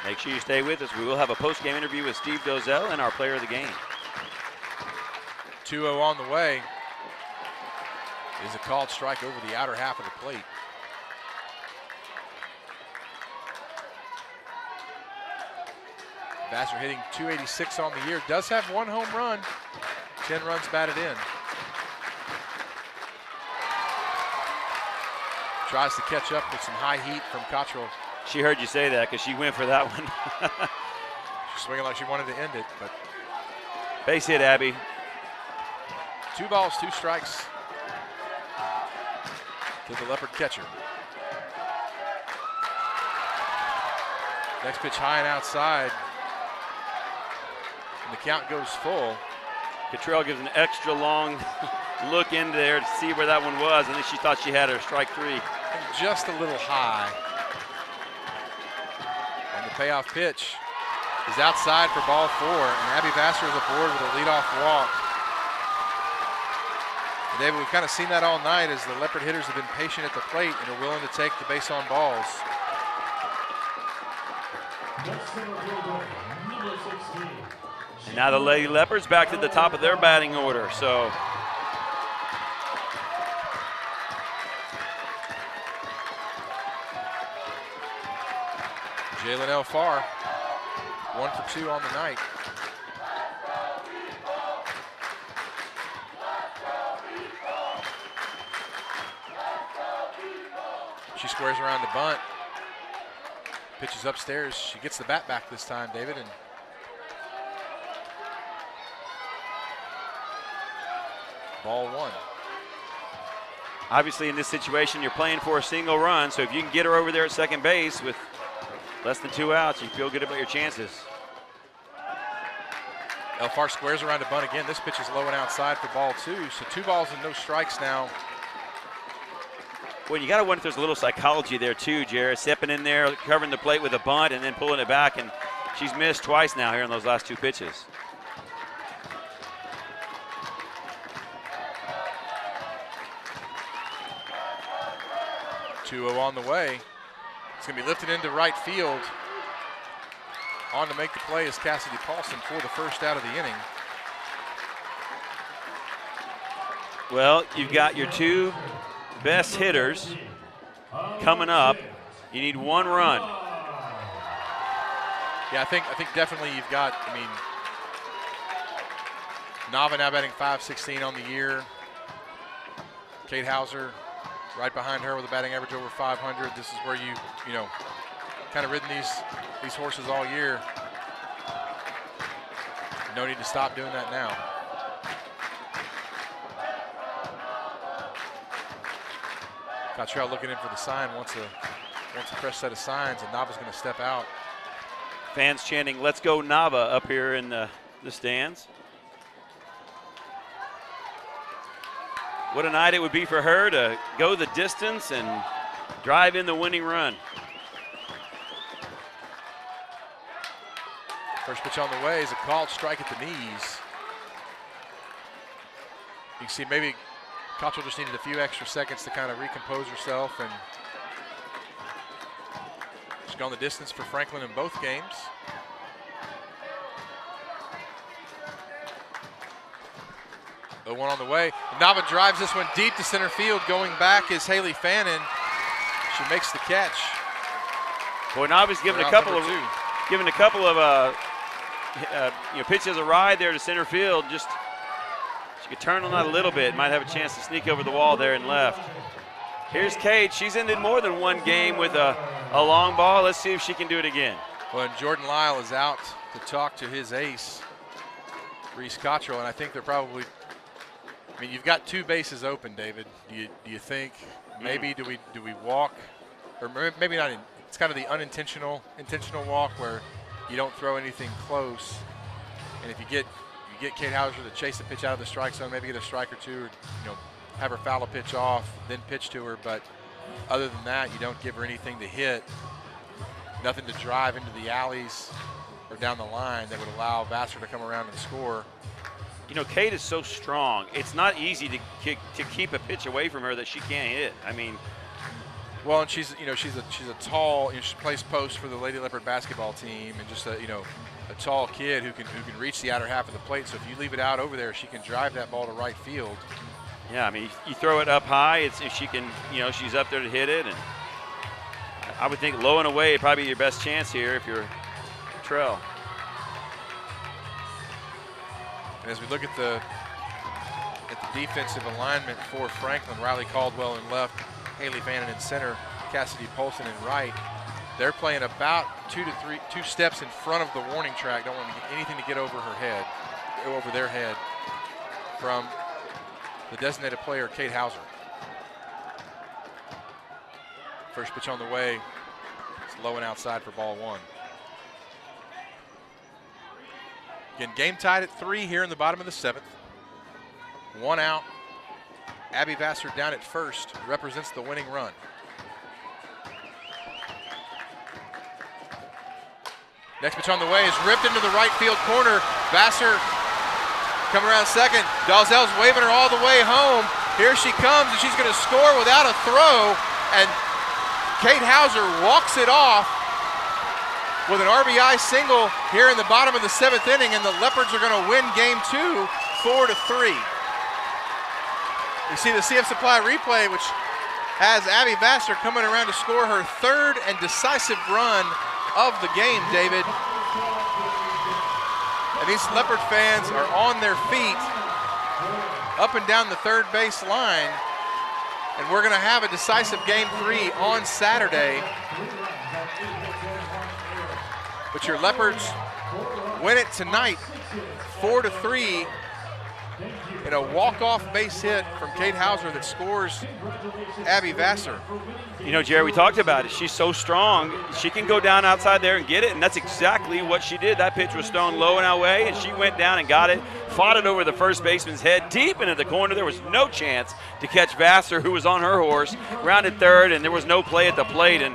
Make sure you stay with us. We will have a post-game interview with Steve Dalzell and our player of the game. 2-0 on the way is a called strike over the outer half of the plate. Vassar hitting .286 on the year. Does have 1 home run, 10 runs batted in. Tries to catch up with some high heat from Cottrell. She heard you say that because she went for that one. She's swinging like she wanted to end it, but. Base hit, Abby. 2 balls, 2 strikes to the Leopard catcher. Next pitch high and outside. And the count goes full. Cottrell gives an extra long look in there to see where that one was. I think she thought she had her strike 3. And just a little high. And the payoff pitch is outside for ball 4. And Abby Vassar is aboard with a leadoff walk. And David, we've kind of seen that all night as the Leopard hitters have been patient at the plate and are willing to take the base on balls. And now the Lady Leopards back to the top of their batting order. So Jalen Elfar, 1 for 2 on the night. She squares around the bunt. Pitches upstairs. She gets the bat back this time, David, and ball 1. Obviously in this situation you're playing for a single run, so if you can get her over there at second base with less than 2 outs, you feel good about your chances. Elfar squares around the bunt again. This pitch is low and outside for ball 2, so 2 balls and no strikes now. Well, you got to wonder if there's a little psychology there too, Jared. Stepping in there, covering the plate with a bunt, and then pulling it back, and she's missed twice now here in those last 2 pitches. .2-0 on the way. It's going to be lifted into right field. On to make the play is Cassidy Paulson for the first out of the inning. Well, you've got your 2 best hitters coming up. You need 1 run. Yeah, I think definitely you've got, Nava now batting .516 on the year. Kate Hauser right behind her with a batting average over 500. This is where you kind of ridden these horses all year. No need to stop doing that now. Cottrell looking in for the sign, wants a fresh set of signs, and Nava's going to step out. Fans chanting, "Let's go Nava" up here in the stands. What a night it would be for her to go the distance and drive in the winning run. First pitch on the way is a called strike at the knees. You can see maybe Cottrell just needed a few extra seconds to kind of recompose herself, and she's gone the distance for Franklin in both games. The 1 on the way. Nava drives this one deep to center field. Going back is Haley Fannin. She makes the catch. Boy, now he's giving a couple of pitches a ride there to center field. Just she could turn on that a little bit. Might have a chance to sneak over the wall there and left. Here's Kate. She's ended more than one game with a long ball. Let's see if she can do it again. Well, and Jordan Lyle is out to talk to his ace, Reese Cottrell, and I think they're probably. I mean, you've got 2 bases open, David. Do you think maybe do we walk, or maybe not? It's kind of the intentional walk where you don't throw anything close, and if you get Kate Hauser to chase the pitch out of the strike zone, maybe get a strike or 2, or have her foul a pitch off, then pitch to her. But other than that, you don't give her anything to hit, nothing to drive into the alleys or down the line that would allow Vassar to come around and score. Kate is so strong. It's not easy to keep a pitch away from her that she can't hit. I mean, well, and she's a tall. She plays post for the Lady Leopard basketball team, and just a tall kid who can reach the outer half of the plate. So if you leave it out over there, she can drive that ball to right field. Yeah, I mean, you throw it up high. If she can, she's up there to hit it, and I would think low and away probably your best chance here if you're Trell. And as we look at the defensive alignment for Franklin, Riley Caldwell in left, Haley Fannin in center, Cassidy Polson in right. They're playing about 2 steps in front of the warning track. Don't want to get anything to get over their head from the designated player, Kate Hauser. First pitch on the way. It's low and outside for ball 1. Again, game tied at 3 here in the bottom of the 7th. 1 out. Abby Vassar down at first represents the winning run. Next pitch on the way is ripped into the right field corner. Vassar coming around second. Dalzell's waving her all the way home. Here she comes, and she's going to score without a throw. And Kate Hauser walks it off with an RBI single here in the bottom of the 7th inning, and the Leopards are going to win game 2, 4-3. You see the CF Supply replay, which has Abby Vassar coming around to score her 3rd and decisive run of the game, David. And these Leopard fans are on their feet up and down the 3rd base line, and we're going to have a decisive game 3 on Saturday. But your Leopards win it tonight, 4-3, in a walk-off base hit from Kate Hauser that scores Abby Vassar. Jerry, we talked about it. She's so strong. She can go down outside there and get it, and that's exactly what she did. That pitch was thrown low and away, and she went down and got it, fought it over the first baseman's head, deep into the corner. There was no chance to catch Vassar, who was on her horse, rounded 3rd, and there was no play at the plate. And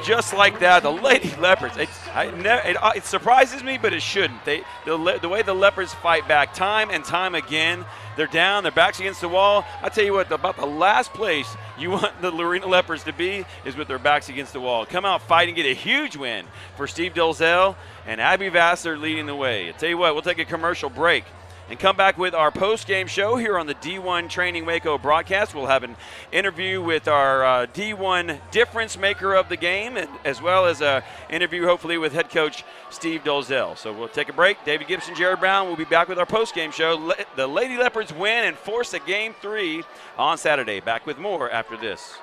just like that, the Lady Leopards, it surprises me, but it shouldn't. The way the Leopards fight back time and time again, they're down, their backs against the wall. I tell you what, about the last place you want the Lorena Leopards to be is with their backs against the wall. Come out fighting, get a huge win for Steve Dalzell and Abby Vassar leading the way. I tell you what, we'll take a commercial break and come back with our post-game show here on the D1 Training Waco broadcast. We'll have an interview with our D1 difference maker of the game, as well as an interview hopefully with head coach Steve Dalzell. So we'll take a break. David Gibson, Jared Brown will be back with our post-game show. The Lady Leopards win and force a game 3 on Saturday. Back with more after this.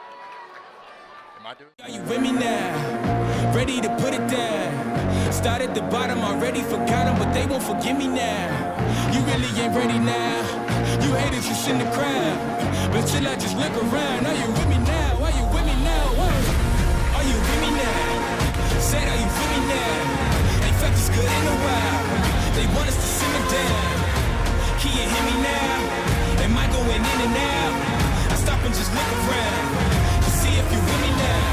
Are you with me now? Ready to put it down. Start at the bottom, already forgot them, but they won't forgive me now. You really ain't ready now. You haters just in the crowd, but till I just look around. Are you with me now? Are you with me now? Are you with me now? Said, are you with me now? Ain't felt this good in a while. They want us to simmer down. Can you hear me now? Am I going in and out? I stop and just look around to see if you with me now.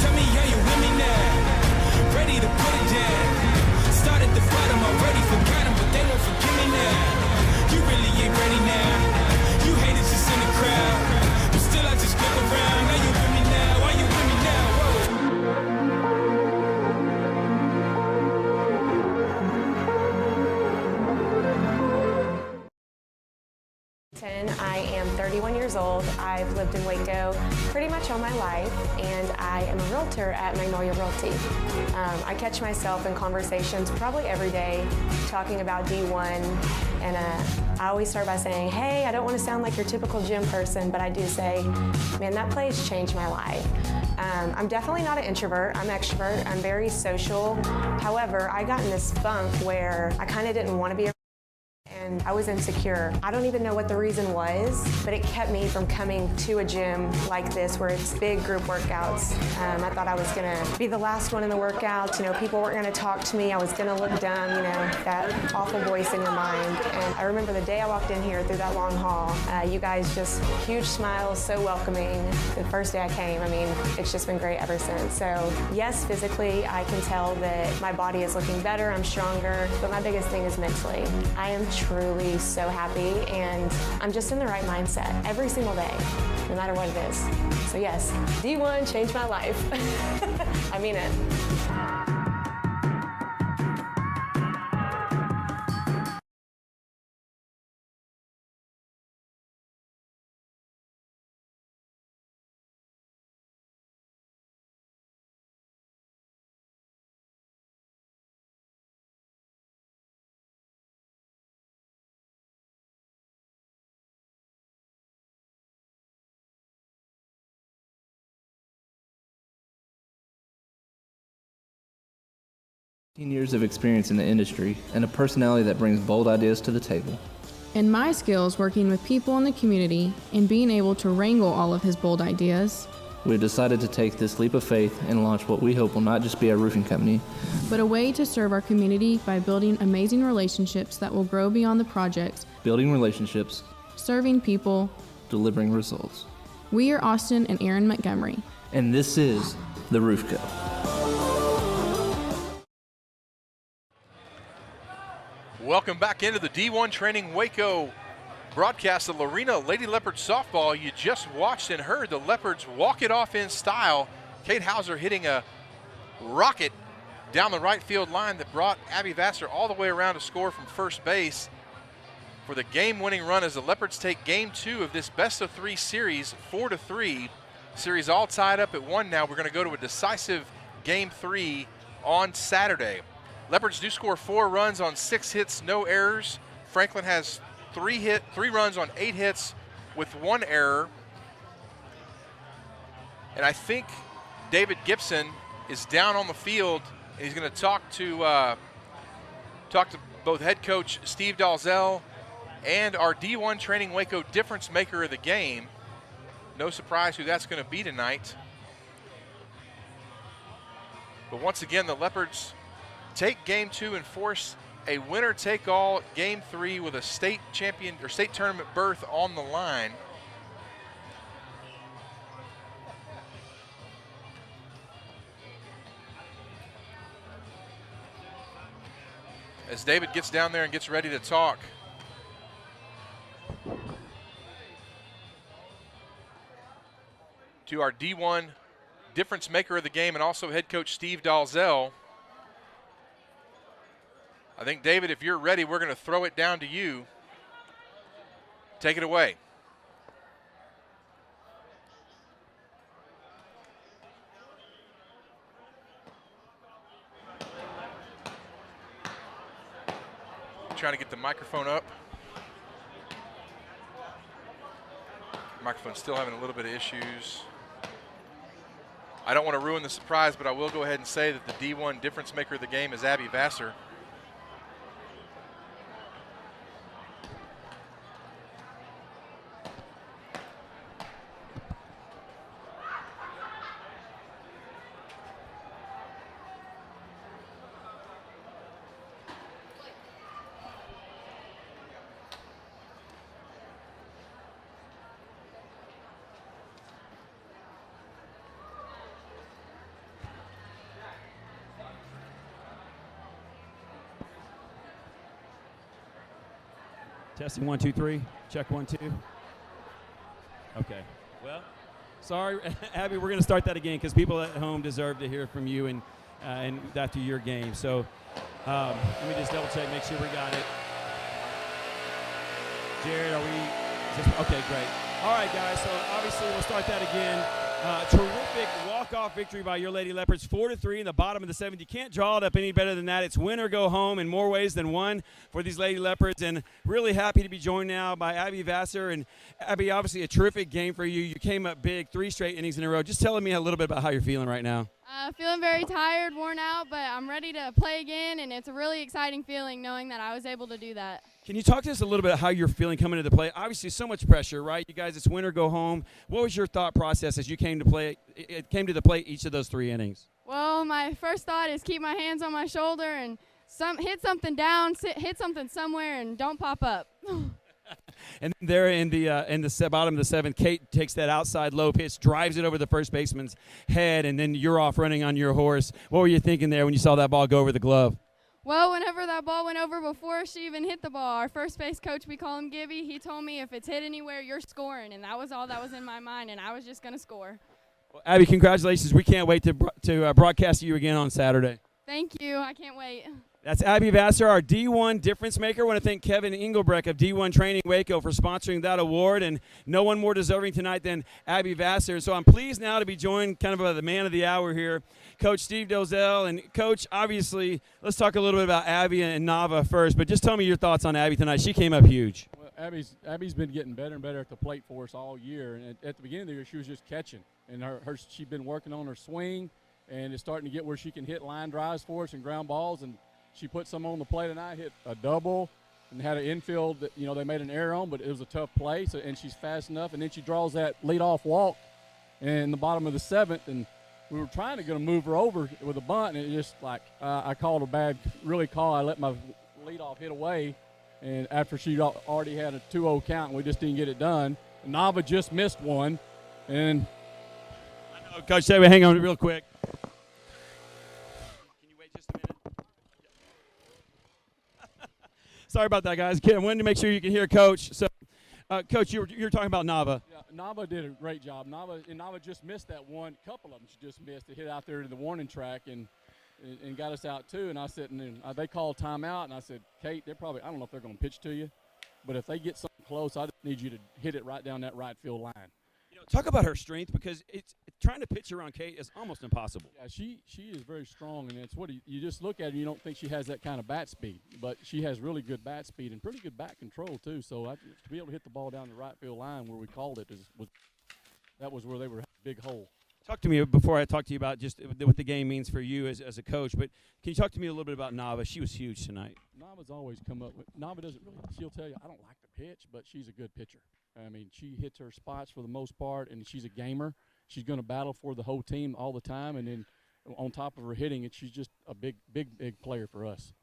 Tell me, are you with me now? Ready to put it down. Start at the bottom, already forgot them, but they won't forgive me now. You really ain't ready now. You haters just in the crowd, but still I just look around. Are you with me now? Are you with me now? I am 31 years old. I've lived in Waco pretty much all my life, and I am a realtor at Magnolia Realty. I catch myself in conversations probably every day talking about D1, and I always start by saying, hey, I don't want to sound like your typical gym person, but I do say, man, that place changed my life. I'm definitely not an introvert. I'm extrovert. I'm very social. However, I got in this funk where I kind of didn't want to be a and I was insecure. I don't even know what the reason was, but it kept me from coming to a gym like this where it's big group workouts. I thought I was gonna be the last one in the workouts. You know, people weren't gonna talk to me. I was gonna look dumb, you know, that awful voice in your mind. And I remember the day I walked in here through that long hall, you guys just huge smiles, so welcoming. The first day I came, I mean, it's just been great ever since. So yes, physically, I can tell that my body is looking better, I'm stronger, but my biggest thing is mentally. I am truly so happy, and I'm just in the right mindset every single day, no matter what it is. So yes, D1 changed my life. I mean it. Years of experience in the industry and a personality that brings bold ideas to the table. And my skills working with people in the community and being able to wrangle all of his bold ideas. We've decided to take this leap of faith and launch what we hope will not just be a roofing company, but a way to serve our community by building amazing relationships that will grow beyond the projects, building relationships, serving people, delivering results. We are Austin and Aaron Montgomery. And this is The Roof Co. Welcome back into the D1 Training Waco broadcast of Lorena Lady Leopards softball. You just watched and heard the Leopards walk it off in style. Kate Hauser hitting a rocket down the right field line that brought Abby Vassar all the way around to score from first base for the game-winning run as the Leopards take Game 2 of this best-of-3 series, 4-3. Series all tied up at 1 now. We're going to go to a decisive Game 3 on Saturday. Leopards do score 4 runs on 6 hits, no errors. Franklin has 3 runs on 8 hits with 1 error. And I think David Gibson is down on the field, and he's going to talk to both head coach Steve Dalzell and our D1 Training Waco difference maker of the game. No surprise who that's going to be tonight. But once again, the Leopards take Game 2 and force a winner-take-all Game 3 with a state champion or state tournament berth on the line. As David gets down there and gets ready to talk. To our D1 difference maker of the game and also head coach Steve Dalzell. I think, David, if you're ready, we're going to throw it down to you. Take it away. Trying to get the microphone up. Microphone's still having a little bit of issues. I don't want to ruin the surprise, but I will go ahead and say that the D1 difference maker of the game is Abby Vassar. Testing 1, 2, 3. Check 1, 2. Okay. Well, sorry, Abby. We're going to start that again because people at home deserve to hear from you and after your game. So let me just double check, make sure we got it. Jared, are we Okay, great. All right, guys, so obviously we'll start that again. Terrific walk-off victory by your Lady Leopards, 4-3 in the bottom of the 7th. You can't draw it up any better than that. It's win or go home in more ways than one for these Lady Leopards, and really happy to be joined now by Abby Vassar. And Abby, obviously a terrific game for you. You came up big, 3 straight innings in a row. Just telling me a little bit about how you're feeling right now. Feeling very tired, worn out, but I'm ready to play again, and it's a really exciting feeling knowing that I was able to do that. Can you talk to us a little bit how you're feeling coming into the play? Obviously, so much pressure, right? You guys, it's win or go home. What was your thought process as you came to play? It came to the plate each of those 3 innings. Well, my first thought is keep my hands on my shoulder and hit something down, hit something somewhere, and don't pop up. And there in the bottom of the 7th, Kate takes that outside low pitch, drives it over the first baseman's head, and then you're off running on your horse. What were you thinking there when you saw that ball go over the glove? Well, whenever that ball went over before she even hit the ball, our first base coach, we call him Gibby, he told me if it's hit anywhere, you're scoring, and that was all that was in my mind, and I was just going to score. Well, Abby, congratulations. We can't wait to broadcast you again on Saturday. Thank you. I can't wait. That's Abby Vassar, our D1 difference maker. I want to thank Kevin Engelbrecht of D1 Training Waco for sponsoring that award, and no one more deserving tonight than Abby Vassar. So I'm pleased now to be joined kind of by the man of the hour here, Coach Steve Dozell. And, Coach, obviously, let's talk a little bit about Abby and Nava first, but just tell me your thoughts on Abby tonight. She came up huge. Well, Abby's been getting better and better at the plate for us all year, and at the beginning of the year she was just catching, and she'd been working on her swing, and it's starting to get where she can hit line drives for us and ground balls, and she put some on the play tonight, hit a double, and had an infield that, they made an error on, but it was a tough play, and she's fast enough. And then she draws that leadoff walk in the bottom of the 7th, and we were trying to move her over with a bunt, and it just I called a bad call. I let my leadoff hit away, and after she already had a 2-0 count, and we just didn't get it done. Nava just missed one, and I know, Coach, hang on real quick. Sorry about that, guys. I wanted to make sure you can hear Coach. So, Coach, you were talking about Nava. Yeah, Nava did a great job. Nava just missed that one. Couple of them she just missed. It hit out there to the warning track and got us out too. And I said, they called timeout, and I said, Kate, I don't know if they're going to pitch to you, but if they get something close, I just need you to hit it right down that right field line. Talk about her strength, because it's trying to pitch her on Kate is almost impossible. Yeah, she is very strong, and it's what you just look at her and you don't think she has that kind of bat speed, but she has really good bat speed and pretty good bat control too. So to be able to hit the ball down the right field line where we called it was where they were a big hole. Talk to me before I talk to you about just what the game means for you as a coach, but can you talk to me a little bit about Nava? She was huge tonight. Nava's always come up with – Nava doesn't really – she'll tell you, I don't like the pitch, but she's a good pitcher. I mean, she hits her spots for the most part, and she's a gamer. She's going to battle for the whole team all the time, and then on top of her hitting, she's just a big player for us.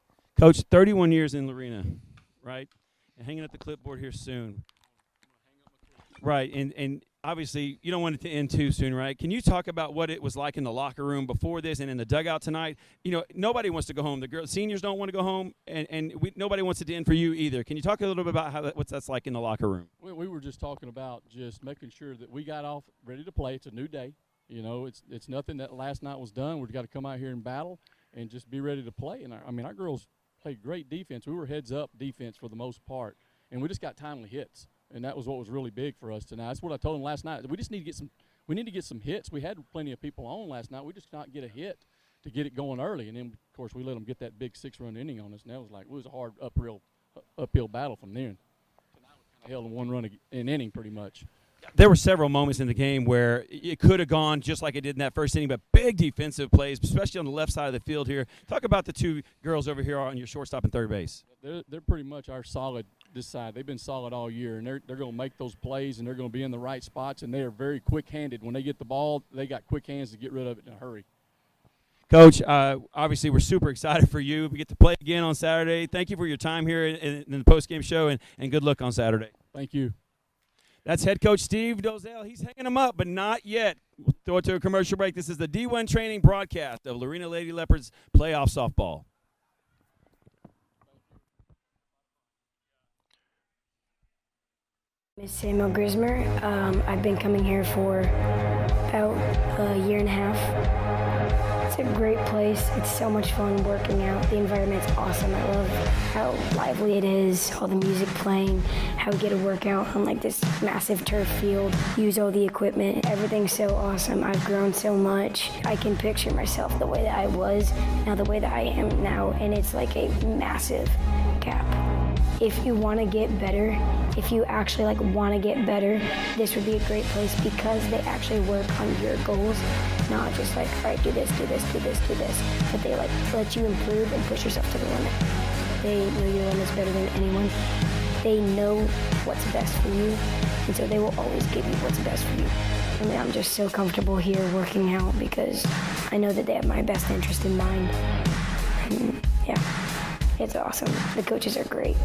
Coach, 31 years in Lorena, right? And hanging up the clipboard here soon. Right, and obviously you don't want it to end too soon, right? Can you talk about what it was like in the locker room before this and in the dugout tonight? Nobody wants to go home. The seniors don't want to go home, and nobody wants it to end for you either. Can you talk a little bit about what that's like in the locker room? We were just talking about just making sure that we got off ready to play. It's a new day. It's nothing that last night was done. We've got to come out here and battle and just be ready to play. And our girls played great defense. We were heads up defense for the most part, and we just got timely hits. And that was what was really big for us tonight. That's what I told them last night. We just need to get some. We need to get some hits. We had plenty of people on last night. We just not get a hit to get it going early. And then, of course, we let them get that big 6-run inning on us. And that was it was a hard uphill battle from there. Tonight we kind of held in 1 run an inning pretty much. There were several moments in the game where it could have gone just like it did in that first inning, but big defensive plays, especially on the left side of the field here. Talk about the 2 girls over here on your shortstop and third base. They're pretty much our solid this side. They've been solid all year, and they're going to make those plays, and they're going to be in the right spots, and they are very quick-handed. When they get the ball, they got quick hands to get rid of it in a hurry. Coach, obviously we're super excited for you. We get to play again on Saturday. Thank you for your time here in the postgame show, and good luck on Saturday. Thank you. That's head coach Steve Dozell. He's hanging them up, but not yet. We'll throw it to a commercial break. This is the D1 training broadcast of Lorena Lady Leopards playoff softball. Miss Samuel Grismer. I've been coming here for about a year and a half. It's a great place. It's so much fun working out. The environment's awesome. I love how lively it is, all the music playing, how we get to work out on like this massive turf field, use all the equipment. Everything's so awesome. I've grown so much. I can picture myself the way that I was, now the way that I am now, and it's like a massive gap. If you want to get better, if you actually want to get better, this would be a great place because they actually work on your goals, not just all right, do this, do this, do this, do this, but they let you improve and push yourself to the limit. They know your limits better than anyone. They know what's best for you, and so they will always give you what's best for you. I mean, I'm just so comfortable here working out because I know that they have my best interest in mind. And yeah, it's awesome. The coaches are great.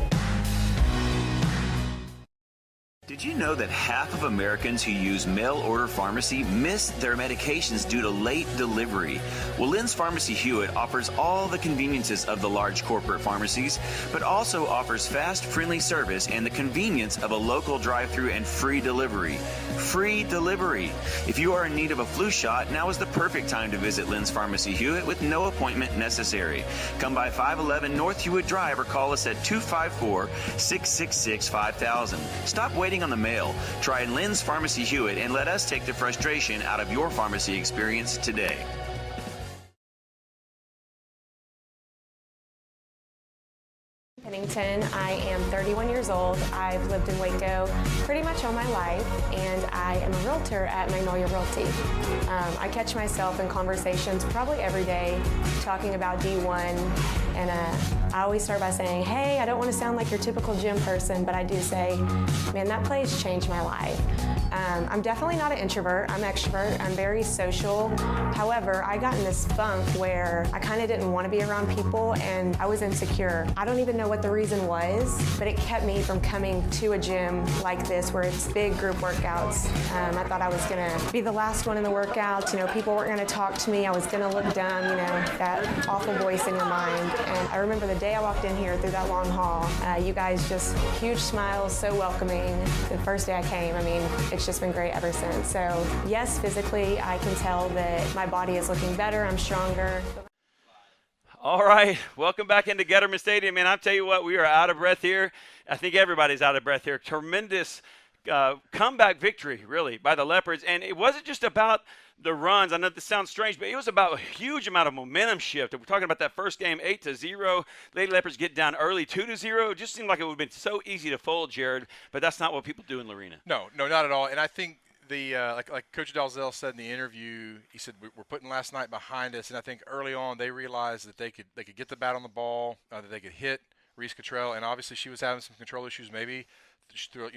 Did you know that half of Americans who use mail-order pharmacy miss their medications due to late delivery? Well, Lynn's Pharmacy Hewitt offers all the conveniences of the large corporate pharmacies, but also offers fast, friendly service and the convenience of a local drive-thru and free delivery. Free delivery. If you are in need of a flu shot, now is the perfect time to visit Lynn's Pharmacy Hewitt with no appointment necessary. Come by 511 North Hewitt Drive or call us at 254-666-5000. Stop waiting on the mail. Try Lynn's Pharmacy Hewitt and let us take the frustration out of your pharmacy experience today. Pennington. I am 31 years old. I've lived in Waco pretty much all my life, and I am a realtor at Magnolia Realty. I catch myself in conversations probably every day talking about D1, and I always start by saying, hey, I don't want to sound like your typical gym person, but I do say, man, that place changed my life. I'm definitely not an introvert. I'm extrovert. I'm very social. However, I got in this funk where I kind of didn't want to be around people, and I was insecure. I don't even know what the reason was, but it kept me from coming to a gym like this where it's big group workouts. I thought I was going to be the last one in the workouts. You know, people weren't going to talk to me. I was going to look dumb, you know, that awful voice in your mind. And I remember the day I walked in here through that long hall, you guys just huge smiles, so welcoming. The first day I came, I mean, it's just been great ever since. So yes, physically, I can tell that my body is looking better. I'm stronger. All right, welcome back into Getterman Stadium, and I'll tell you what, we are out of breath here. I think everybody's out of breath here. Tremendous comeback victory, really, by the Leopards, and it wasn't just about the runs. I know this sounds strange, but it was about a huge amount of momentum shift. We're talking about that first game, 8-0. Lady Leopards get down early, 2-0. It just seemed like it would have been so easy to fold, Jared, but that's not what people do in Lorena. No, not at all. And I think like Coach Dalzell said in the interview, he said we're putting last night behind us, and I think early on they realized that they could get the bat on the ball, that they could hit Reese Cottrell, and obviously she was having some control issues. Maybe she threw,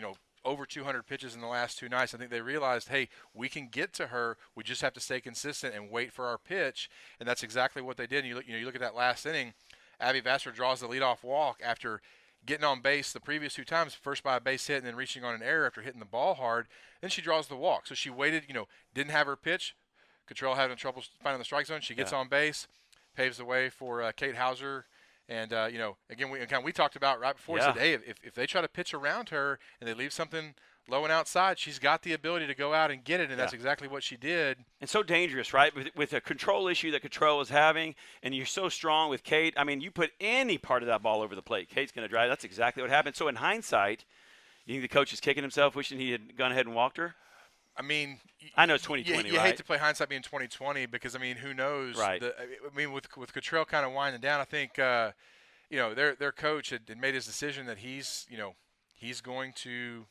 over 200 pitches in the last two nights. I think they realized, hey, we can get to her. We just have to stay consistent and wait for our pitch, and that's exactly what they did. And you look at that last inning. Abby Vassar draws the leadoff walk after getting on base the previous two times, first by a base hit and then reaching on an error after hitting the ball hard. Then she draws the walk. So she waited, didn't have her pitch. Cottrell having trouble finding the strike zone. She gets on base, paves the way for Kate Hauser. And, again, we talked about right before, said, hey, if they try to pitch around her and they leave something low and outside, she's got the ability to go out and get it, and that's exactly what she did. And so dangerous, right, with a control issue that Cottrell was having, and you're so strong with Kate. I mean, you put any part of that ball over the plate, Kate's going to drive. That's exactly what happened. So in hindsight, you think the coach is kicking himself, wishing he had gone ahead and walked her? I mean, I know it's 2020, you hate to play hindsight being 2020 because, I mean, who knows? Right. With Cottrell kind of winding down, I think, their coach had made his decision that he's going to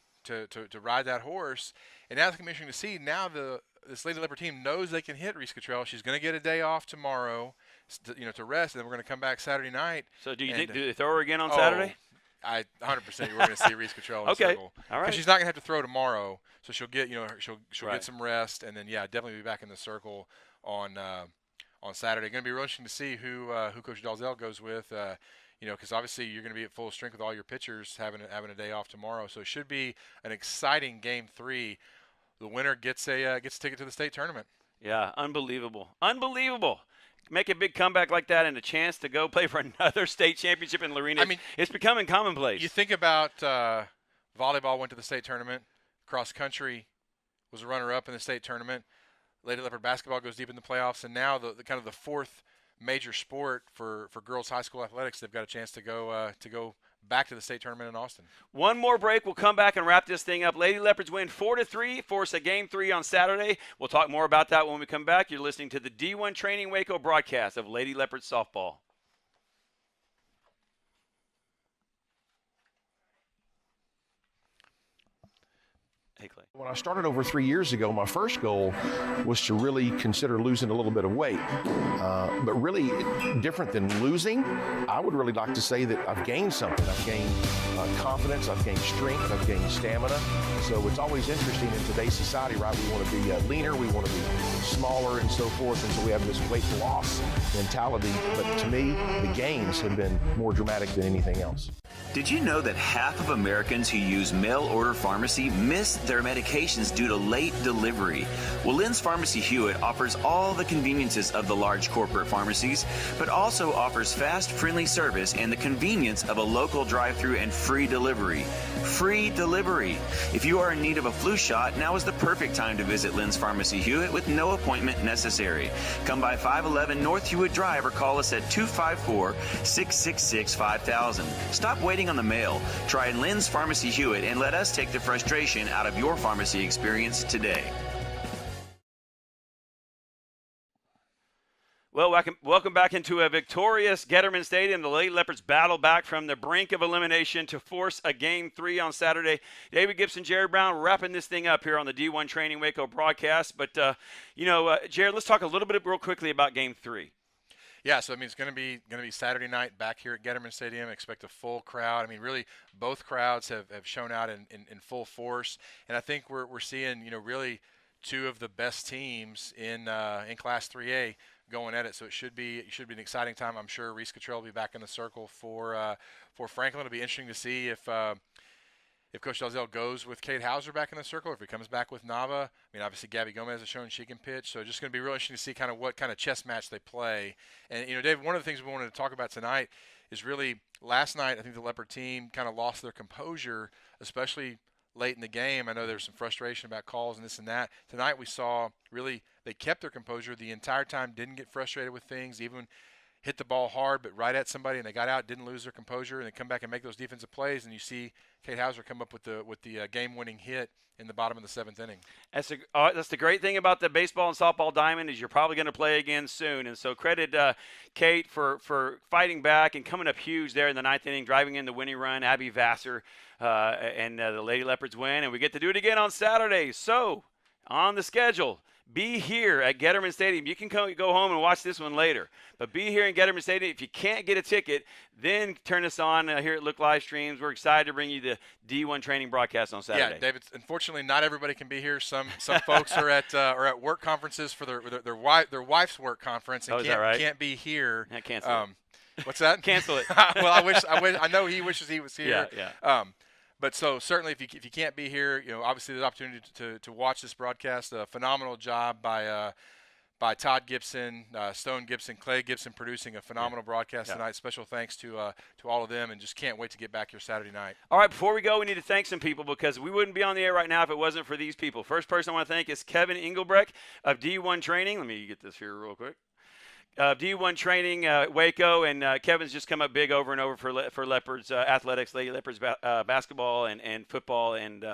ride that horse. And now it's interesting to see now this Lady Leopard team knows they can hit Reese Cottrell. She's going to get a day off tomorrow, to rest, and then we're going to come back Saturday night. So do you think do they throw her again on Saturday? 100% we're going to see Reese Cottrell in the circle. All right. Because she's not going to have to throw tomorrow, so she'll get she'll get some rest, and then definitely be back in the circle on Saturday. Going to be really interesting to see who Coach Dalzell goes with. Because obviously you're going to be at full strength with all your pitchers having a day off tomorrow, so it should be an exciting Game 3. The winner gets a ticket to the state tournament. Yeah, unbelievable. Make a big comeback like that and a chance to go play for another state championship in Lorena. I mean, it's becoming commonplace. You think about volleyball went to the state tournament. Cross country was a runner-up in the state tournament. Lady Leopard basketball goes deep in the playoffs, and now the kind of the fourth major sport for girls high school athletics, they've got a chance to go back to the state tournament in Austin. One more break. We'll come back and wrap this thing up. Lady Leopards win 4-3, force a Game 3 on Saturday. We'll talk more about that when we come back. You're listening to the D1 Training Waco broadcast of Lady Leopards softball. Hey, Clay. When I started over 3 years ago, my first goal was to really consider losing a little bit of weight. But really, different than losing, I would really like to say that I've gained something. I've gained confidence, I've gained strength, I've gained stamina. So it's always interesting in today's society, right? We want to be leaner, we want to be smaller and so forth, and so we have this weight loss mentality. But to me, the gains have been more dramatic than anything else. Did you know that half of Americans who use mail-order pharmacy miss their medications due to late delivery? Well, Lynn's Pharmacy Hewitt offers all the conveniences of the large corporate pharmacies, but also offers fast, friendly service and the convenience of a local drive-thru and free delivery. Free delivery. If you are in need of a flu shot, now is the perfect time to visit Lynn's Pharmacy Hewitt with no appointment necessary. Come by 511 North Hewitt Drive or call us at 254-666-5000. Stop waiting on the mail. Try Lynn's Pharmacy Hewitt and let us take the frustration out of your pharmacy experience today. Well, welcome back into a victorious Getterman Stadium. The Lady Leopards battle back from the brink of elimination to force a Game 3 on Saturday. David Gibson, Jared Brown, wrapping this thing up here on the D1 Training Waco broadcast. But, Jared, let's talk a little bit real quickly about Game 3. Yeah, so I mean it's going to be Saturday night back here at Getterman Stadium. Expect a full crowd. I mean, really, both crowds have shown out in full force, and I think we're seeing really two of the best teams in Class 3A going at it. So it should be an exciting time. I'm sure Reese Cottrell will be back in the circle for Franklin. It'll be interesting to see if Coach Dalzell goes with Kate Hauser back in the circle, or if he comes back with Nava. I mean, obviously Gabby Gomez has shown she can pitch, so just going to be really interesting to see kind of what kind of chess match they play. And Dave, one of the things we wanted to talk about tonight is really last night I think the Leopard team kind of lost their composure, especially late in the game. I know there was some frustration about calls and this and that. Tonight we saw really they kept their composure the entire time, didn't get frustrated with things, even hit the ball hard but right at somebody, and they got out, didn't lose their composure, and they come back and make those defensive plays, and you see Kate Hauser come up with the game-winning hit in the bottom of the seventh inning. That's the great thing about the baseball and softball diamond is you're probably going to play again soon, and so credit Kate for fighting back and coming up huge there in the ninth inning, driving in the winning run. Abby Vassar and the Lady Leopards win, and we get to do it again on Saturday. So on the schedule, be here at Getterman Stadium. You can go home and watch this one later, but be here in Getterman Stadium. If you can't get a ticket, then turn us on here at Look Live Streams. We're excited to bring you the D1 training broadcast on Saturday. Yeah, David. Unfortunately, not everybody can be here. Some folks are at work conferences for their wife's work conference and can't be here. Yeah, cancel it. What's that? Cancel it. Well, I know he wishes he was here. Yeah. But so certainly, if you can't be here, obviously there's opportunity to watch this broadcast. A phenomenal job by Todd Gibson, Stone Gibson, Clay Gibson producing a phenomenal broadcast tonight. Special thanks to all of them, and just can't wait to get back here Saturday night. All right, before we go, we need to thank some people because we wouldn't be on the air right now if it wasn't for these people. First person I want to thank is Kevin Engelbrecht of D1 Training. Let me get this here real quick. D1 Training, Waco, and Kevin's just come up big over and over for Leopards athletics, Lady Leopards basketball and football, and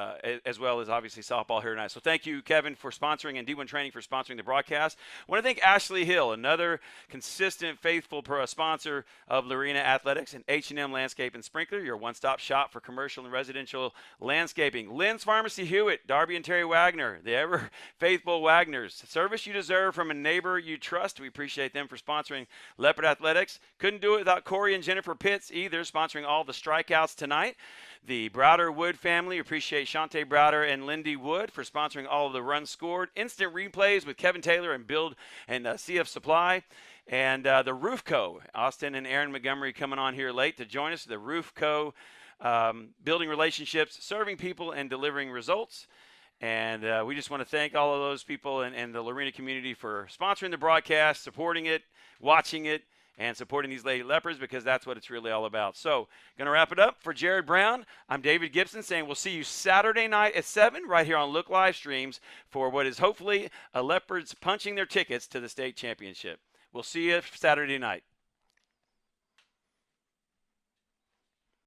as well as obviously softball here tonight. So thank you, Kevin, for sponsoring, and D1 Training for sponsoring the broadcast. I want to thank Ashley Hill, another consistent, faithful sponsor of Lorena Athletics, and H&M Landscape and Sprinkler, your one-stop shop for commercial and residential landscaping. Lynn's Pharmacy Hewitt, Darby and Terry Wagner, the ever faithful Wagners. Service you deserve from a neighbor you trust. We appreciate them for sponsoring Leopard Athletics. Couldn't do it without Corey and Jennifer Pitts either, sponsoring all the strikeouts tonight. The Browder Wood family, appreciate Shante Browder and Lindy Wood for sponsoring all of the runs scored. Instant replays with Kevin Taylor and Build and CF Supply. And the Roof Co. Austin and Aaron Montgomery coming on here late to join us. The Roof Co. Building relationships, serving people, and delivering results. And we just want to thank all of those people and the Lorena community for sponsoring the broadcast, supporting it, watching it, and supporting these Lady Leopards, because that's what it's really all about. So, going to wrap it up. For Jared Brown, I'm David Gibson saying we'll see you Saturday night at 7 right here on Look Live Streams for what is hopefully a Leopards punching their tickets to the state championship. We'll see you Saturday night.